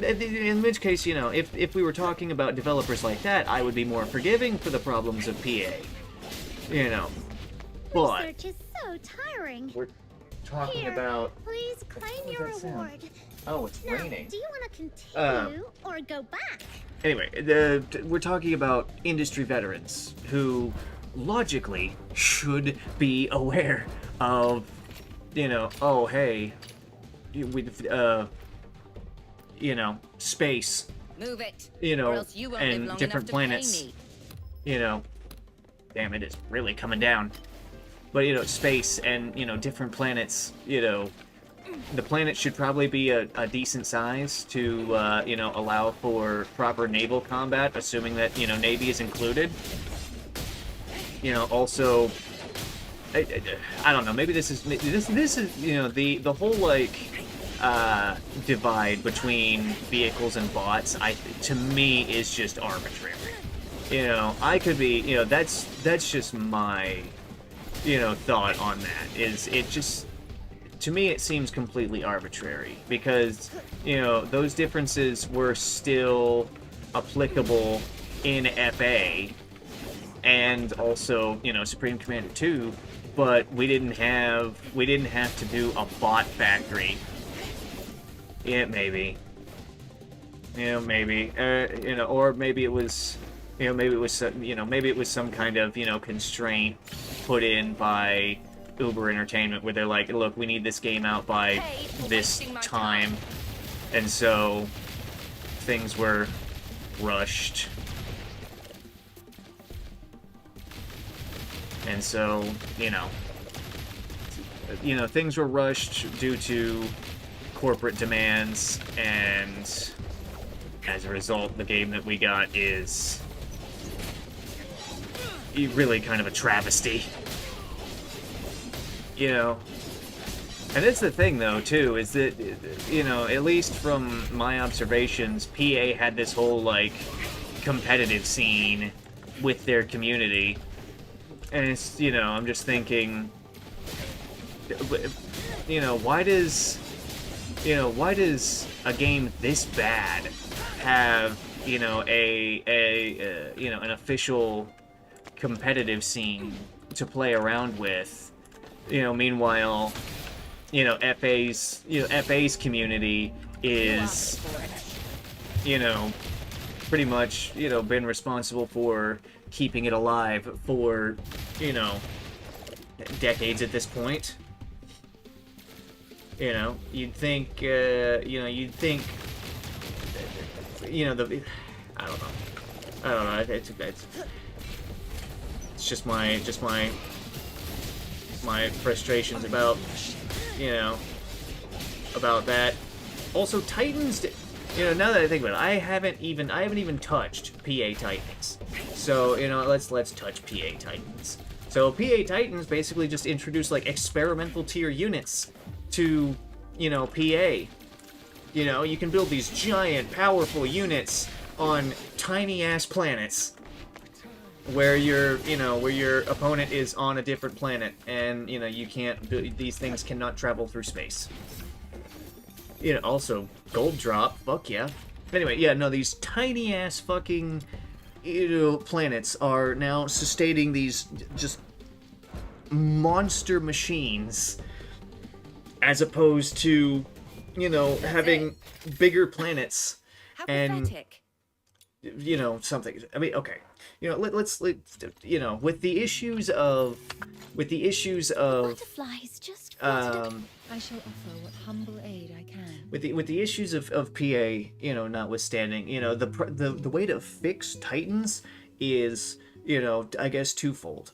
in which case, you know, if we were talking about developers like that, I would be more forgiving for the problems of PA. You know, but research is so tiring. we're talking Here, about. Please claim your that sound? reward. Oh, it's Now, raining. do you want to continue or go back? Anyway, we're talking about industry veterans who logically should be aware of, you know, oh hey, with you know, space, Move it. you know, or else you won't live and long different enough to planets, pay me. you know, damn, it is really coming down. But you know, space and, you know, different planets, you know, the planet should probably be a decent size to, you know, allow for proper naval combat, assuming that, you know, Navy is included. You know, also, I don't know, maybe this is, you know, the whole, like, divide between vehicles and bots, to me, is just arbitrary. You know, I could be, you know, that's just my, you know, thought on that, is it just... To me, it seems completely arbitrary, because, you know, those differences were still applicable in FA, and also, you know, Supreme Commander 2, but we didn't have to do a bot factory. Yeah, maybe. You know, maybe. You know, or maybe it was, you know, maybe it was some kind of, you know, constraint put in by Uber Entertainment, where they're like, look, we need this game out by this time, and so things were rushed, and so, you know, things were rushed due to corporate demands, and as a result, the game that we got is really kind of a travesty. You know, and it's the thing, though, too, is that, you know, at least from my observations, PA had this whole, like, competitive scene with their community, and it's, you know, I'm just thinking, you know, why does a game this bad have, you know, you know, an official competitive scene to play around with? You know, meanwhile, you know, FA's community is, you know, pretty much, you know, been responsible for keeping it alive for, you know, decades at this point. You know, you'd think, you know, the, I don't know, it's just my frustrations about, you know, about that. Also, Titans, you know, now that I think about it, I haven't even touched PA Titans. So, you know, let's touch PA Titans. So, PA Titans basically just introduced, like, experimental tier units to, you know, PA. You know, you can build these giant, powerful units on tiny-ass planets where your opponent is on a different planet, and, you know, you can't, these things cannot travel through space. You know, also, gold drop, fuck yeah. Anyway, yeah, no, these tiny-ass fucking, you know, planets are now sustaining these just monster machines, as opposed to, you know, having bigger planets. How and pathetic. You know, something. I mean, okay. You know, let's you know, with the issues of Butterflies just fluttered. I shall offer what humble aid I can. with the issues of PA, you know, notwithstanding, you know, the way to fix Titans is, you know, I guess twofold.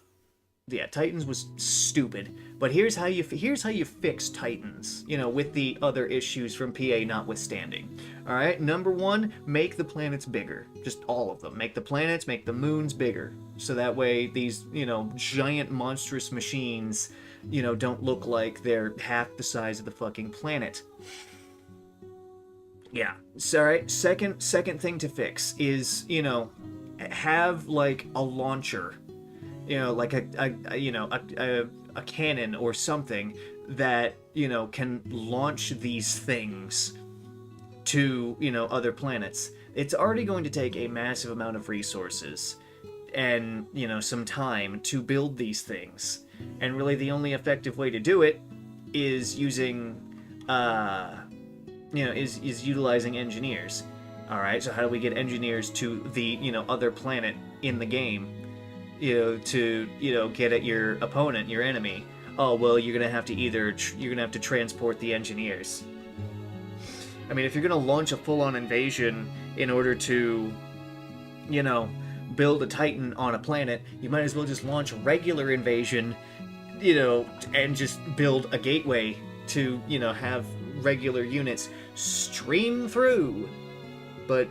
Yeah, Titans was stupid, but here's how you fix Titans, you know, with the other issues from PA notwithstanding. All right, number one, make the planets bigger, just all of them. Make the planets, make the moons bigger, so that way these, you know, giant monstrous machines, you know, don't look like they're half the size of the fucking planet. Yeah. Sorry. Second thing to fix is, you know, have like a launcher. You know, like a cannon or something that, you know, can launch these things to, you know, other planets. It's already going to take a massive amount of resources and, you know, some time to build these things. And really the only effective way to do it is using, you know, is utilizing engineers. All right, so how do we get engineers to the, you know, other planet in the game? You know, to, you know, get at your opponent, your enemy. Oh, well, you're gonna have to transport the engineers. I mean, if you're gonna launch a full-on invasion in order to, you know, build a Titan on a planet, you might as well just launch a regular invasion, you know, and just build a gateway to, you know, have regular units stream through. But,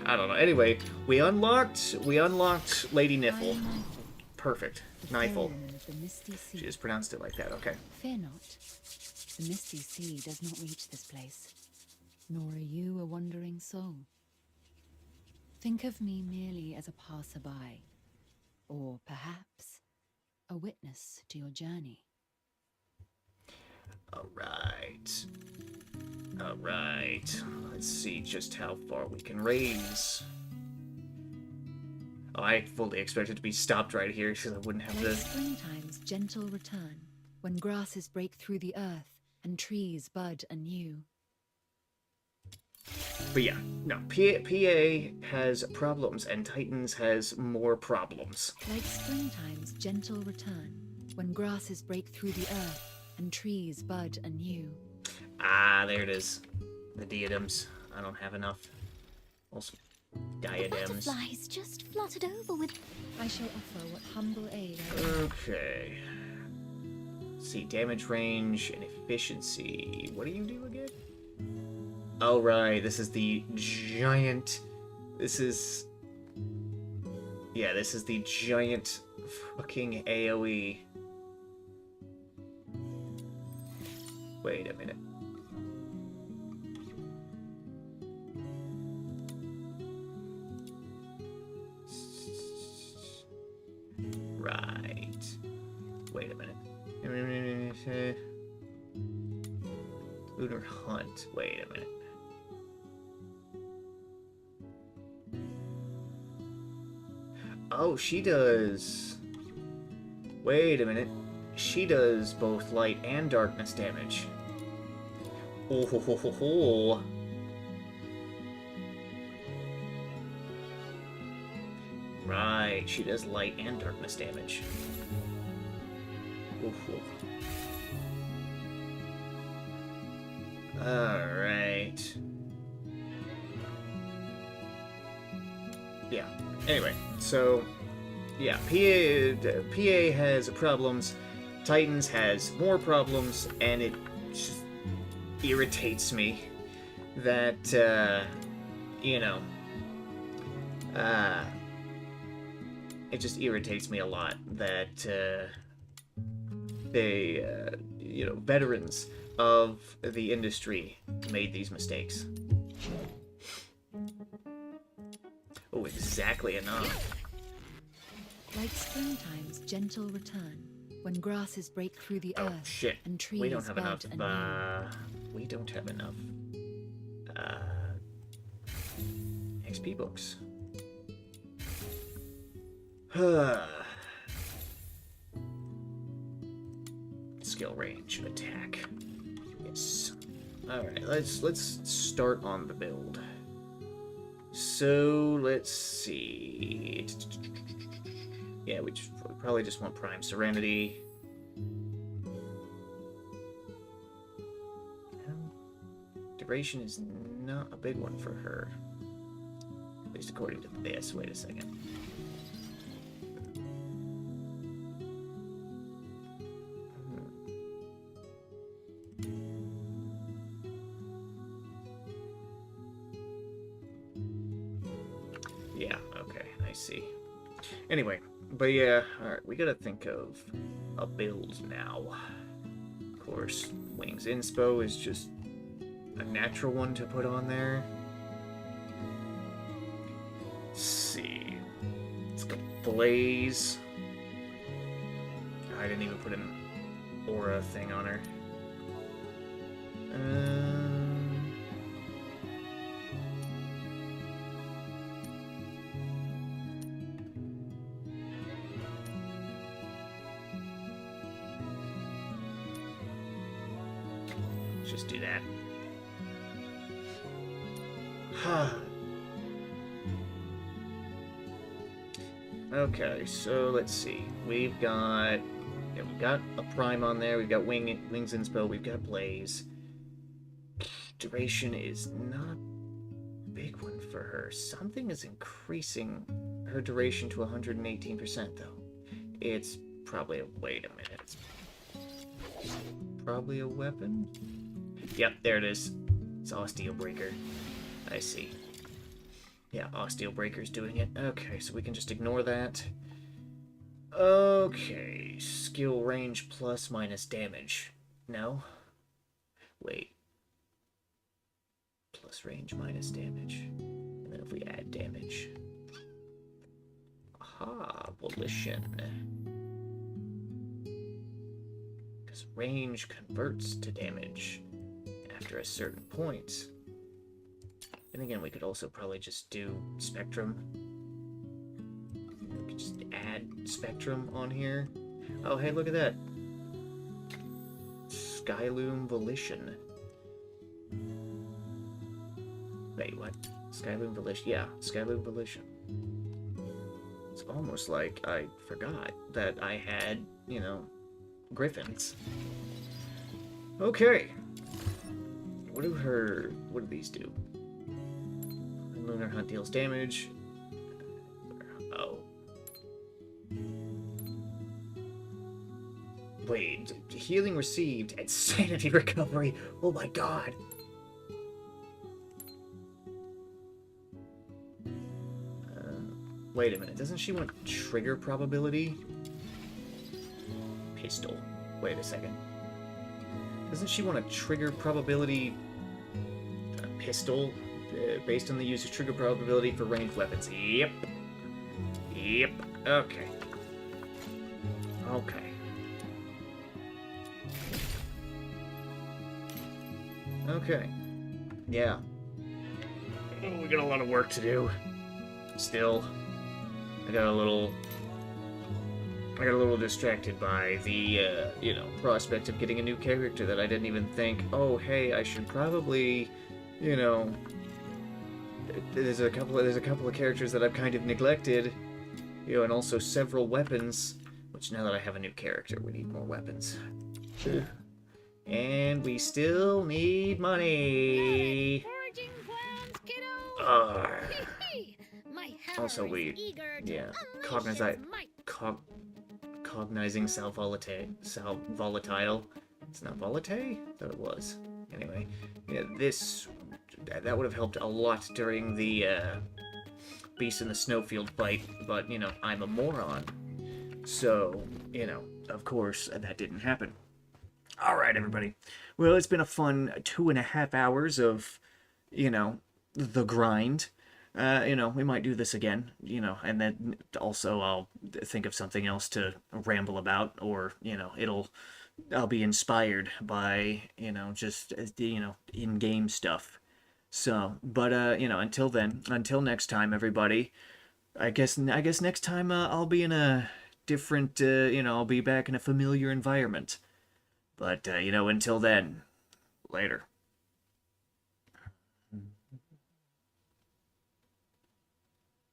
I don't know. Anyway, we unlocked Lady Niffle. Perfect. Nifle. She just pronounced it like that. Okay. Fear not. The misty sea does not reach this place, nor are you a wandering soul. Think of me merely as a passerby, or perhaps a witness to your journey. Alright. Alright. Let's see just how far we can raise. Oh, I fully expected to be stopped right here because I wouldn't have Like the... springtime's gentle return, when grasses break through the earth and trees bud anew. But yeah, no, PA has problems, and Titans has more problems. Like springtime's gentle return, when grasses break through the earth and trees bud anew. Ah, there it is. The diadems. I don't have enough. Also, diadems. Butterflies just fluttered over with. I shall offer what humble aid I can. Okay. Let's see, damage range and efficiency. What do you do again? Oh, right, this is the giant... This is the giant fucking AoE. Wait a minute. Right. Wait a minute. Lunar Hunt. Wait a minute. Oh, she does... Wait a minute. She does both light and darkness damage. Oh ho ho ho ho. Right, she does light and darkness damage. Oof, oof. Alright. Yeah. Anyway, so... Yeah, PA has problems, Titans has more problems, and it just irritates me that, you know... it just irritates me a lot that, they, you know, veterans of the industry made these mistakes. Oh, exactly enough. Like springtime's gentle return, when grasses break through the Oh, earth shit. and trees We don't have enough, bud anew. we don't have enough, XP books. Skill range, attack. Yes. Alright, let's start on the build. So, let's see. Yeah, we probably just want Prime Serenity. Duration is not a big one for her. At least according to this. Wait a second. Yeah, okay, I see. Anyway, but yeah, alright, we gotta think of a build now. Of course, Wings Inspo is just a natural one to put on there. Let's see. Let's go Blaze. I didn't even put an aura thing on her. Let's just do that. Okay, so let's see. We've got a Prime on there. We've got Wings Inspo. We've got Blaze. Duration is not a big one for her. Something is increasing her duration to 118%, though. It's probably a... Wait a minute. It's probably a weapon? Yep, there it is. It's Osteobreaker. I see. Yeah, Osteobreaker's doing it. Okay, so we can just ignore that. Okay, skill range plus minus damage. No? Wait. Plus range minus damage. And then if we add damage. Aha, volition. Because range converts to damage after a certain point. And again, we could also probably just do Spectrum. We could just add Spectrum on here. Oh, hey, look at that. Skyloom Volition. Wait, what? Skyloom Volition. Yeah, Skyloom Volition. It's almost like I forgot that I had, you know, Griffins. Okay. What do these do? Lunar Hunt deals damage. Oh. Wait, healing received and sanity recovery. Oh my god. Wait a minute, doesn't she want trigger probability? Pistol. Wait a second. Doesn't she want a trigger probability pistol? Based on the user's trigger probability for ranged weapons. Yep. Yep. Okay. Okay. Okay. Yeah. Oh, we got a lot of work to do. Still. I got a little distracted by the, you know, prospect of getting a new character that I didn't even think, oh, hey, I should probably, you know, there's a couple of characters that I've kind of neglected, you know, and also several weapons, which now that I have a new character, we need more weapons. And we still need money. Foraging plans, kiddo. My hammer Also, is we, eager to yeah, unleash its might. cognizing volatile. It's not volatile? Thought it was. Anyway, yeah, that would have helped a lot during the Beast in the Snowfield fight, but, you know, I'm a moron. So, you know, of course, that didn't happen. Alright, everybody. Well, it's been a fun 2.5 hours of, you know, the grind. You know, we might do this again, you know, and then also I'll think of something else to ramble about, or, you know, I'll be inspired by, you know, just, you know, in-game stuff. So, but, you know, until next time, everybody, I guess next time, I'll be in a different, you know, I'll be back in a familiar environment. But, you know, until then, later.